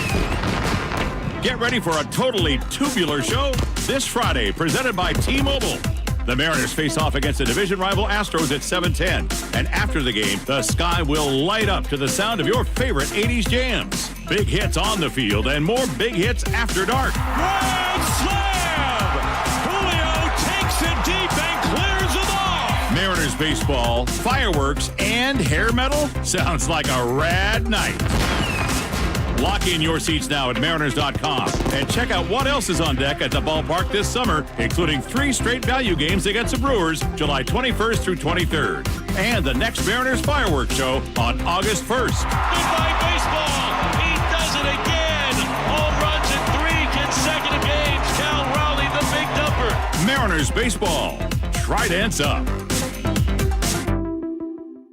Get ready for a totally tubular show this Friday, presented by T-Mobile. The Mariners face off against the division rival Astros at 7:10. And after the game, the sky will light up to the sound of your favorite 80s jams. Big hits on the field and more big hits after dark. Grand slam! Julio takes it deep and clears the ball. Mariners baseball, fireworks, and hair metal? Sounds like a rad night. Lock in your seats now at Mariners.com and check out what else is on deck at the ballpark this summer, including 3 straight value games against the Brewers, July 21st through 23rd. And the next Mariners fireworks show on August 1st. Goodbye, baseball. He does it again. Home runs in 3 consecutive games. Cal Raleigh, the big dumper. Mariners baseball. Trident's up.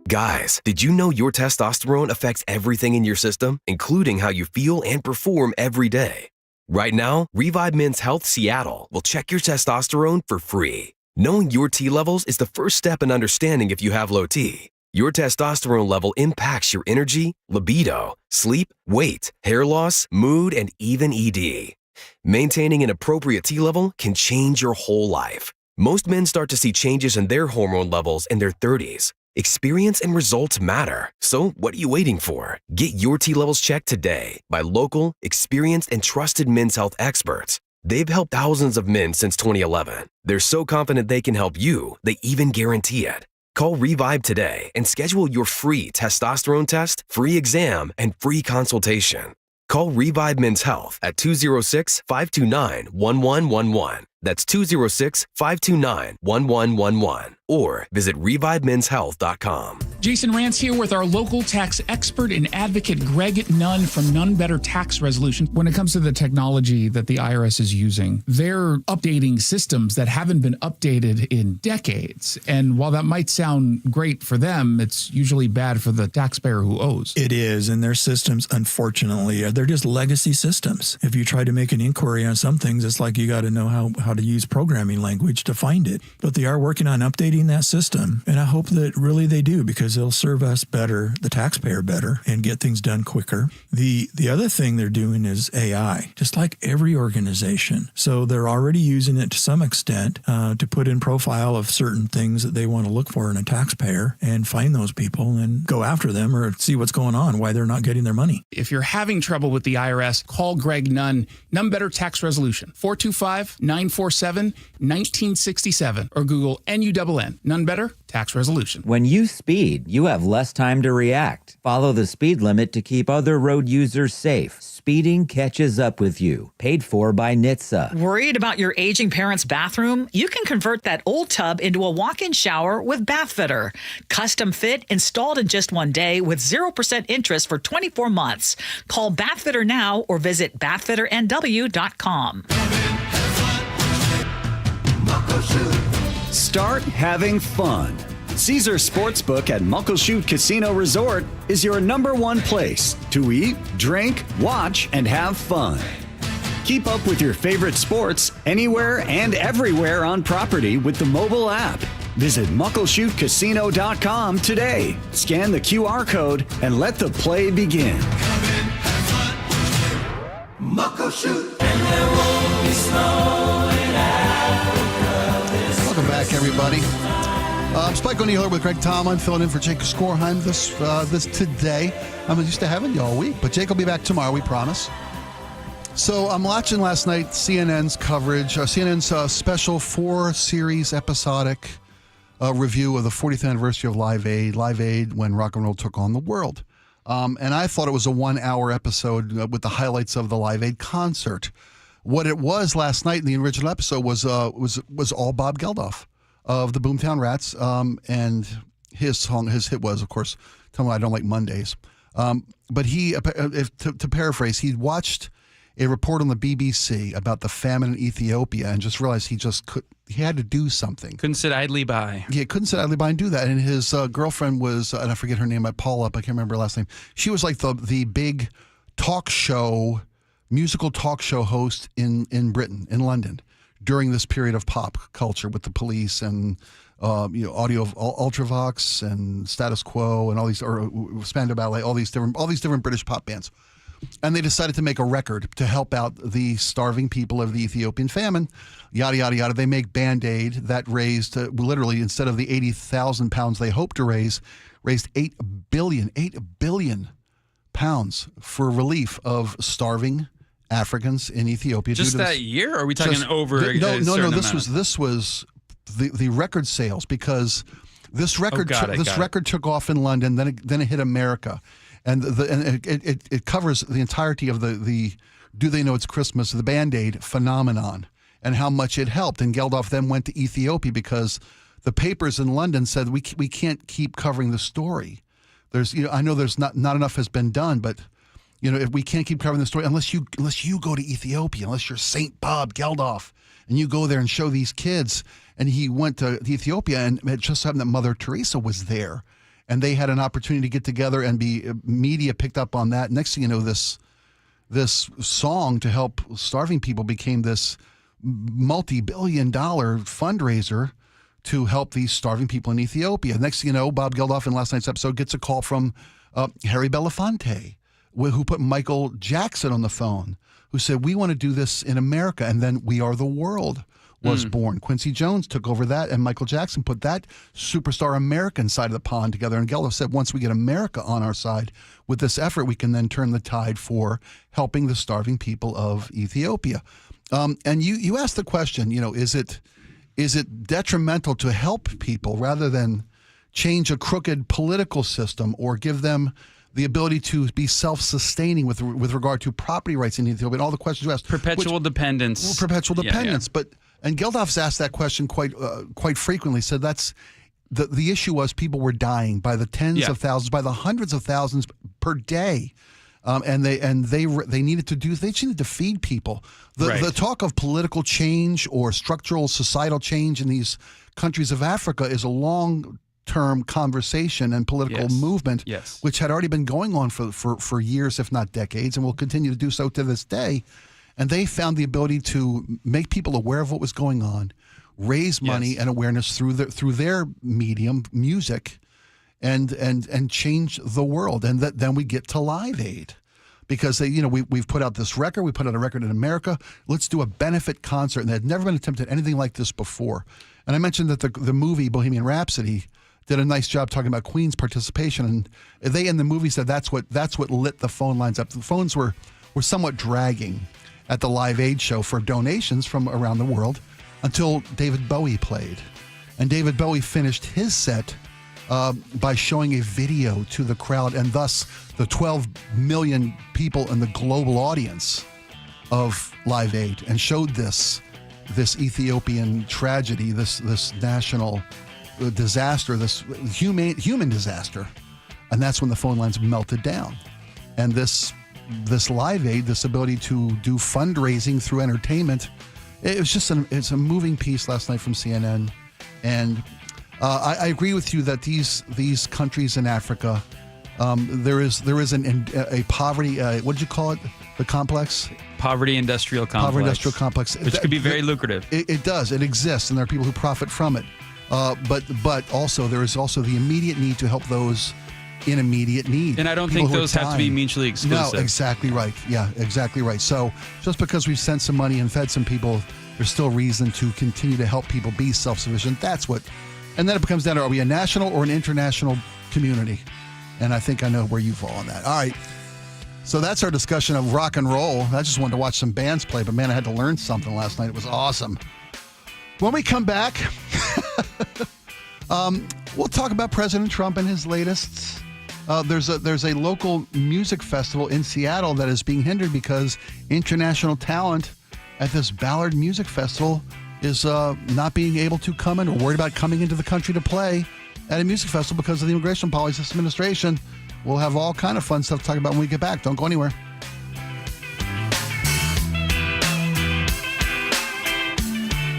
Guys, did you know your testosterone affects everything in your system, including how you feel and perform every day? Right now, Revive Men's Health Seattle will check your testosterone for free. Knowing your T levels is the first step in understanding if you have low T. Your testosterone level impacts your energy, libido, sleep, weight, hair loss, mood, and even ED. Maintaining an appropriate T level can change your whole life. Most men start to see changes in their hormone levels in their 30s. Experience and results matter. So what are you waiting for? Get your T levels checked today by local, experienced, and trusted men's health experts. They've helped thousands of men since 2011. They're so confident they can help you, they even guarantee it. Call Revive today and schedule your free testosterone test, free exam, and free consultation. Call Revive Men's Health at 206-529-1111. That's 206-529-1111. Or visit ReviveMen'sHealth.com. Jason Rance here with our local tax expert and advocate, Greg Nunn from None Better Tax Resolution. When it comes to the technology that the IRS is using, they're updating systems that haven't been updated in decades. And while that might sound great for them, it's usually bad for the taxpayer who owes. It is, and their systems, unfortunately, they're just legacy systems. If you try to make an inquiry on some things, it's like you got to know how to use programming language to find it. But they are working on updating that system, and I hope that really they do, because they'll serve us better, the taxpayer better, and get things done quicker. The other thing they're doing is AI, just like every organization. So they're already using it to some extent to put in profile of certain things that they want to look for in a taxpayer and find those people and go after them or see what's going on, why they're not getting their money. If you're having trouble with the IRS, call Greg Nunn, None Better Tax Resolution, 425-947-1967, or Google NUNN, None Better Tax Resolution. When you speed, you have less time to react. Follow the speed limit to keep other road users safe. Speeding catches up with you. Paid for by NHTSA. Worried about your aging parents' bathroom? You can convert that old tub into a walk-in shower with Bathfitter. Custom fit, installed in just 1 day with 0% interest for 24 months. Call Bathfitter now or visit BathfitterNW.com. Start having fun. Caesar Sportsbook at Muckleshoot Casino Resort is your #1 place to eat, drink, watch, and have fun. Keep up with your favorite sports anywhere and everywhere on property with the mobile app. Visit MuckleshootCasino.com today. Scan the QR code and let the play begin. Muckleshoot, and there won't be snow in Africa. Welcome back, everybody. Spike O'Neill here with Greg Tomlin, filling in for Jake Skorheim this today. I'm used to having you all week, but Jake will be back tomorrow, we promise. So I'm watching last night CNN's coverage, CNN's special 4-series episodic review of the 40th anniversary of Live Aid when rock and roll took on the world. And I thought it was a 1-hour episode with the highlights of the Live Aid concert. What it was last night in the original episode was all Bob Geldof of the Boomtown Rats, and his hit was, of course, "Tell Me I Don't Like Mondays." But to paraphrase, he'd watched a report on the BBC about the famine in Ethiopia and just realized he had to do something. Couldn't sit idly by. Yeah, couldn't sit idly by and do that. And his girlfriend was, and I forget her name, Paula, I can't remember her last name. She was like the big musical talk show host in Britain, in London, during this period of pop culture with the Police and Audio of Ultravox and Status Quo and all these, or Spandau Ballet, all these different British pop bands. And they decided to make a record to help out the starving people of the Ethiopian famine, yada, yada, yada. They make Band-Aid that raised, literally, instead of the 80,000 pounds they hoped to raised 8 billion pounds for relief of starving Africans in Ethiopia. Just that year? Or are we talking over a No. certain This was the record sales, because this record record took off in London, then it hit America. And it covers the entirety of the Do They Know It's Christmas, the Band-Aid phenomenon, and how much it helped. And Geldof then went to Ethiopia because the papers in London said we can't keep covering the story. I know there's not enough has been done, but if we can't keep covering the story unless you go to Ethiopia, unless you're St. Bob Geldof and you go there and show these kids. And he went to Ethiopia, and it just happened that Mother Teresa was there. And they had an opportunity to get together, and media picked up on that. Next thing you know, this song to help starving people became this multi-billion-dollar fundraiser to help these starving people in Ethiopia. Next thing you know, Bob Geldof in last night's episode gets a call from Harry Belafonte, who put Michael Jackson on the phone, who said, "We want to do this in America." And then We Are the World was born. Quincy Jones took over that, and Michael Jackson put that superstar American side of the pond together. And Geldof said, once we get America on our side with this effort, we can then turn the tide for helping the starving people of Ethiopia. And you asked the question, is it detrimental to help people rather than change a crooked political system or give them the ability to be self-sustaining with regard to property rights in Ethiopia and all the questions you asked? Perpetual dependence. Perpetual dependence. Yeah. And Geldof's asked that question quite frequently. Said that's the issue was people were dying by the tens of thousands, by the hundreds of thousands per day, and they needed to feed people. The talk of political change or structural societal change in these countries of Africa is a long-term conversation and political movement, which had already been going on for years, if not decades, and will continue to do so to this day. And they found the ability to make people aware of what was going on, raise money and awareness through their medium, music, and change the world. And then we get to Live Aid, because we've put out this record. We put out a record in America. Let's do a benefit concert, and there had never been attempted anything like this before. And I mentioned that the movie Bohemian Rhapsody did a nice job talking about Queen's participation, and they in the movie said that's what lit the phone lines up. The phones were somewhat dragging at the Live Aid show for donations from around the world until David Bowie played. And David Bowie finished his set by showing a video to the crowd, and thus the 12 million people in the global audience of Live Aid, and showed this Ethiopian tragedy, this national disaster, this human disaster. And that's when the phone lines melted down. And this Live Aid, this ability to do fundraising through entertainment, it was just it's a moving piece last night from CNN. And I agree with you that these countries in Africa, there is a poverty, what did you call it? The complex? Poverty industrial complex. Poverty industrial complex. Which could be very lucrative. It does. It exists, and there are people who profit from it. But also there is also the immediate need to help those in immediate need. And I don't think those have to be mutually exclusive. No, exactly right. Yeah, exactly right. So just because we've sent some money and fed some people, there's still reason to continue to help people be self-sufficient. That's what And then it becomes down to, are we a national or an international community? And I think I know where you fall on that. All right. So that's our discussion of rock and roll. I just wanted to watch some bands play, but man, I had to learn something last night. It was awesome. When we come back, we'll talk about President Trump and his latest. There's a local music festival in Seattle that is being hindered because international talent at this Ballard Music Festival is not being able to come in or worried about coming into the country to play at a music festival because of the immigration policy of this administration. We'll have all kind of fun stuff to talk about when we get back. Don't go anywhere.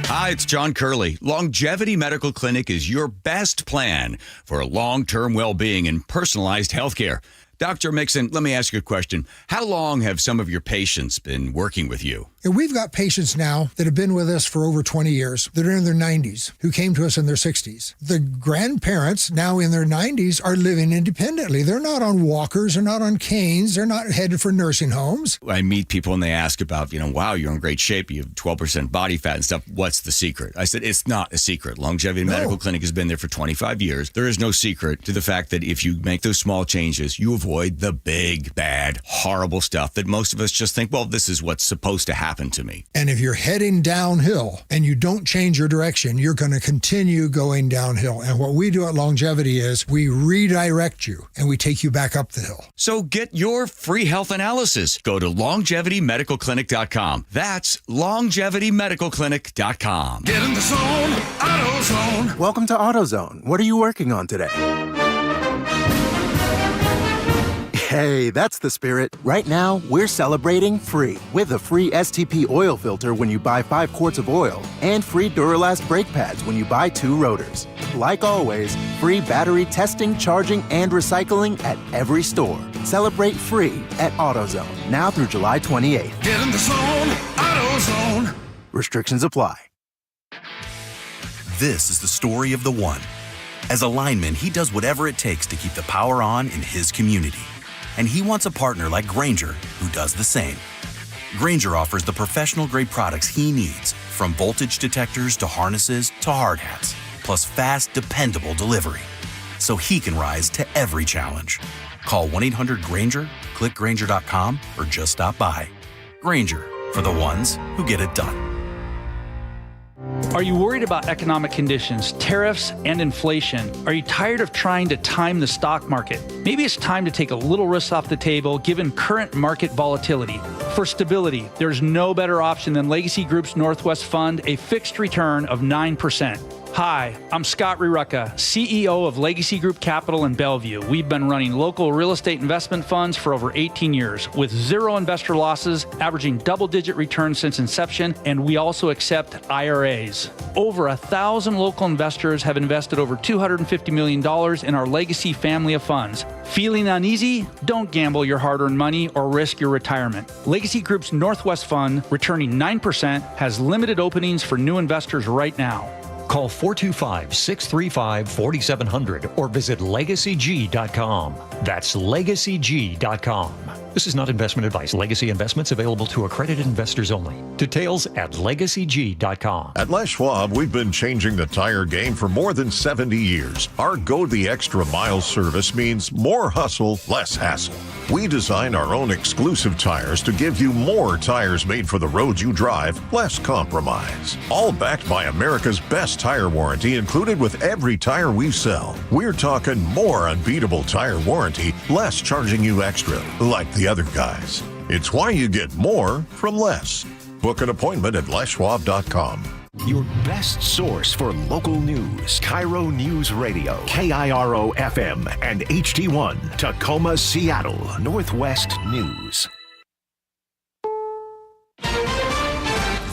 Hi, it's John Curley. Longevity Medical Clinic is your best plan for long-term well-being and personalized health care. Dr. Mixon, let me ask you a question. How long have some of your patients been working with you? And we've got patients now that have been with us for over 20 years that are in their 90s who came to us in their 60s. The grandparents now in their 90s are living independently. They're not on walkers, they're not on canes, they're not headed for nursing homes. I meet people and they ask about, wow, you're in great shape. You have 12% body fat and stuff. What's the secret? I said, it's not a secret. Longevity Medical Clinic has been there for 25 years. There is no secret to the fact that if you make those small changes, you avoid the big, bad, horrible stuff that most of us just think, well, this is what's supposed to happen to me. And if you're heading downhill and you don't change your direction, you're going to continue going downhill. And what we do at Longevity is we redirect you and we take you back up the hill. So get your free health analysis. Go to longevitymedicalclinic.com. That's longevitymedicalclinic.com. Get in the zone, AutoZone. Welcome to AutoZone. What are you working on today? Hey, that's the spirit. Right now, we're celebrating free with a free STP oil filter when you buy 5 quarts of oil and free Duralast brake pads when you buy 2 rotors. Like always, free battery testing, charging, and recycling at every store. Celebrate free at AutoZone, now through July 28th. Get in the zone, AutoZone. Restrictions apply. This is the story of the one. As a lineman, he does whatever it takes to keep the power on in his community. And he wants a partner like Granger who does the same. Granger offers the professional-grade products he needs, from voltage detectors to harnesses to hard hats, plus fast, dependable delivery, so he can rise to every challenge. Call 1-800-GRANGER, click Granger.com, or just stop by. Granger, for the ones who get it done. Are you worried about economic conditions, tariffs, and inflation? Are you tired of trying to time the stock market? Maybe it's time to take a little risk off the table given current market volatility. For stability, there's no better option than Legacy Group's Northwest Fund, a fixed return of 9%. Hi, I'm Scott Rirucka, CEO of Legacy Group Capital in Bellevue. We've been running local real estate investment funds for over 18 years with 0 investor losses, averaging double-digit returns since inception, and we also accept IRAs. Over 1,000 local investors have invested over $250 million in our Legacy family of funds. Feeling uneasy? Don't gamble your hard-earned money or risk your retirement. Legacy Group's Northwest Fund, returning 9%, has limited openings for new investors right now. Call 425-635-4700 or visit LegacyG.com. That's LegacyG.com. This is not investment advice. Legacy investments available to accredited investors only. Details at LegacyG.com. At Les Schwab, we've been changing the tire game for more than 70 years. Our Go the Extra Mile service means more hustle, less hassle. We design our own exclusive tires to give you more tires made for the road you drive, less compromise. All backed by America's best tire warranty included with every tire we sell. We're talking more unbeatable tire warranty, less charging you extra, like the other guys. It's why you get more from less. Book an appointment at leschwab.com. Your best source for local news. KIRO Newsradio, KIRO FM and HD1, Tacoma, Seattle, Northwest News.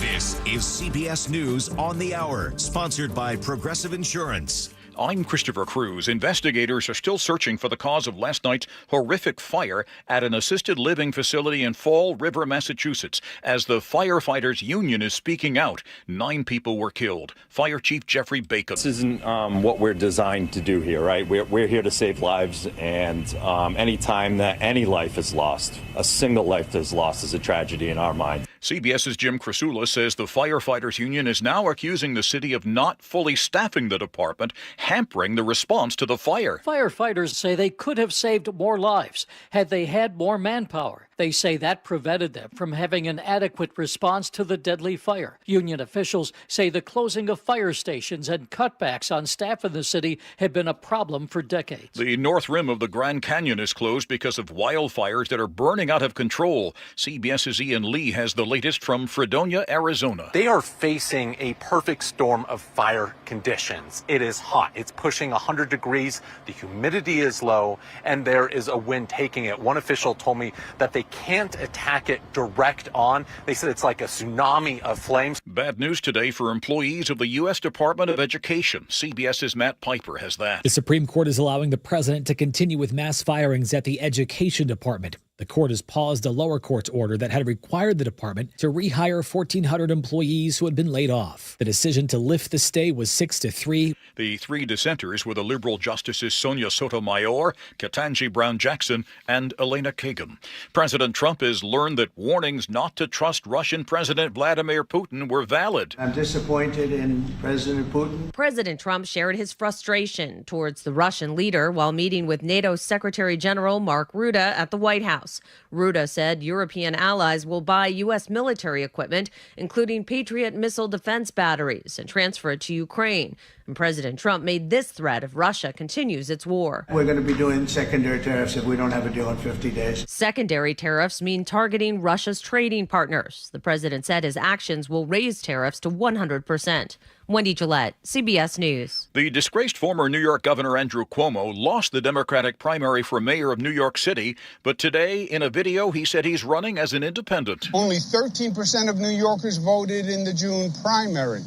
This is CBS News on the Hour, sponsored by Progressive Insurance. I'm Christopher Cruz. Investigators are still searching for the cause of last night's horrific fire at an assisted living facility in Fall River, Massachusetts. As the firefighters union is speaking out, 9 people were killed. Fire Chief Jeffrey Bacon. This isn't what we're designed to do here, right? We're here to save lives, and any time that any life is lost, a single life is lost, is a tragedy in our mind. CBS's Jim Krasula says the firefighters union is now accusing the city of not fully staffing the department, hampering the response to the fire. Firefighters say they could have saved more lives had they had more manpower. They say that prevented them from having an adequate response to the deadly fire. Union officials say the closing of fire stations and cutbacks on staff in the city have been a problem for decades. The north rim of the Grand Canyon is closed because of wildfires that are burning out of control. CBS's Ian Lee has the latest from Fredonia, Arizona. They are facing a perfect storm of fire conditions. It is hot. It's pushing 100 degrees. The humidity is low, and there is a wind taking it. One official told me that they can't attack it direct on. They said it's like a tsunami of flames. Bad news today for employees of the U.S. Department of Education. CBS's Matt Piper has that. The Supreme Court is allowing the president to continue with mass firings at the Education Department. The court has paused a lower court's order that had required the department to rehire 1,400 employees who had been laid off. The decision to lift the stay was 6-3. The three dissenters were the liberal justices Sonia Sotomayor, Ketanji Brown Jackson, and Elena Kagan. President Trump has learned that warnings not to trust Russian President Vladimir Putin were valid. I'm disappointed in President Putin. President Trump shared his frustration towards the Russian leader while meeting with NATO Secretary General Mark Rutte at the White House. Rutte said European allies will buy U.S. military equipment, including Patriot missile defense batteries, and transfer it to Ukraine. And President Trump made this threat if Russia continues its war. We're going to be doing secondary tariffs if we don't have a deal in 50 days. Secondary tariffs mean targeting Russia's trading partners. The president said his actions will raise tariffs to 100%. Wendy Gillette, CBS News. The disgraced former New York Governor Andrew Cuomo lost the Democratic primary for mayor of New York City, but today in a video he said he's running as an independent. Only 13% of New Yorkers voted in the June primary.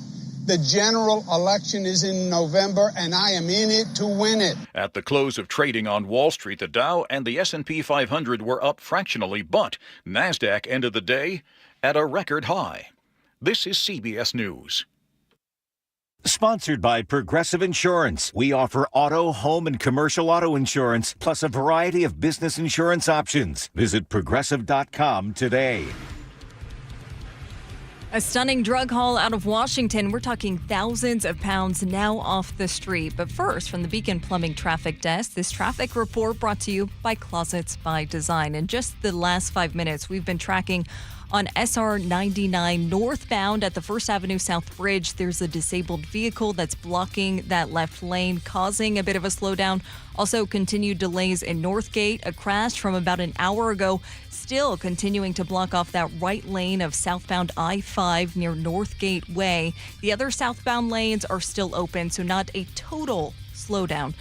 The general election is in November, and I am in it to win it. At the close of trading on Wall Street, the Dow and the S&P 500 were up fractionally, but NASDAQ ended the day at a record high. This is CBS News. Sponsored by Progressive Insurance. We offer auto, home, and commercial auto insurance, plus a variety of business insurance options. Visit Progressive.com today. A stunning drug haul out of Washington. We're talking thousands of pounds now off the street. But first, from the Beacon Plumbing Traffic Desk, this traffic report brought to you by Closets by Design. In just the last 5 minutes, we've been tracking on SR 99 northbound at the First Avenue South Bridge. There's a disabled vehicle that's blocking that left lane, causing a bit of a slowdown. Also, continued delays in Northgate. A crash from about an hour ago still continuing to block off that right lane of southbound I-5 near Northgate Way. The other southbound lanes are still open, so not a total slowdown.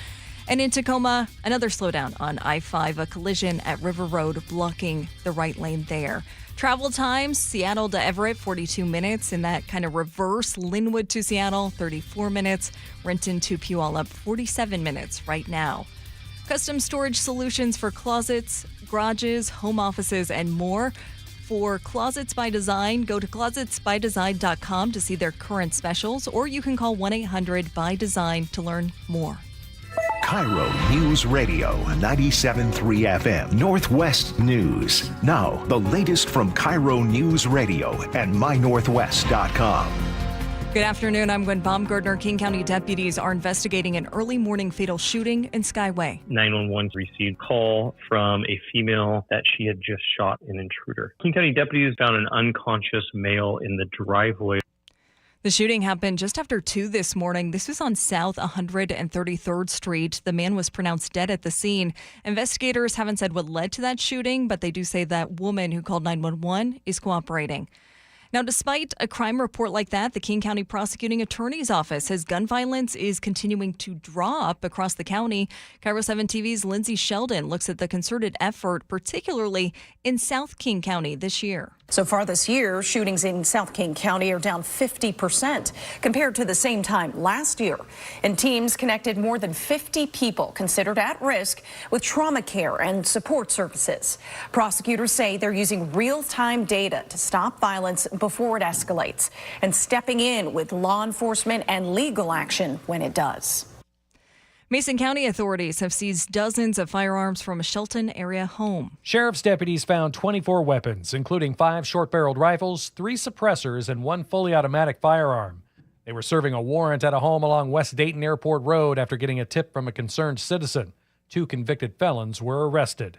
And in Tacoma, another slowdown on I-5, a collision at River Road blocking the right lane there. Travel times, Seattle to Everett, 42 minutes. In that kind of reverse, Linwood to Seattle, 34 minutes. Renton to Puyallup, 47 minutes right now. Custom storage solutions for closets, garages, home offices, and more. For Closets by Design, go to closetsbydesign.com to see their current specials, or you can call 1-800-BY-DESIGN to learn more. KIRO News Radio 97.3 FM Northwest News. Now, the latest from KIRO Newsradio and mynorthwest.com. Good afternoon. I'm Gwen Baumgartner. King County deputies are investigating an early morning fatal shooting in Skyway. 911 received a call from a female that she had just shot an intruder. King County deputies found an unconscious male in the driveway. The shooting happened just after 2 this morning. This was on South 133rd Street. The man was pronounced dead at the scene. Investigators haven't said what led to that shooting, but they do say that woman who called 911 is cooperating. Now, despite a crime report like that, the King County Prosecuting Attorney's Office says gun violence is continuing to drop across the county. KIRO 7 TV's Lindsay Sheldon looks at the concerted effort, particularly in South King County this year. So far this year, shootings in South King County are down 50% compared to the same time last year. And teams connected more than 50 people considered at risk with trauma care and support services. Prosecutors say they're using real-time data to stop violence before it escalates and stepping in with law enforcement and legal action when it does. Mason County authorities have seized dozens of firearms from a Shelton area home. Sheriff's deputies found 24 weapons, including 5 short-barreled rifles, 3 suppressors, and 1 fully automatic firearm. They were serving a warrant at a home along West Dayton Airport Road after getting a tip from a concerned citizen. 2 convicted felons were arrested.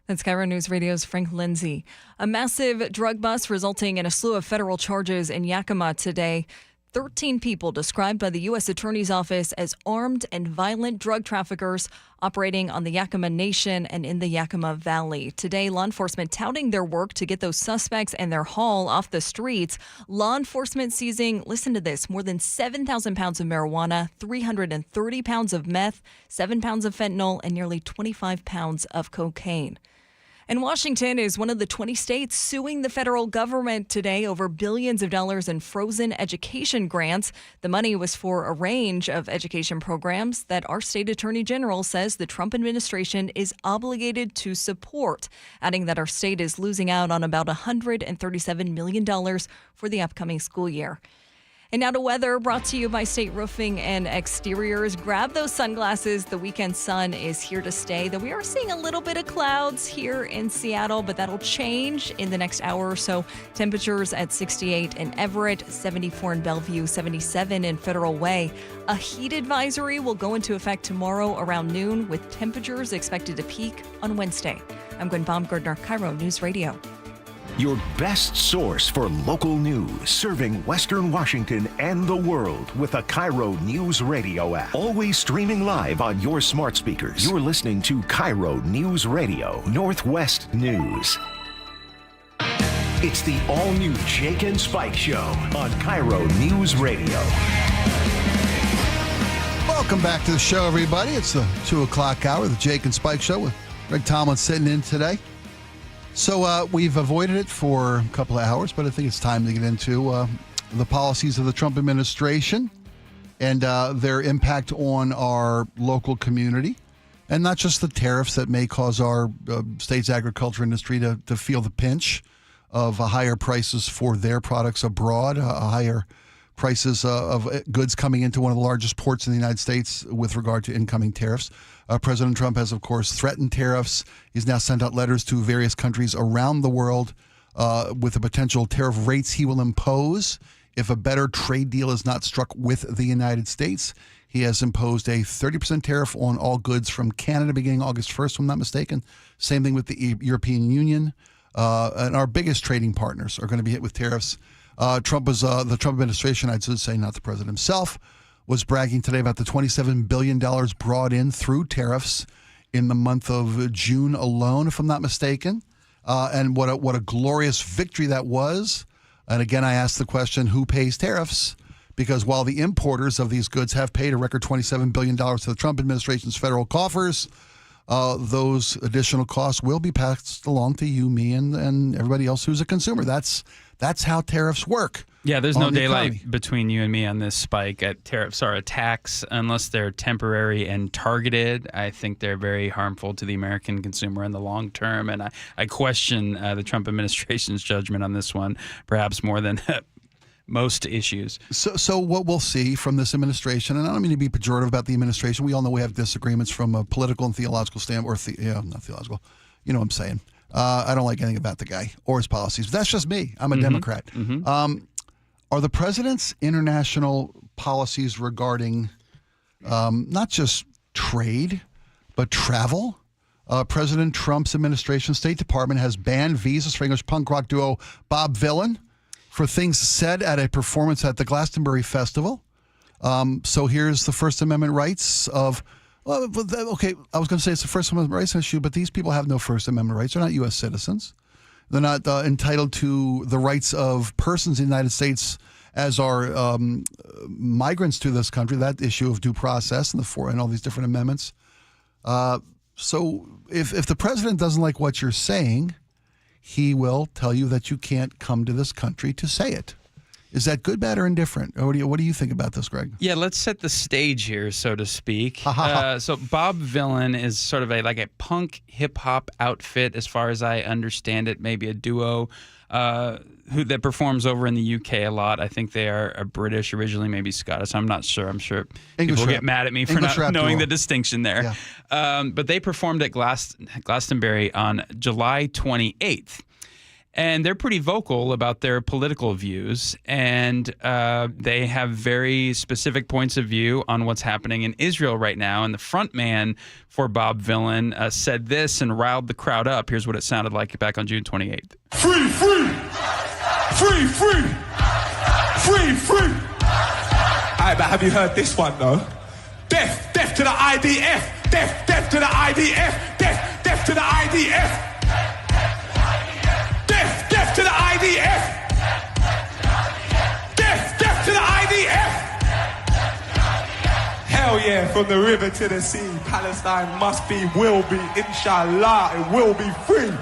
That's KIRO Newsradio's Frank Lindsay. A massive drug bust resulting in a slew of federal charges in Yakima today. 13 people described by the U.S. Attorney's Office as armed and violent drug traffickers operating on the Yakima Nation and in the Yakima Valley. Today, law enforcement touting their work to get those suspects and their haul off the streets. Law enforcement seizing, listen to this, more than 7,000 pounds of marijuana, 330 pounds of meth, 7 pounds of fentanyl, and nearly 25 pounds of cocaine. And Washington is one of the 20 states suing the federal government today over billions of dollars in frozen education grants. The money was for a range of education programs that our state attorney general says the Trump administration is obligated to support, adding that our state is losing out on about $137 million for the upcoming school year. And now to weather, brought to you by State Roofing and Exteriors. Grab those sunglasses. The weekend sun is here to stay. Though we are seeing a little bit of clouds here in Seattle, but that'll change in the next hour or so. Temperatures at 68 in Everett, 74 in Bellevue, 77 in Federal Way. A heat advisory will go into effect tomorrow around noon, with temperatures expected to peak on Wednesday. I'm Gwen Baumgartner, KIRO News Radio. Your best source for local news, serving Western Washington and the world with a KIRO Newsradio app. Always streaming live on your smart speakers. You're listening to KIRO Newsradio, Northwest News. It's the all-new Jake and Spike Show on KIRO Newsradio. Welcome back to the show, everybody. It's the 2 o'clock hour, the Jake and Spike Show with Greg Tomlin sitting in today. So we've avoided it for a couple of hours, but I think it's time to get into the policies of the Trump administration and their impact on our local community, and not just the tariffs that may cause our state's agriculture industry to feel the pinch of higher prices for their products abroad, higher prices of goods coming into one of the largest ports in the United States with regard to incoming tariffs. President Trump has, of course, threatened tariffs. He's now sent out letters to various countries around the world with the potential tariff rates he will impose if a better trade deal is not struck with the United States. He has imposed a 30% tariff on all goods from Canada beginning August 1st, if I'm not mistaken. Same thing with the European Union. And our biggest trading partners are going to be hit with tariffs. The Trump administration, I'd say not the president himself, was bragging today about the $27 billion brought in through tariffs in the month of June alone, if I'm not mistaken. And what a glorious victory that was. And again, I asked the question, who pays tariffs? Because while the importers of these goods have paid a record $27 billion to the Trump administration's federal coffers, those additional costs will be passed along to you, me, and everybody else who's a consumer. That's how tariffs work. Yeah, there's no daylight between you and me on this, Spike. Tariffs are a tax unless they're temporary and targeted. I think they're very harmful to the American consumer in the long term, and I question the Trump administration's judgment on this one, perhaps more than most issues. So what we'll see from this administration, and I don't mean to be pejorative about the administration. We all know we have disagreements from a political and theological standpoint, not theological. You know what I'm saying. I don't like anything about the guy or his policies. But that's just me. I'm a Democrat. Mm-hmm. Are the president's international policies regarding not just trade, but travel? President Trump's administration, State Department, has banned visas for English punk rock duo Bob Vylan for things said at a performance at the Glastonbury Festival. So here's the First Amendment rights of... okay, I was going to say it's the First Amendment rights issue, but these people have no First Amendment rights. They're not U.S. citizens. They're not entitled to the rights of persons in the United States as are migrants to this country, that issue of due process and all these different amendments. So if the president doesn't like what you're saying, he will tell you that you can't come to this country to say it. Is that good, bad, or indifferent? Or what do you think about this, Greg? Yeah, let's set the stage here, so to speak. So Bob Vylan is sort of like a punk hip-hop outfit, as far as I understand it, maybe a duo. that performs over in the UK a lot. I think they are British originally, maybe Scottish. I'm not sure. I'm sure people get mad at me for not knowing the distinction there. Yeah. But they performed at Glastonbury on July 28th. And they're pretty vocal about their political views, and they have very specific points of view on what's happening in Israel right now. And the front man for Bob Vylan said this and riled the crowd up. Here's what it sounded like back on June 28th. Free, free! Free, free! Free, free! All right, but have you heard this one, though? Death, death to the IDF! Death, death to the IDF! Death, death to the IDF! Death to the IDF! Death, death to the IDF! Hell yeah, from the river to the sea, Palestine must be, will be, inshallah, it will be free.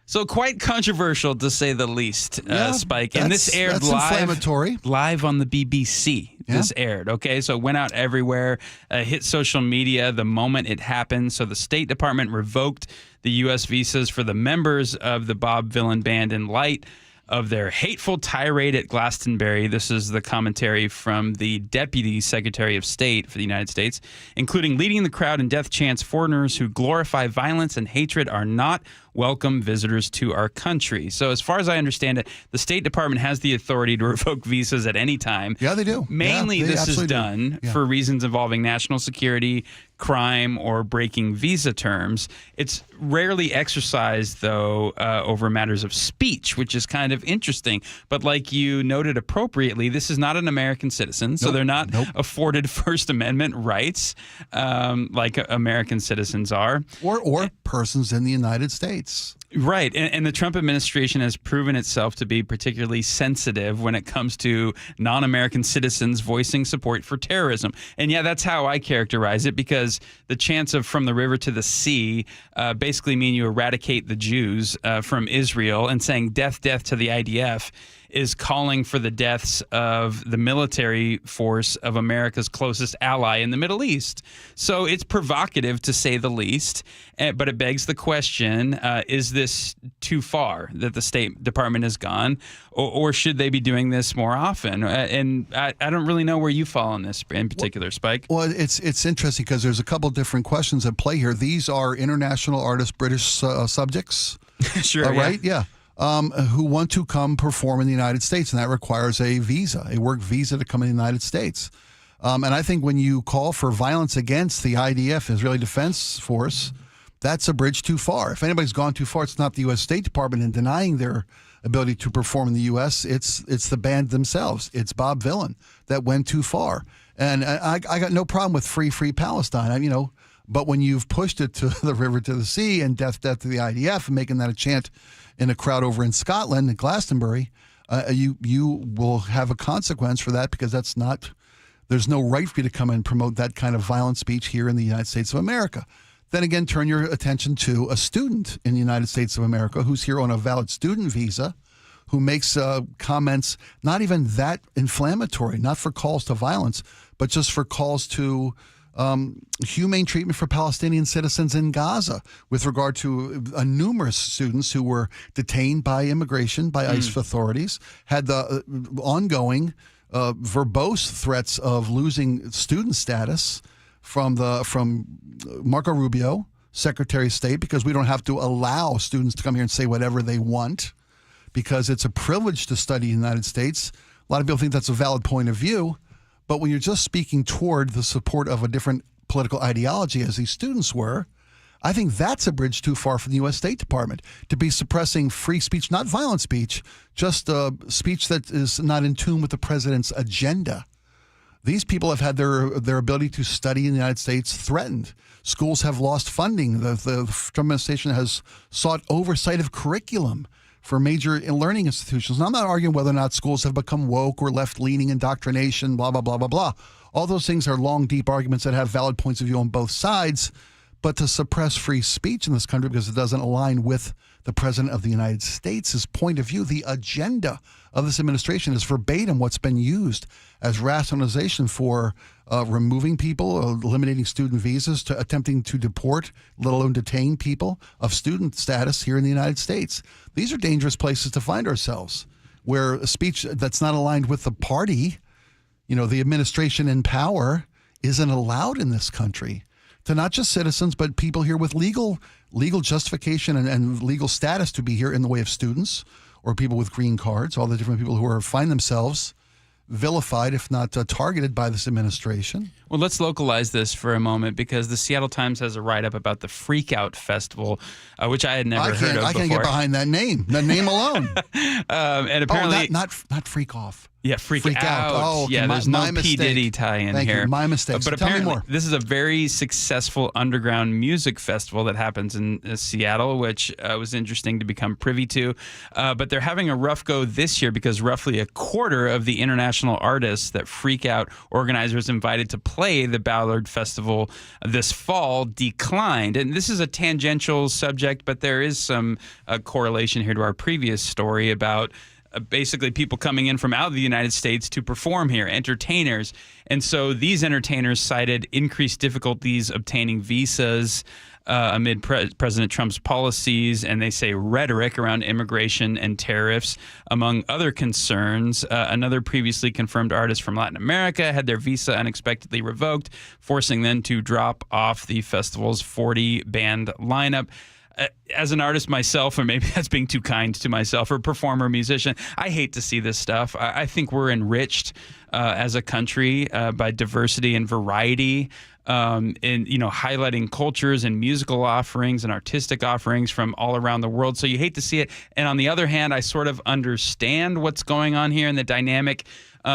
So quite controversial, to say the least, Spike. And this aired live on the BBC. This aired, okay? So it went out everywhere, hit social media the moment it happened. So the State Department revoked the U.S. visas for the members of the Bob Vylan band in light of their hateful tirade at Glastonbury. This is the commentary from the Deputy Secretary of State for the United States, including leading the crowd in death chants. Foreigners who glorify violence and hatred are not welcome visitors to our country. So as far as I understand it, the State Department has the authority to revoke visas at any time. Yeah, they do. Mainly this is done for reasons involving national security, crime, or breaking visa terms. It's rarely exercised, though, over matters of speech, which is kind of interesting. But like you noted appropriately, this is not an American citizen, so they're not afforded First Amendment rights like American citizens are. Or persons in the United States. Right. And the Trump administration has proven itself to be particularly sensitive when it comes to non-American citizens voicing support for terrorism. And yeah, that's how I characterize it, because the chants of from the river to the sea basically mean you eradicate the Jews from Israel, and saying death, death to the IDF is calling for the deaths of the military force of America's closest ally in the Middle East. So it's provocative, to say the least, but it begs the question, is this too far that the State Department has gone, or should they be doing this more often? And I don't really know where you fall on this in particular, Spike. Well, it's interesting because there's a couple different questions at play here. These are international artists, British subjects. Sure, right? Yeah. Who want to come perform in the United States, and that requires a visa, a work visa to come in the United States. And I think when you call for violence against the IDF, Israeli Defense Force, that's a bridge too far. If anybody's gone too far, it's not the U.S. State Department in denying their ability to perform in the U.S. It's the band themselves. It's Bob Vylan that went too far. And I got no problem with free Palestine. But when you've pushed it to the river to the sea and death, death to the IDF, and making that a chant in a crowd over in Scotland, in Glastonbury, you will have a consequence for that, because there's no right for you to come and promote that kind of violent speech here in the United States of America. Then again, turn your attention to a student in the United States of America who's here on a valid student visa, who makes comments not even that inflammatory, not for calls to violence, but just for calls to humane treatment for Palestinian citizens in Gaza, with regard to numerous students who were detained by immigration, by ICE authorities, had the ongoing verbose threats of losing student status from Marco Rubio, Secretary of State, because we don't have to allow students to come here and say whatever they want, because it's a privilege to study in the United States. A lot of people think that's a valid point of view. But when you're just speaking toward the support of a different political ideology, as these students were, I think that's a bridge too far for the U.S. State Department to be suppressing free speech, not violent speech, just speech that is not in tune with the president's agenda. These people have had their ability to study in the United States threatened. Schools have lost funding. The Trump administration has sought oversight of curriculum for major learning institutions. And I'm not arguing whether or not schools have become woke or left-leaning indoctrination, blah, blah, blah, blah, blah. All those things are long, deep arguments that have valid points of view on both sides. But to suppress free speech in this country because it doesn't align with the President of the United States' point of view. The agenda of this administration is verbatim what's been used as rationalization for removing people, eliminating student visas, to attempting to deport, let alone detain people of student status here in the United States. These are dangerous places to find ourselves, where a speech that's not aligned with the party, the administration in power, isn't allowed in this country. To not just citizens, but people here with legal justification and legal status to be here in the way of students or people with green cards, all the different people who find themselves vilified, if not targeted by this administration. Well, let's localize this for a moment, because the Seattle Times has a write-up about the Freak Out Festival, which I had never heard of before. I can't get behind that name alone. And apparently, not Freak Off. Yeah, Freak Out. Oh, okay. Yeah, there's no P. Diddy tie-in Thank here. You. My mistake. But Tell me apparently, more. This is a very successful underground music festival that happens in Seattle, which was interesting to become privy to. But they're having a rough go this year because roughly a quarter of the international artists that Freak Out organizers invited to play the Ballard Festival this fall declined. And this is a tangential subject, but there is some correlation here to our previous story about basically people coming in from out of the United States to perform here, entertainers. And so these entertainers cited increased difficulties obtaining visas amid President Trump's policies, and they say rhetoric around immigration and tariffs, among other concerns. Another previously confirmed artist from Latin America had their visa unexpectedly revoked, forcing them to drop off the festival's 40-band lineup. As an artist myself, or maybe that's being too kind to myself, or performer, musician, I hate to see this stuff. I think we're enriched as a country by diversity and variety, in highlighting cultures and musical offerings and artistic offerings from all around the world. So you hate to see it. And on the other hand, I sort of understand what's going on here in the dynamic.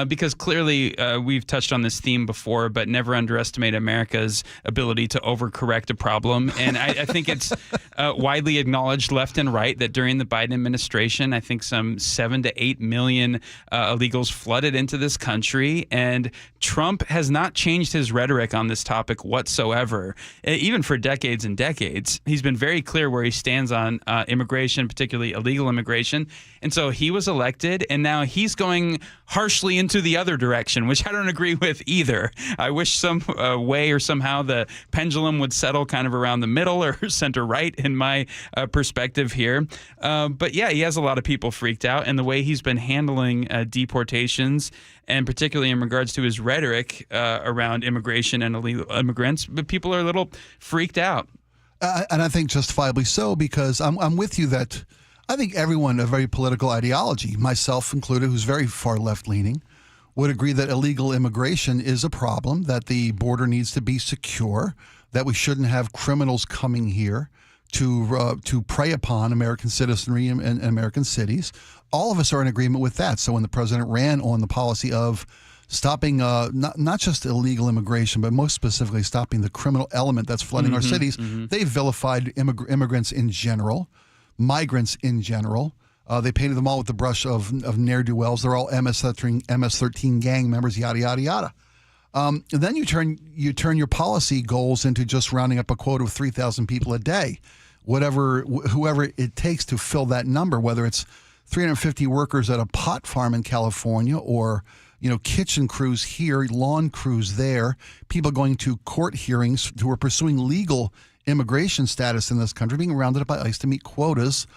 Because clearly we've touched on this theme before, but never underestimate America's ability to overcorrect a problem. And I think it's widely acknowledged left and right that during the Biden administration, I think some 7 to 8 million illegals flooded into this country. And Trump has not changed his rhetoric on this topic whatsoever, even for decades and decades. He's been very clear where he stands on immigration, particularly illegal immigration. And so he was elected, and now he's going harshly into the other direction, which I don't agree with either. I wish some way or somehow the pendulum would settle kind of around the middle or center right in my perspective here. But yeah, he has a lot of people freaked out, and the way he's been handling deportations, and particularly in regards to his rhetoric around immigration and illegal immigrants, but people are a little freaked out. And I think justifiably so, because I'm with you that I think everyone of very political ideology, myself included, who's very far left-leaning, would agree that illegal immigration is a problem, that the border needs to be secure, that we shouldn't have criminals coming here to prey upon American citizenry and American cities. All of us are in agreement with that. So when the president ran on the policy of stopping not just illegal immigration, but most specifically stopping the criminal element that's flooding our cities, they vilified immigrants in general, migrants in general. They painted them all with the brush of ne'er-do-wells. They're all MS-13 gang members, yada, yada, yada. And then you turn your policy goals into just rounding up a quota of 3,000 people a day, whoever it takes to fill that number, whether it's 350 workers at a pot farm in California or kitchen crews here, lawn crews there, people going to court hearings who are pursuing legal immigration status in this country, being rounded up by ICE to meet quotas.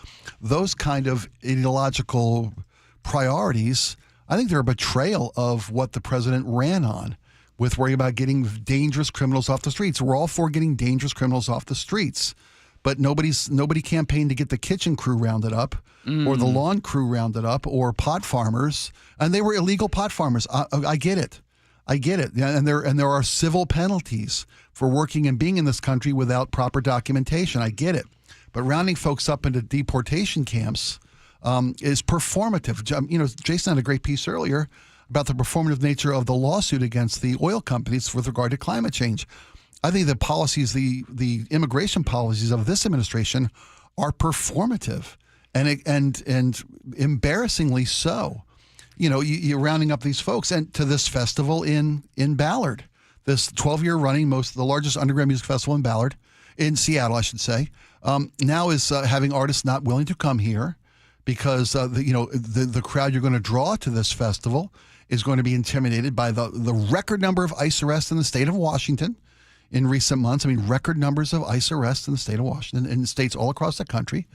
Those kind of ideological priorities, I think they're a betrayal of what the president ran on, with worrying about getting dangerous criminals off the streets. We're all for getting dangerous criminals off the streets, but nobody campaigned to get the kitchen crew rounded up or the lawn crew rounded up or pot farmers, and they were illegal pot farmers. I get it. And there are civil penalties for working and being in this country without proper documentation. I get it. But rounding folks up into deportation camps is performative. Jason had a great piece earlier about the performative nature of the lawsuit against the oil companies with regard to climate change. I think the policies, the immigration policies of this administration are performative and embarrassingly so. You're rounding up these folks and to this festival in Ballard, this 12-year running, the largest underground music festival in Seattle, I should say. now is having artists not willing to come here because the crowd you're going to draw to this festival is going to be intimidated by the record number of ICE arrests in the state of Washington in recent months. I mean, record numbers of ICE arrests in the state of Washington, in states all across the country,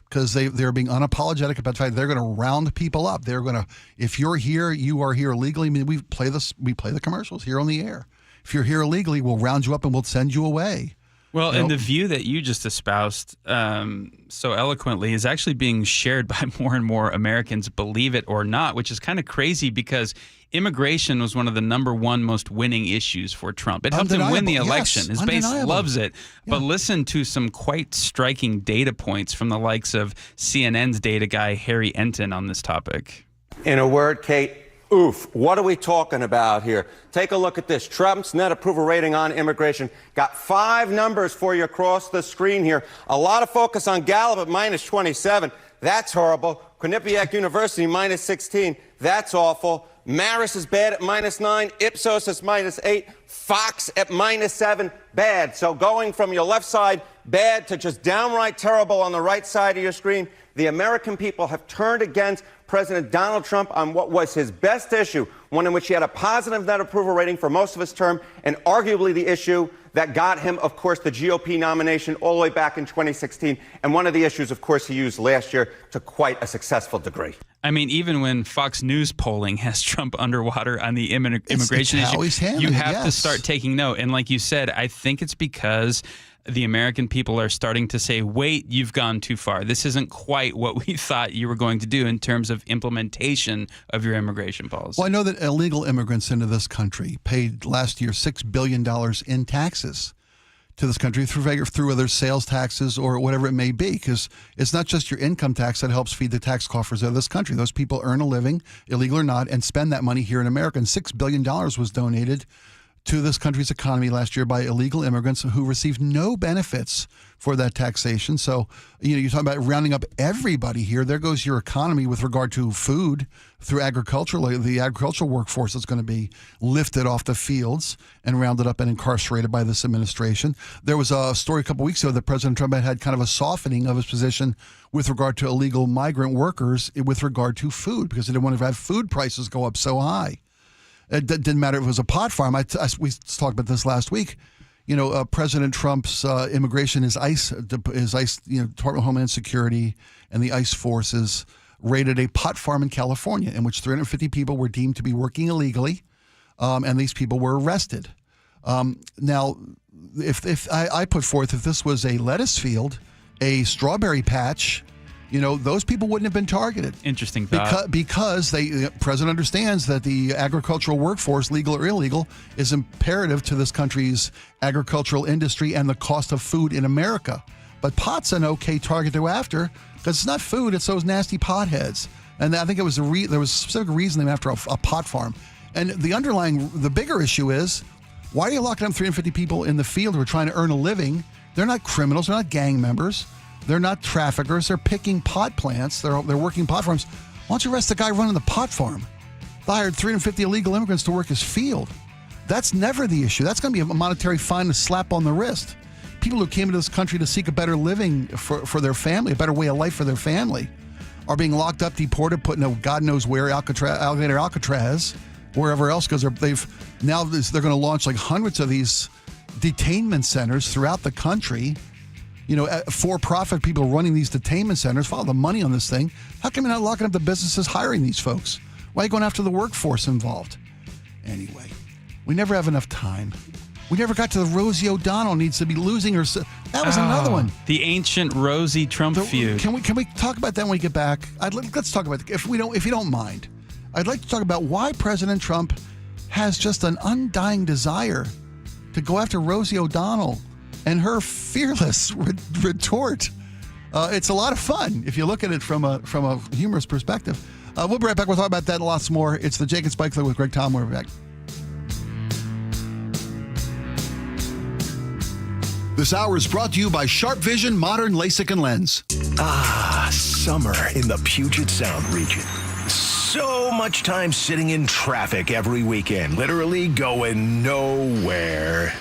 because they're being unapologetic about the fact they're going to round people up. They're going to, if you're here, you are here illegally. I mean, we play the commercials here on the air. If you're here illegally, we'll round you up and we'll send you away. Well, and the view that you just espoused so eloquently is actually being shared by more and more Americans, believe it or not, which is kind of crazy because immigration was one of the number one most winning issues for Trump. It helped him win the election. Yes, his base loves it. Yeah. But listen to some quite striking data points from the likes of CNN's data guy, Harry Enton, on this topic. In a word, Kate, oof. What are we talking about here? Take a look at this. Trump's net approval rating on immigration. Got 5 numbers for you across the screen here. A lot of focus on Gallup at minus 27. That's horrible. Quinnipiac University, minus 16. That's awful. Marist is bad at minus 9. Ipsos is minus 8. Fox at minus 7. Bad. So going from your left side, bad, to just downright terrible on the right side of your screen, the American people have turned against President Donald Trump on what was his best issue, one in which he had a positive net approval rating for most of his term, and arguably the issue that got him, of course, the GOP nomination all the way back in 2016, and one of the issues, of course, he used last year to quite a successful degree. I mean, even when Fox News polling has Trump underwater on the immigration issue, you have to start taking note. And like you said, I think it's because the American people are starting to say, wait, you've gone too far. This isn't quite what we thought you were going to do in terms of implementation of your immigration policy. Well, I know that illegal immigrants into this country paid last year $6 billion in taxes to this country through other sales taxes or whatever it may be, because it's not just your income tax that helps feed the tax coffers of this country. Those people earn a living, illegal or not, and spend that money here in America. And $6 billion was donated to this country's economy last year by illegal immigrants who received no benefits for that taxation. So, you're talking about rounding up everybody here. There goes your economy with regard to food through agriculture. The agricultural workforce is going to be lifted off the fields and rounded up and incarcerated by this administration. There was a story a couple weeks ago that President Trump had kind of a softening of his position with regard to illegal migrant workers with regard to food, because he didn't want to have food prices go up so high. It didn't matter if it was a pot farm. We talked about this last week. President Trump's immigration, his ICE, Department of Homeland Security and the ICE forces raided a pot farm in California in which 350 people were deemed to be working illegally, and these people were arrested. Now, if I put forth, if this was a lettuce field, a strawberry patch, those people wouldn't have been targeted. Interesting thought. Because the president understands that the agricultural workforce, legal or illegal, is imperative to this country's agricultural industry and the cost of food in America. But pot's an okay target to go after because it's not food, it's those nasty potheads. And I think it was there was a specific reason they went after a pot farm. And the bigger issue is, why are you locking up 350 people in the field who are trying to earn a living? They're not criminals, they're not gang members. They're not traffickers. They're picking pot plants. They're working pot farms. Why don't you arrest the guy running the pot farm? They hired 350 illegal immigrants to work his field. That's never the issue. That's going to be a monetary fine, a slap on the wrist. People who came into this country to seek a better living for their family, a better way of life for their family, are being locked up, deported, put in God knows where, Alcatraz, wherever else, because they're going to launch like hundreds of these detainment centers throughout the country. For-profit people running these detainment centers, follow the money on this thing. How come you're not locking up the businesses hiring these folks? Why are you going after the workforce involved? Anyway, we never have enough time. We never got to the Rosie O'Donnell needs to be losing her. That was another one. The ancient Rosie Trump feud. Can we talk about that when we get back? Let's talk about it. If you don't mind. I'd like to talk about why President Trump has just an undying desire to go after Rosie O'Donnell and her fearless retort. It's a lot of fun if you look at it from a humorous perspective. We'll be right back. We'll talk about that and lots more. It's the Jake and Spike Show with Greg Tom. We're back. This hour is brought to you by Sharp Vision Modern LASIK and Lens. Summer in the Puget Sound region. So much time sitting in traffic every weekend, literally going nowhere.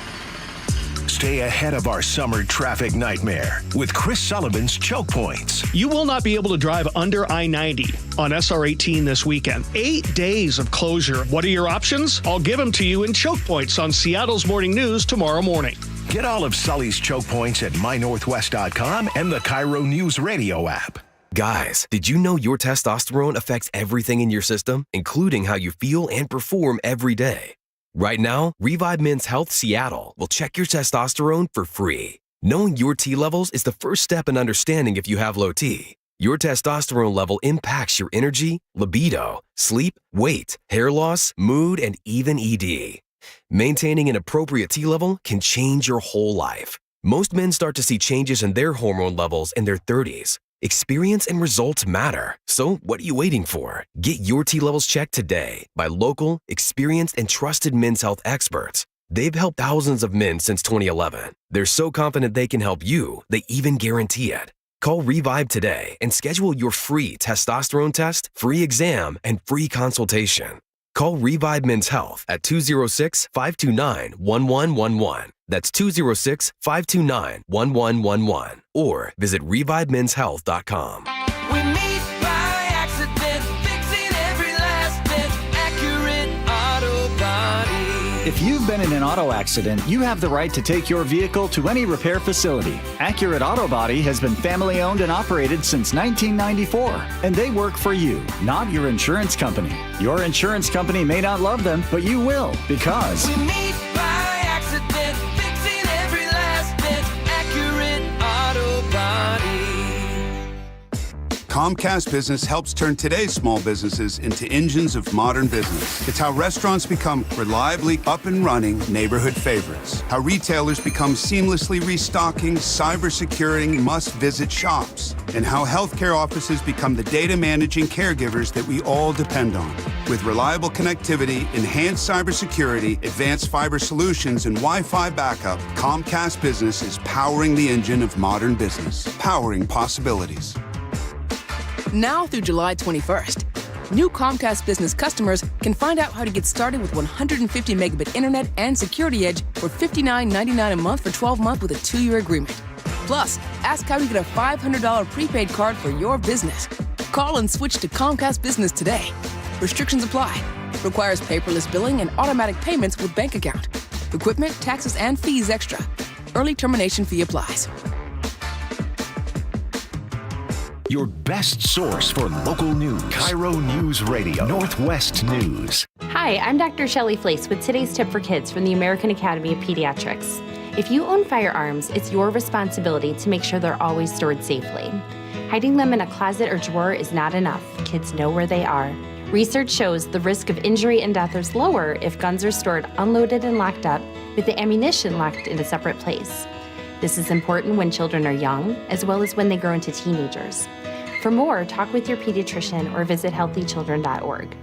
Stay ahead of our summer traffic nightmare with Chris Sullivan's Choke Points. You will not be able to drive under I-90 on SR18 this weekend. 8 days of closure. What are your options? I'll give them to you in Choke Points on Seattle's Morning News tomorrow morning. Get all of Sully's Choke Points at mynorthwest.com and the KIRO Newsradio app. Guys, did you know your testosterone affects everything in your system, including how you feel and perform every day? Right now, Revive Men's Health Seattle will check your testosterone for free. Knowing your T levels is the first step in understanding if you have low T. Your testosterone level impacts your energy, libido, sleep, weight, hair loss, mood, and even ED. Maintaining an appropriate T level can change your whole life. Most men start to see changes in their hormone levels in their 30s. Experience and results matter. So what are you waiting for? Get your T levels checked today by local, experienced, and trusted men's health experts. They've helped thousands of men since 2011. They're so confident they can help you, they even guarantee it. Call Revive today and schedule your free testosterone test, free exam, and free consultation. Call Revive Men's Health at 206-529-1111. That's 206-529-1111. Or visit revivemenshealth.com. We meet by accident, fixing every last bit, Accurate Auto Body. If you've been in an auto accident, you have the right to take your vehicle to any repair facility. Accurate Auto Body has been family owned and operated since 1994, and they work for you, not your insurance company. Your insurance company may not love them, but you will, because We meet by accident, fixing every last bit, Accurate Auto Body. Comcast Business helps turn today's small businesses into engines of modern business. It's how restaurants become reliably up and running neighborhood favorites. How retailers become seamlessly restocking, cyber-securing must-visit shops. And how healthcare offices become the data managing caregivers that we all depend on. With reliable connectivity, enhanced cybersecurity, advanced fiber solutions, and Wi-Fi backup, Comcast Business is powering the engine of modern business. Powering possibilities. Now through July 21st, new Comcast Business customers can find out how to get started with 150 megabit internet and Security Edge for $59.99 a month for 12 months with a 2-year agreement. Plus, ask how to get a $500 prepaid card for your business. Call and switch to Comcast Business today. Restrictions apply. Requires paperless billing and automatic payments with bank account. Equipment, taxes, and fees extra. Early termination fee applies. Your best source for local news. KIRO Newsradio, Northwest News. Hi, I'm Dr. Shelley Flace with today's tip for kids from the American Academy of Pediatrics. If you own firearms, it's your responsibility to make sure they're always stored safely. Hiding them in a closet or drawer is not enough. Kids know where they are. Research shows the risk of injury and death is lower if guns are stored unloaded and locked up, with the ammunition locked in a separate place. This is important when children are young, as well as when they grow into teenagers. For more, talk with your pediatrician or visit healthychildren.org.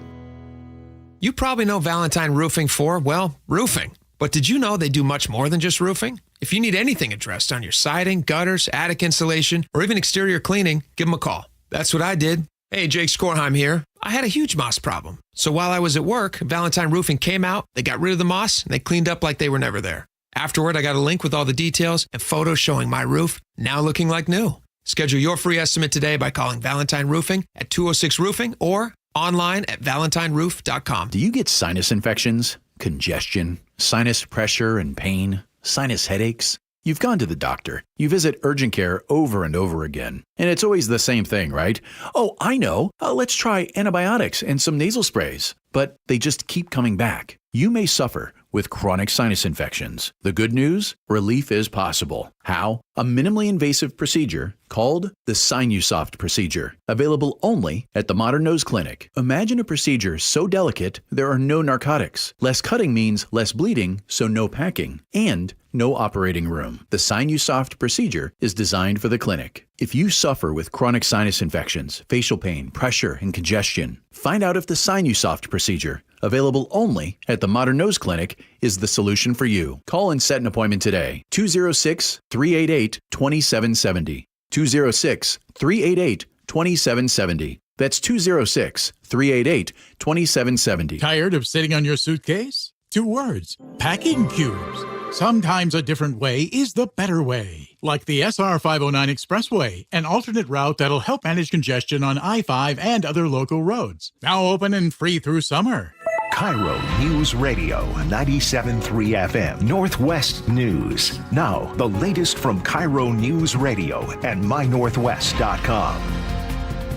You probably know Valentine Roofing for, well, roofing. But did you know they do much more than just roofing? If you need anything addressed on your siding, gutters, attic insulation, or even exterior cleaning, give them a call. That's what I did. Hey, Jake Skorheim here. I had a huge moss problem. So while I was at work, Valentine Roofing came out, they got rid of the moss, and they cleaned up like they were never there. Afterward, I got a link with all the details and photos showing my roof now looking like new. Schedule your free estimate today by calling Valentine Roofing at 206-ROOFING or online at valentinерoof.com. Do you get sinus infections, congestion, sinus pressure and pain, sinus headaches? You've gone to the doctor. You visit urgent care over and over again. And it's always the same thing, right? Oh, I know. Let's try antibiotics and some nasal sprays. But they just keep coming back. You may suffer with chronic sinus infections. The good news? Relief is possible. How? A minimally invasive procedure called the Sinusoft procedure, available only at the Modern Nose Clinic. Imagine a procedure so delicate there are no narcotics. Less cutting means less bleeding, so no packing, and no operating room. The Sinusoft procedure is designed for the clinic. If you suffer with chronic sinus infections, facial pain, pressure, and congestion, find out if the Sinusoft procedure, available only at the Modern Nose Clinic, is the solution for you. Call and set an appointment today. 206-388-2770. 206-388-2770. That's 206-388-2770. Tired of sitting on your suitcase? 2 words. Packing cubes. Sometimes a different way is the better way. Like the SR 509 Expressway, an alternate route that'll help manage congestion on I-5 and other local roads. Now open and free through summer. KIRO News Radio 97.3 FM Northwest News. Now, the latest from KIRO News Radio and mynorthwest.com.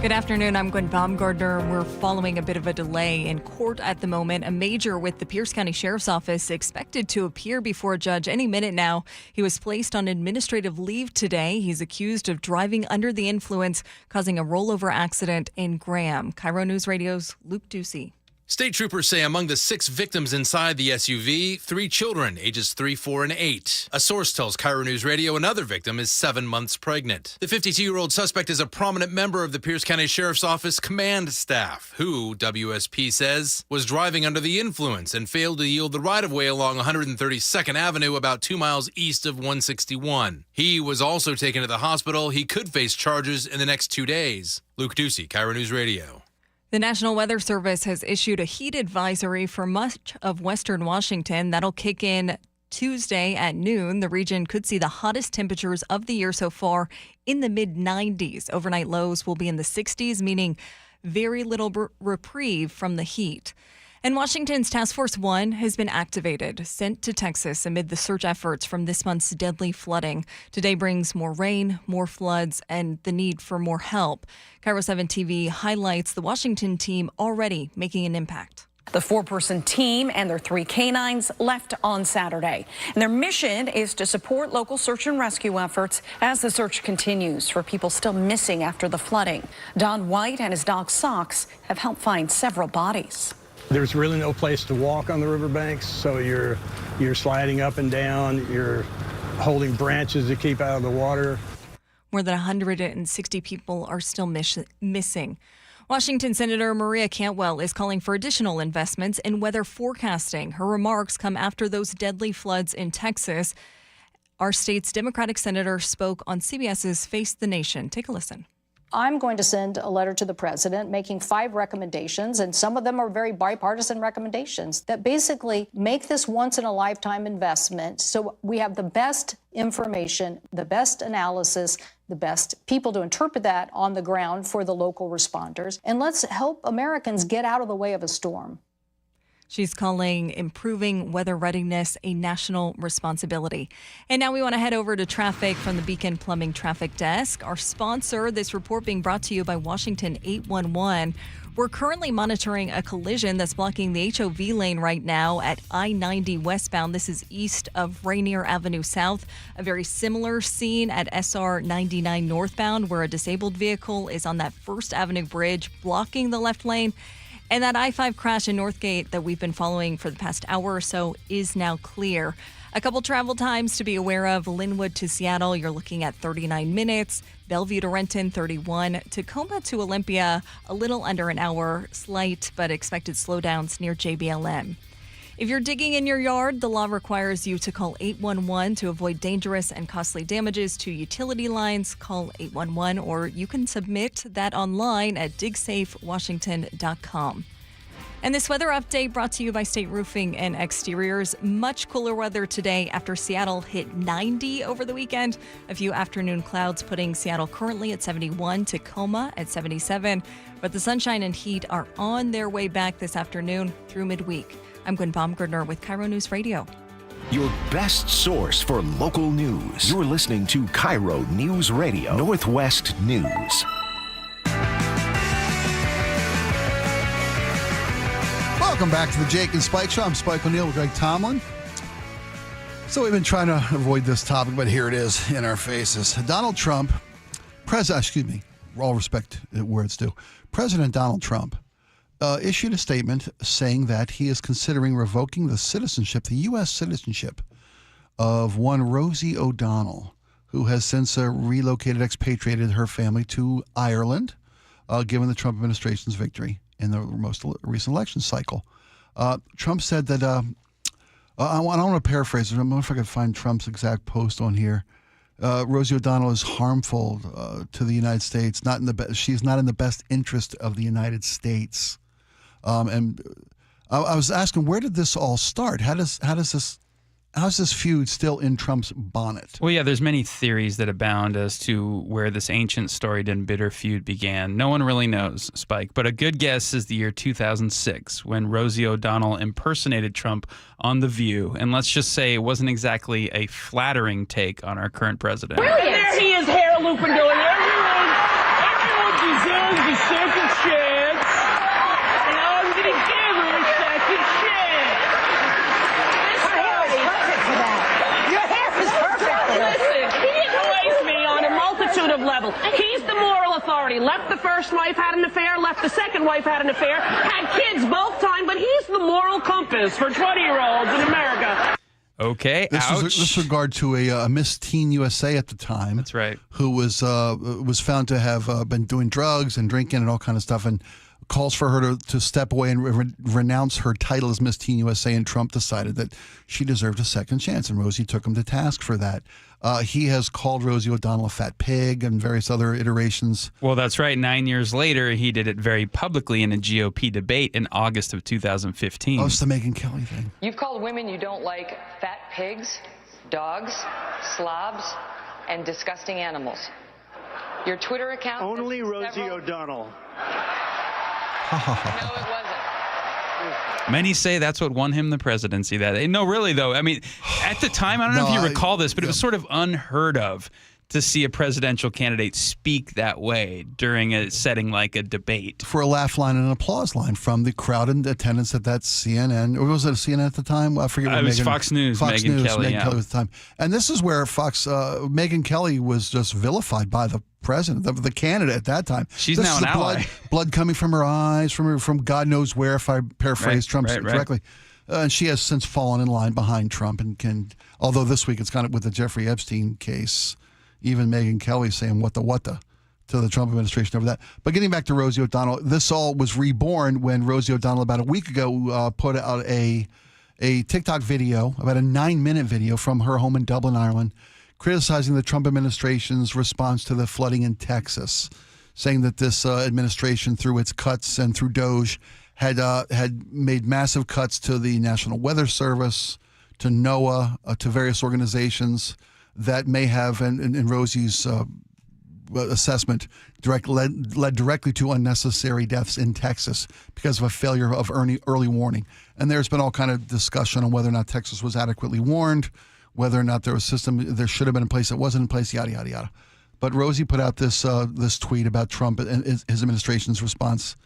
Good afternoon. I'm Gwen Baumgardner. We're following a bit of a delay in court at the moment. A major with the Pierce County Sheriff's Office expected to appear before a judge any minute now. He was placed on administrative leave today. He's accused of driving under the influence, causing a rollover accident in Graham. KIRO News Radio's Luke Ducey. State troopers say among the 6 victims inside the SUV, 3 children, ages 3, 4, and 8. A source tells KIRO News Radio another victim is 7 months pregnant. The 52-year-old suspect is a prominent member of the Pierce County Sheriff's Office command staff, who, WSP says, was driving under the influence and failed to yield the right-of-way along 132nd Avenue about 2 miles east of 161. He was also taken to the hospital. He could face charges in the next 2 days. Luke Ducey, KIRO News Radio. The National Weather Service has issued a heat advisory for much of western Washington. That'll kick in Tuesday at noon. The region could see the hottest temperatures of the year so far in the mid-90s. Overnight lows will be in the 60s, meaning very little reprieve from the heat. And Washington's Task Force 1 has been activated, sent to Texas amid the search efforts from this month's deadly flooding. Today brings more rain, more floods, and the need for more help. KIRO 7 TV highlights the Washington team already making an impact. The 4-person team and their 3 canines left on Saturday. And their mission is to support local search and rescue efforts as the search continues for people still missing after the flooding. Don White and his dog Socks have helped find several bodies. There's really no place to walk on the riverbanks, so you're sliding up and down, you're holding branches to keep out of the water. More than 160 people are still missing. Washington Senator Maria Cantwell is calling for additional investments in weather forecasting. Her remarks come after those deadly floods in Texas. Our state's Democratic senator spoke on CBS's Face the Nation. Take a listen. I'm going to send a letter to the president making 5 recommendations, and some of them are very bipartisan recommendations that basically make this once-in-a-lifetime investment so we have the best information, the best analysis, the best people to interpret that on the ground for the local responders, and let's help Americans get out of the way of a storm. She's calling improving weather readiness a national responsibility. And now we want to head over to traffic from the Beacon Plumbing Traffic Desk. Our sponsor, this report being brought to you by Washington 811. We're currently monitoring a collision that's blocking the HOV lane right now at I-90 westbound. This is east of Rainier Avenue South. A very similar scene at SR 99 northbound, where a disabled vehicle is on that First Avenue bridge blocking the left lane. And that I-5 crash in Northgate that we've been following for the past hour or so is now clear. A couple travel times to be aware of. Linwood to Seattle, you're looking at 39 minutes. Bellevue to Renton, 31. Tacoma to Olympia, a little under an hour. Slight but expected slowdowns near JBLM. If you're digging in your yard, the law requires you to call 811 to avoid dangerous and costly damages to utility lines. Call 811, or you can submit that online at digsafewashington.com. And this weather update brought to you by State Roofing and Exteriors. Much cooler weather today after Seattle hit 90 over the weekend. A few afternoon clouds putting Seattle currently at 71, Tacoma at 77. But the sunshine and heat are on their way back this afternoon through midweek. I'm Gwen Baumgardner with KIRO News Radio. Your best source for local news. You're listening to KIRO News Radio, Northwest News. Welcome back to the Jake and Spike Show. I'm Spike O'Neill with Greg Tomlin. So we've been trying to avoid this topic, but here it is in our faces. Donald Trump, all respect where it's due, President Donald Trump issued a statement saying that he is considering revoking the U.S. citizenship of one Rosie O'Donnell, who has since expatriated her family to Ireland, given the Trump administration's victory in the most recent election cycle. Trump said that, I want to paraphrase it. I don't know if I can find Trump's exact post on here. Rosie O'Donnell is harmful to the United States. She's not in the best interest of the United States. And I was asking, where did this all start? How does this how's this feud still in Trump's bonnet? Well, yeah, there's many theories that abound as to where this ancient storied and bitter feud began. No one really knows, Spike, but a good guess is the year 2006 when Rosie O'Donnell impersonated Trump on The View. And let's just say it wasn't exactly a flattering take on our current president. And there he is, hair looping, doing everyone deserves a second chance, and I'm going to give her a second chance. Her hair is perfect for that. Your hair is perfect for that. Listen, he annoys me on a multitude of levels. He's the moral authority. Left the first wife, had an affair. Left the second wife, had an affair. Had kids both times, but he's the moral compass for 20-year-olds in America. Okay, This regard to a Miss Teen USA at the time. That's right. Who was found to have been doing drugs and drinking and all kind of stuff, and calls for her to step away and renounce her title as Miss Teen USA. And Trump decided that she deserved a second chance, and Rosie took him to task for that. He has called Rosie O'Donnell a fat pig and various other iterations. Well, that's right. 9 years later, he did it very publicly in a GOP debate in August of 2015. Oh, it's the Megyn Kelly thing. You've called women you don't like fat pigs, dogs, slobs, and disgusting animals. Your Twitter account... Only Rosie O'Donnell. No, it wasn't. Many say that's what won him the presidency. No, really, though. I mean, at the time, I don't know if you recall this, but it was sort of unheard of to see a presidential candidate speak that way during a setting like a debate. For a laugh line and an applause line from the crowd in attendance at that CNN, or was it CNN at the time? I forget what it was Fox News, Megyn Kelly at the time. And this is where Megyn Kelly was just vilified by the president, the candidate at that time. She's now an ally. Blood coming from her eyes, from God knows where, if I paraphrase Trump correctly. And she has since fallen in line behind Trump, although this week it's kind of with the Jeffrey Epstein case, even Megyn Kelly saying what the to the Trump administration over that. But getting back to Rosie O'Donnell, this all was reborn when Rosie O'Donnell about a week ago put out a TikTok video, about a 9-minute video from her home in Dublin, Ireland, criticizing the Trump administration's response to the flooding in Texas, saying that this administration, through its cuts and through DOGE, had made massive cuts to the National Weather Service, to NOAA, to various organizations that may have, in Rosie's assessment, led directly to unnecessary deaths in Texas because of a failure of early warning. And there's been all kind of discussion on whether or not Texas was adequately warned, whether or not there was a system there should have been in place that wasn't in place, yada, yada, yada. But Rosie put out this tweet about Trump and his administration's response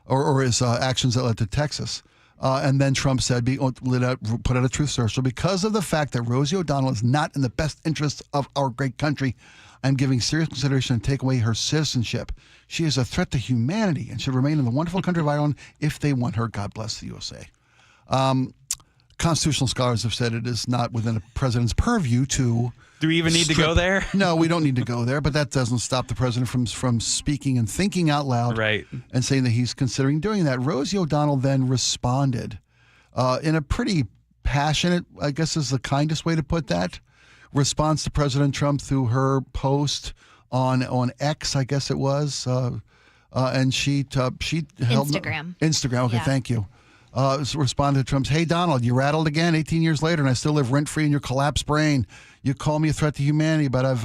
or his actions that led to Texas. And then Trump said, put out a truth social, because of the fact that Rosie O'Donnell is not in the best interests of our great country, I'm giving serious consideration to take away her citizenship. She is a threat to humanity and should remain in the wonderful country of Ireland if they want her. God bless the USA. Constitutional scholars have said it is not within a president's purview to... Do we even need to go there? No, we don't need to go there, but that doesn't stop the president from speaking and thinking out loud, right, and saying that he's considering doing that. Rosie O'Donnell then responded in a pretty passionate, I guess is the kindest way to put that, response to President Trump through her post on X, I guess it was, and she held... Instagram, okay, yeah. Thank you. Responded to Trump's, "Hey, Donald, you rattled again 18 years later, and I still live rent-free in your collapsed brain. You call me a threat to humanity, but I'm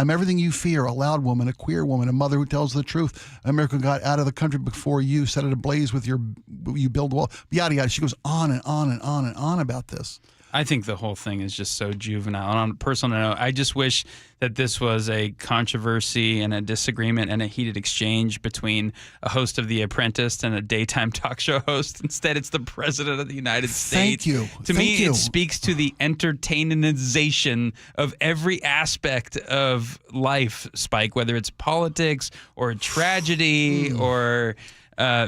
everything you fear, a loud woman, a queer woman, a mother who tells the truth. America got out of the country before you, set it ablaze with you build wall, yada, yada." She goes on and on and on and on about this. I think the whole thing is just so juvenile. And on a personal note, I just wish that this was a controversy and a disagreement and a heated exchange between a host of The Apprentice and a daytime talk show host. Instead, it's the President of the United States. Thank you. To me, it speaks to the entertainization of every aspect of life, Spike, whether it's politics or tragedy or...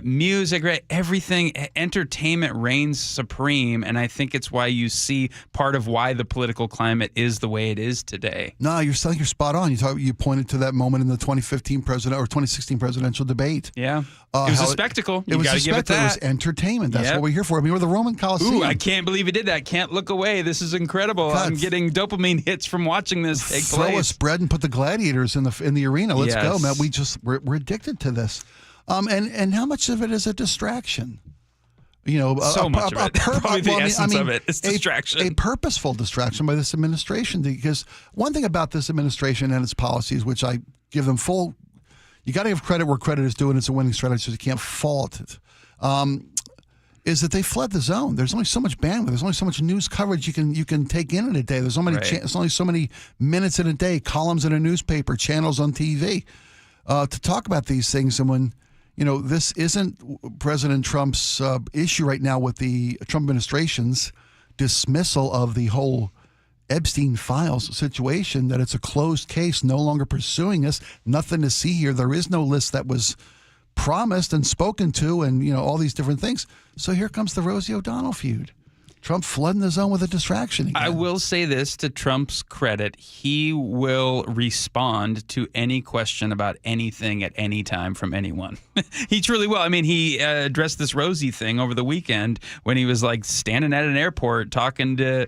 music, right? Everything, entertainment reigns supreme, and I think it's why you see part of why the political climate is the way it is today. No, you're spot on. You pointed to that moment in the 2016 presidential debate. Yeah, it was a spectacle. You got to give it that. It was entertainment. That's what we're here for. I mean, we're the Roman Colosseum. Ooh, I can't believe he did that. Can't look away. This is incredible. God, I'm getting dopamine hits from watching this take place. Throw us bread and put the gladiators in the arena. Let's go, man. We're addicted to this. And how much of it is a distraction? Much of it. Probably the essence of it is distraction. A purposeful distraction by this administration. Because one thing about this administration and its policies, which I give them full, you got to give credit where credit is due, and it's a winning strategy, so you can't fault it, is that they fled the zone. There's only so much bandwidth. There's only so much news coverage you can take in a day. There's only so many minutes in a day, columns in a newspaper, channels on TV to talk about these things. And when this isn't President Trump's issue right now with the Trump administration's dismissal of the whole Epstein files situation, that it's a closed case, no longer pursuing us, nothing to see here. There is no list that was promised and spoken to and, all these different things. So here comes the Rosie O'Donnell feud. Trump flooding the zone with a distraction again. I will say this to Trump's credit. He will respond to any question about anything at any time from anyone. He truly will. I mean, he addressed this Rosie thing over the weekend when he was standing at an airport talking to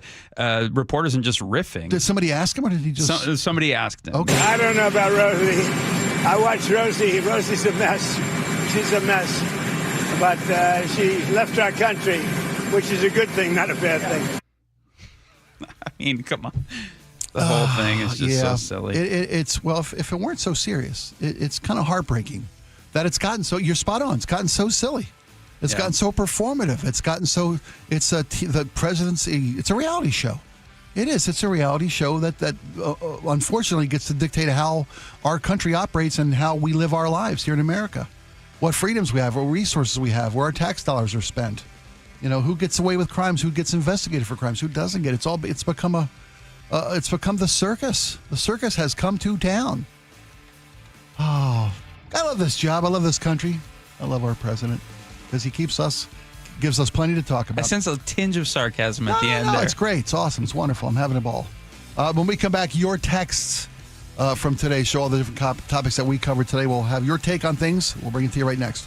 reporters and just riffing. Did somebody ask him or did he just... Somebody asked him. Okay. I don't know about Rosie. I watch Rosie. Rosie's a mess. She's a mess. But she left our country, which is a good thing, not a bad thing. I mean, come on. The whole thing is just so silly. If it weren't so serious, it's kind of heartbreaking that it's gotten so, you're spot on, it's gotten so silly. It's gotten so performative. It's gotten so, the presidency, it's a reality show. It is. It's a reality show that unfortunately gets to dictate how our country operates and how we live our lives here in America. What freedoms we have, what resources we have, where our tax dollars are spent. Who gets away with crimes, who gets investigated for crimes, who doesn't get. It's become the circus. The circus has come to town. Oh, I love this job. I love this country. I love our president because he gives us plenty to talk about. I sense a tinge of sarcasm at the end there. It's great. It's awesome. It's wonderful. I'm having a ball. When we come back, your texts from today's show, all the different topics that we covered today, we'll have your take on things. We'll bring it to you right next.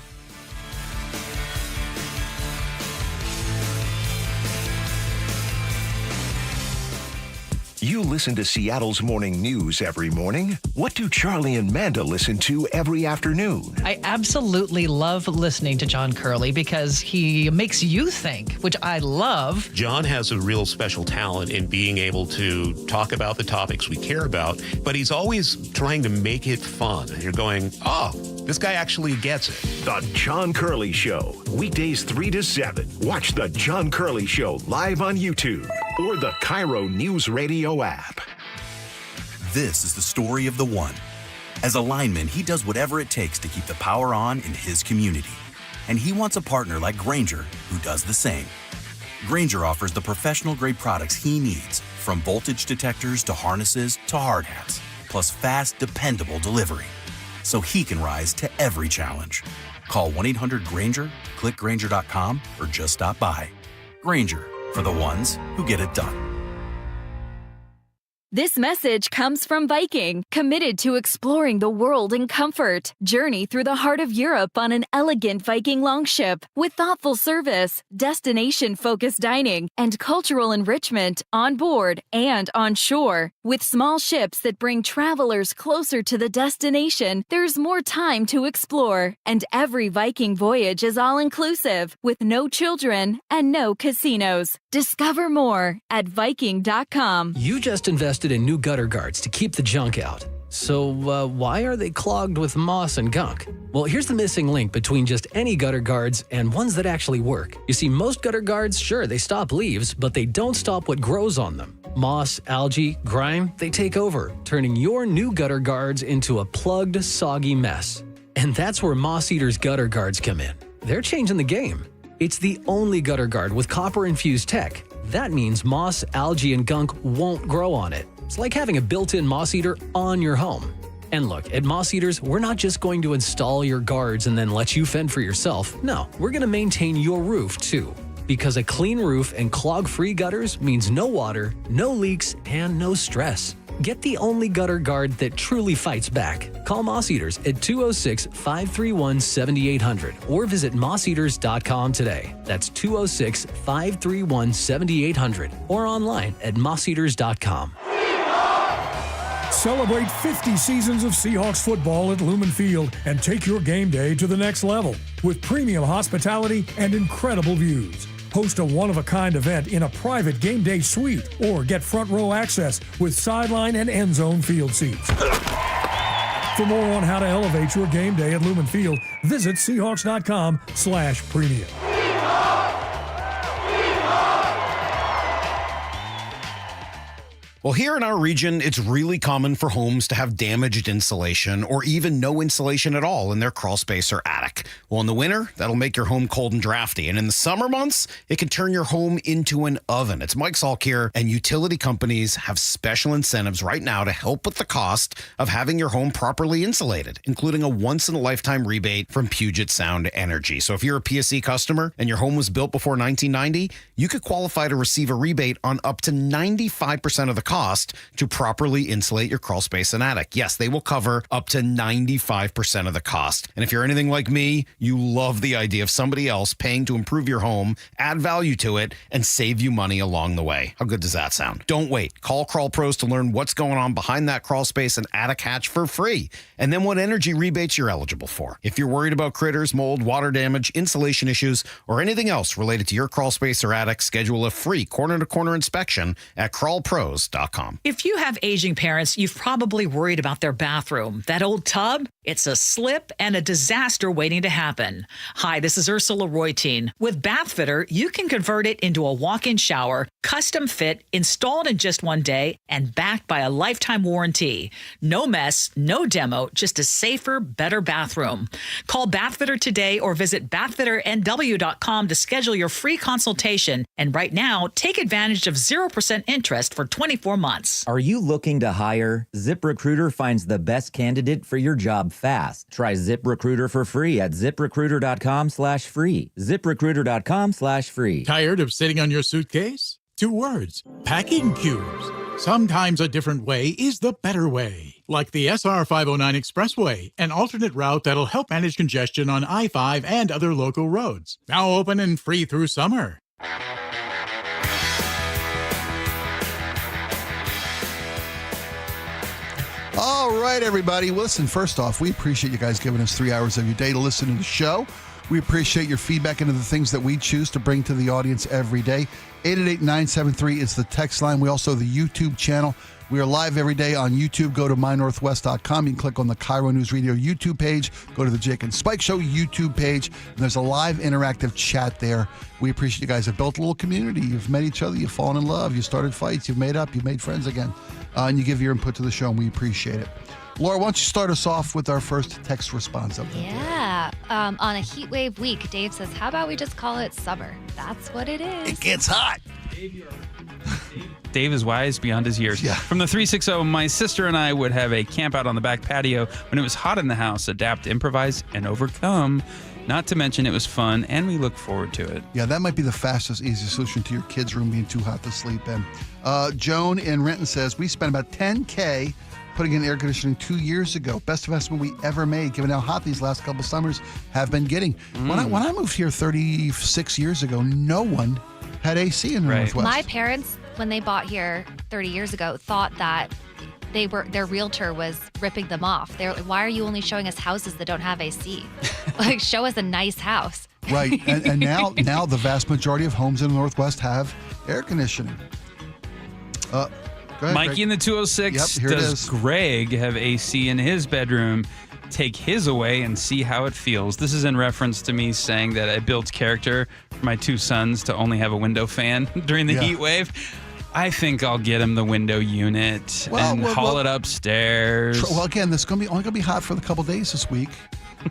You listen to Seattle's morning news every morning. What do Charlie and Manda listen to every afternoon? I absolutely love listening to John Curley because he makes you think, which I love. John has a real special talent in being able to talk about the topics we care about, but he's always trying to make it fun. You're going, oh, this guy actually gets it. The John Curley Show, weekdays 3 to 7. Watch The John Curley Show live on YouTube or the KIRO Newsradio App. This is the story of the one. As a lineman, he does whatever it takes to keep the power on in his community. And he wants a partner like Granger who does the same. Granger offers the professional-grade products he needs, from voltage detectors to harnesses to hard hats, plus fast, dependable delivery, so he can rise to every challenge. Call 1-800-GRANGER, click Granger.com, or just stop by. Granger, for the ones who get it done. This message comes from Viking, committed to exploring the world in comfort. Journey through the heart of Europe on an elegant Viking longship with thoughtful service, destination-focused dining, and cultural enrichment on board and on shore. With small ships that bring travelers closer to the destination, there's more time to explore. And every Viking voyage is all-inclusive, with no children and no casinos. Discover more at Viking.com. You just invested in new gutter guards to keep the junk out. So why are they clogged with moss and gunk? Well, here's the missing link between just any gutter guards and ones that actually work. You see, most gutter guards, sure, they stop leaves, but they don't stop what grows on them. Moss, algae, grime, they take over, turning your new gutter guards into a plugged, soggy mess. And that's where Moss Eater's gutter guards come in. They're changing the game. It's the only gutter guard with copper-infused tech. That means moss, algae, and gunk won't grow on it. It's like having a built-in Moss Eater on your home. And look, at Moss Eaters, we're not just going to install your guards and then let you fend for yourself. No, we're going to maintain your roof too. Because a clean roof and clog-free gutters means no water, no leaks, and no stress. Get the only gutter guard that truly fights back. Call Moss Eaters at 206-531-7800 or visit mosseaters.com today. That's 206-531-7800 or online at mosseaters.com. Celebrate 50 seasons of Seahawks football at Lumen Field and take your game day to the next level with premium hospitality and incredible views. Host a one-of-a-kind event in a private game day suite or get front row access with sideline and end zone field seats. For more on how to elevate your game day at Lumen Field, visit Seahawks.com/premium. Well, here in our region, it's really common for homes to have damaged insulation or even no insulation at all in their crawl space or attic. Well, in the winter, that'll make your home cold and drafty. And in the summer months, it can turn your home into an oven. It's Mike Salk here, and utility companies have special incentives right now to help with the cost of having your home properly insulated, including a once-in-a-lifetime rebate from Puget Sound Energy. So if you're a PSE customer and your home was built before 1990, you could qualify to receive a rebate on up to 95% of the cost to properly insulate your crawl space and attic. Yes, they will cover up to 95% of the cost. And if you're anything like me, you love the idea of somebody else paying to improve your home, add value to it, and save you money along the way. How good does that sound? Don't wait. Call Crawl Pros to learn what's going on behind that crawl space and attic hatch for free, and then what energy rebates you're eligible for. If you're worried about critters, mold, water damage, insulation issues, or anything else related to your crawl space or attic, schedule a free corner-to-corner inspection at crawlpros.com. If you have aging parents, you've probably worried about their bathroom. That old tub? It's a slip and a disaster waiting to happen. Hi, this is Ursula Royteen. With Bathfitter, you can convert it into a walk-in shower, custom fit, installed in just one day, and backed by a lifetime warranty. No mess, no demo, just a safer, better bathroom. Call Bathfitter today or visit bathfitternw.com to schedule your free consultation. And right now, take advantage of 0% interest for 24 months. Are you looking to hire? ZipRecruiter finds the best candidate for your job fast. Try ZipRecruiter for free at ziprecruiter.com/free. ZipRecruiter.com/free. Tired of sitting on your suitcase? 2 words. Packing cubes. Sometimes a different way is the better way. Like the SR 509 Expressway, an alternate route that'll help manage congestion on I-5 and other local roads. Now open and free through summer. All right, everybody. Listen, first off, we appreciate you guys giving us 3 hours of your day to listen to the show. We appreciate your feedback into the things that we choose to bring to the audience every day. 888-973 is the text line. We also have the YouTube channel. We are live every day on YouTube. Go to mynorthwest.com. You can click on the KIRO Newsradio YouTube page. Go to the Jake and Spike Show YouTube page. And there's a live interactive chat there. We appreciate you guys have built a little community. You've met each other. You've fallen in love. You started fights. You've made up. You've made friends again. And you give your input to the show, and we appreciate it. Laura, why don't you start us off with our first text response update? Yeah. On a heat wave week, Dave says, how about we just call it summer? That's what it is. It gets hot. Dave is wise beyond his years. Yeah. From the 360, my sister and I would have a camp out on the back patio when it was hot in the house, adapt, improvise, and overcome. Not to mention it was fun, and we look forward to it. Yeah, that might be the fastest, easiest solution to your kids' room being too hot to sleep in. Joan in Renton says, we spent about $10K putting in air conditioning 2 years ago. Best investment we ever made, given how hot these last couple summers have been getting. When I moved here 36 years ago, no one had AC in the Northwest. My parents, when they bought here 30 years ago, thought that their realtor was ripping them off. They're like, why are you only showing us houses that don't have AC? Like, show us a nice house. Right, and now the vast majority of homes in the Northwest have air conditioning. Go ahead, Mikey Greg. in the 206, Yep, here it does is. Greg have AC in his bedroom? Take his away and see how it feels. This is in reference to me saying that it builds character for my 2 sons to only have a window fan during the heat wave. I think I'll get him the window unit and haul it upstairs. Well, again, this is only going to be hot for a couple days this week,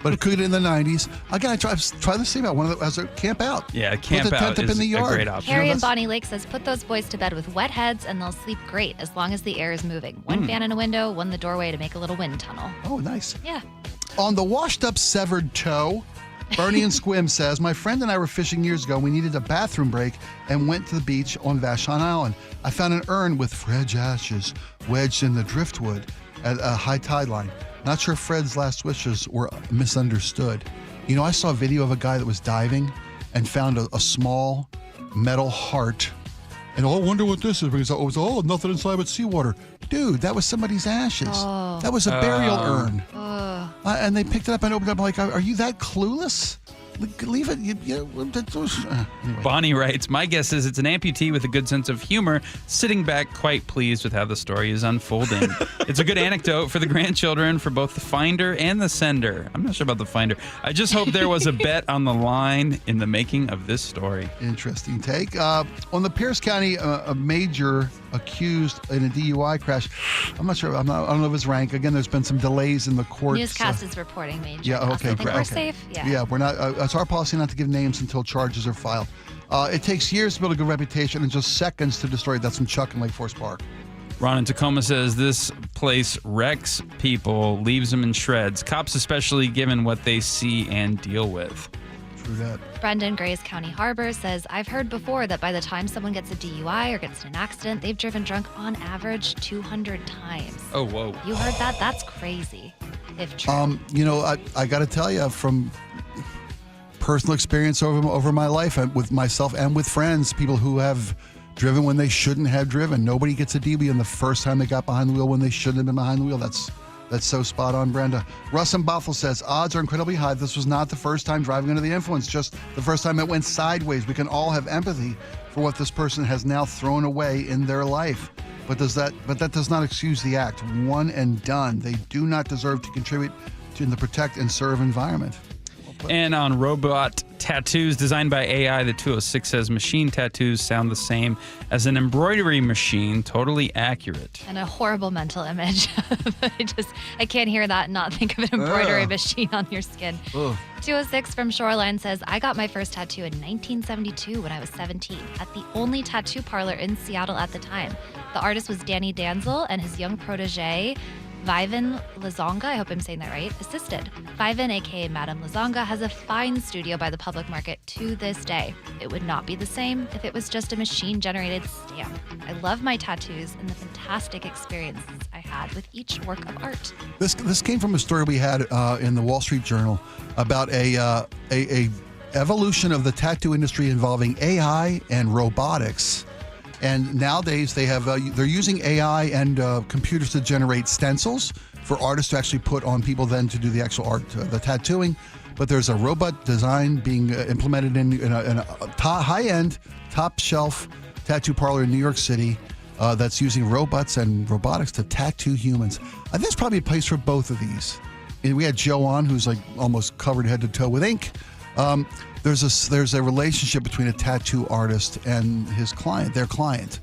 but it could get in the 90s. Again, I try the same out as a camp out. Yeah, camp Put the out tent up is in the a yard. great option. Carrie in Bonnie Lake says, put those boys to bed with wet heads and they'll sleep great as long as the air is moving. One fan in a window, one the doorway to make a little wind tunnel. Oh, nice. Yeah. On the washed up severed toe, Bernie and Squim says, my friend and I were fishing years ago. We needed a bathroom break and went to the beach on Vashon Island. I found an urn with Fred's ashes wedged in the driftwood at a high tide line. Not sure Fred's last wishes were misunderstood. You know, I saw a video of a guy that was diving and found a small metal heart. And I wonder what this is, because it was, nothing inside but seawater. dude, that was somebody's ashes. Oh. That was a burial urn. Oh. And they picked it up and opened it up. I'm like, are you that clueless? Leave it. Anyway. Bonnie writes, my guess is it's an amputee with a good sense of humor, sitting back quite pleased with how the story is unfolding. It's a good anecdote for the grandchildren, for both the finder and the sender. I'm not sure about the finder. I just hope there was a bet on the line in the making of this story. Interesting take. On the Pierce County, a major accused in a DUI crash. I'm not sure. I don't know of his rank. Again, there's been some delays in the courts. Newscast is reporting major. Yeah, okay, I think great. we're Okay. safe. Yeah. Yeah, we're not. It's our policy not to give names until charges are filed. It takes years to build a good reputation and just seconds to destroy it. That's from Chuck in Lake Forest Park. Ron in Tacoma says this place wrecks people, leaves them in shreds. Cops especially, given what they see and deal with. True that. Brendan, Grays County Harbor, says, I've heard before that by the time someone gets a DUI or gets in an accident, they've driven drunk on average 200 times. Oh, whoa. You heard that? That's crazy. If true. I got to tell you, from personal experience over my life, and with myself and with friends, people who have driven when they shouldn't have driven. Nobody gets a DUI in the first time they got behind the wheel when they shouldn't have been behind the wheel. That's so spot on, Brenda. Russ in Bothell says, odds are incredibly high. This was not the first time driving under the influence, just the first time it went sideways. We can all have empathy for what this person has now thrown away in their life. But that does not excuse the act. One and done. They do not deserve to contribute to the protect and serve environment. And on robot tattoos designed by AI, the 206 says machine tattoos sound the same as an embroidery machine, totally accurate. And a horrible mental image. I can't hear that and not think of an embroidery machine on your skin. 206 from Shoreline says, I got my first tattoo in 1972 when I was 17 at the only tattoo parlor in Seattle at the time. The artist was Danny Danzel, and his young protege, Vivan Lazonga, I hope I'm saying that right, assisted. Vivan, aka Madame Lazonga, has a fine studio by the public market to this day. It would not be the same if it was just a machine-generated stamp. I love my tattoos and the fantastic experiences I had with each work of art. This came from a story we had in the Wall Street Journal about a evolution of the tattoo industry involving AI and robotics. And nowadays they're using AI and computers to generate stencils for artists to actually put on people then to do the actual art, the tattooing. But there's a robot design being implemented in a high-end, top-shelf tattoo parlor in New York City that's using robots and robotics to tattoo humans. I think there's probably a place for both of these. And we had Joe on, who's like almost covered head to toe with ink. There's a relationship between a tattoo artist and their client,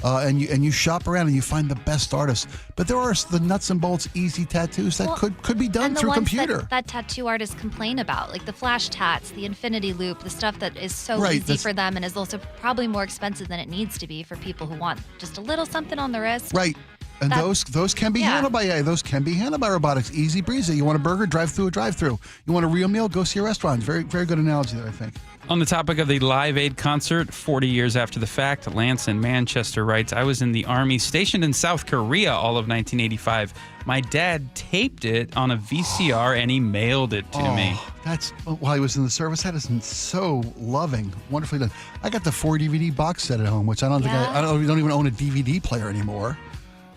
and you shop around and you find the best artists. But there are the nuts and bolts, easy tattoos that could be done through computer. That tattoo artists complain about, like the flash tats, the infinity loop, the stuff that is so easy for them and is also probably more expensive than it needs to be for people who want just a little something on the wrist. Right. And those can be handled by AI. Those can be handled by robotics. Easy breezy. You want a burger? Drive through a drive-through. You want a real meal? Go see a restaurant. Very, very good analogy there, I think. On the topic of the Live Aid concert, 40 years after the fact, Lance in Manchester writes, I was in the Army stationed in South Korea all of 1985. My dad taped it on a VCR and he mailed it to me. That's while he was in the service. That is so loving. Wonderfully done. I got the 4 DVD box set at home, which I don't think I don't even own a DVD player anymore.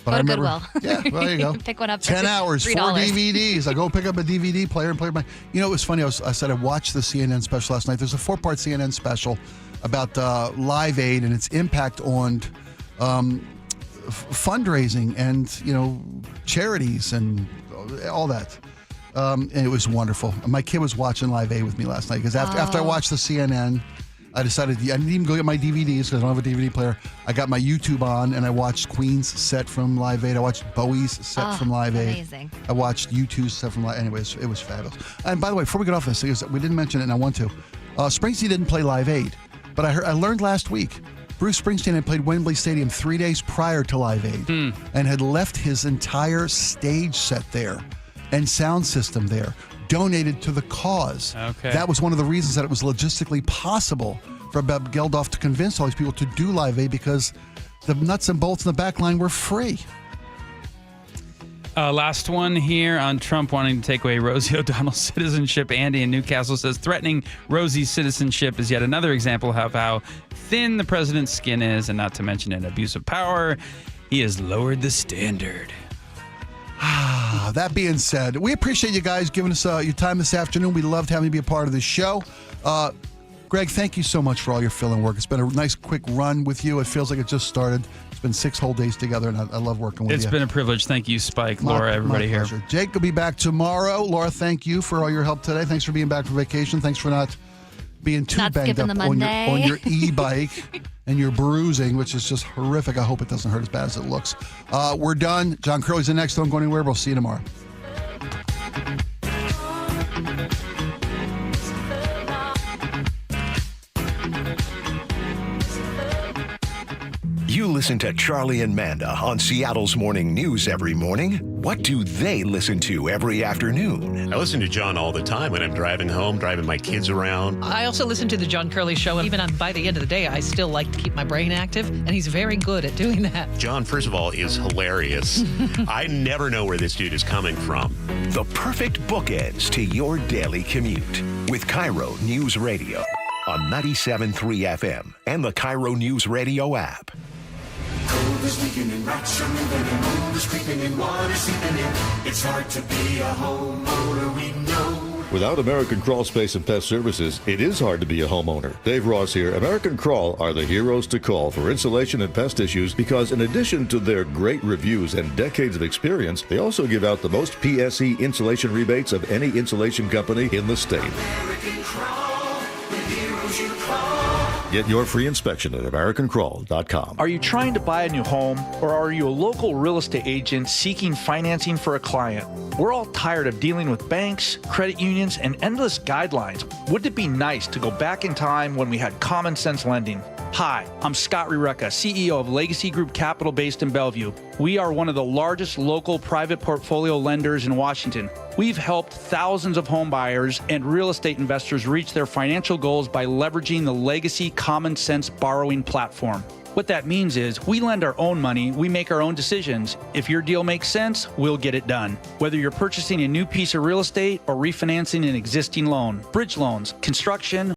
But Go I to remember, Goodwill. Yeah, well, there you go. Pick one up. 10 hours, $3. 4 DVDs. I go pick up a DVD player and play my. You know, it was funny. I said I watched the CNN special last night. There's a 4-part CNN special about Live Aid and its impact on fundraising and charities and all that. And it was wonderful. My kid was watching Live Aid with me last night because after I watched the CNN. I decided I didn't even go get my DVDs because I don't have a DVD player. I got my YouTube on and I watched Queen's set from Live Aid. I watched Bowie's set from Live Aid. Amazing. I watched U2's set from Live Aid. Anyways, it was fabulous. And by the way, before we get off this, because we didn't mention it and I want to, Springsteen didn't play Live Aid, but I learned last week Bruce Springsteen had played Wembley Stadium 3 days prior to Live Aid and had left his entire stage set there and sound system there. Donated to the cause. Okay. That was one of the reasons that it was logistically possible for Bob Geldof to convince all these people to do Live Aid because the nuts and bolts in the back line were free. Last one here on Trump wanting to take away Rosie O'Donnell's citizenship. Andy in Newcastle says threatening Rosie's citizenship is yet another example of how thin the president's skin is, and not to mention an abuse of power. He has lowered the standard. That being said, we appreciate you guys giving us your time this afternoon. We loved having you be a part of the show. Greg, thank you so much for all your fill-in work. It's been a nice, quick run with you. It feels like it just started. It's been 6 whole days together, and I love working with you. It's been a privilege. Thank you, Spike, Laura, everybody here. Jake will be back tomorrow. Laura, thank you for all your help today. Thanks for being back from vacation. Thanks for not being too banged up on your e-bike and your bruising, which is just horrific. I hope it doesn't hurt as bad as it looks. We're done. John Curley's the next. Don't go anywhere. We'll see you tomorrow. You listen to Charlie and Manda on Seattle's Morning News every morning. What do they listen to every afternoon? I listen to John all the time when I'm driving home, driving my kids around. I also listen to the John Curley Show, and even by the end of the day, I still like to keep my brain active, and he's very good at doing that. John, first of all, is hilarious. I never know where this dude is coming from. The perfect bookends to your daily commute with KIRO News Radio on 97.3 FM and the KIRO News Radio app. Cold is weakening, rats are moving, and mold is creeping, and water seeping in. It's hard to be a homeowner, we know. Without American Crawl Space and Pest Services, it is hard to be a homeowner. Dave Ross here. American Crawl are the heroes to call for insulation and pest issues because in addition to their great reviews and decades of experience, they also give out the most PSE insulation rebates of any insulation company in the state. American Crawl, the heroes you call. Get your free inspection at AmericanCrawl.com. Are you trying to buy a new home, or are you a local real estate agent seeking financing for a client? We're all tired of dealing with banks, credit unions, and endless guidelines. Wouldn't it be nice to go back in time when we had common sense lending? Hi, I'm Scott Riereka, CEO of Legacy Group Capital based in Bellevue. We are one of the largest local private portfolio lenders in Washington. We've helped thousands of home buyers and real estate investors reach their financial goals by leveraging the Legacy Common Sense borrowing platform. What that means is we lend our own money, we make our own decisions. If your deal makes sense, we'll get it done. Whether you're purchasing a new piece of real estate or refinancing an existing loan, bridge loans, construction,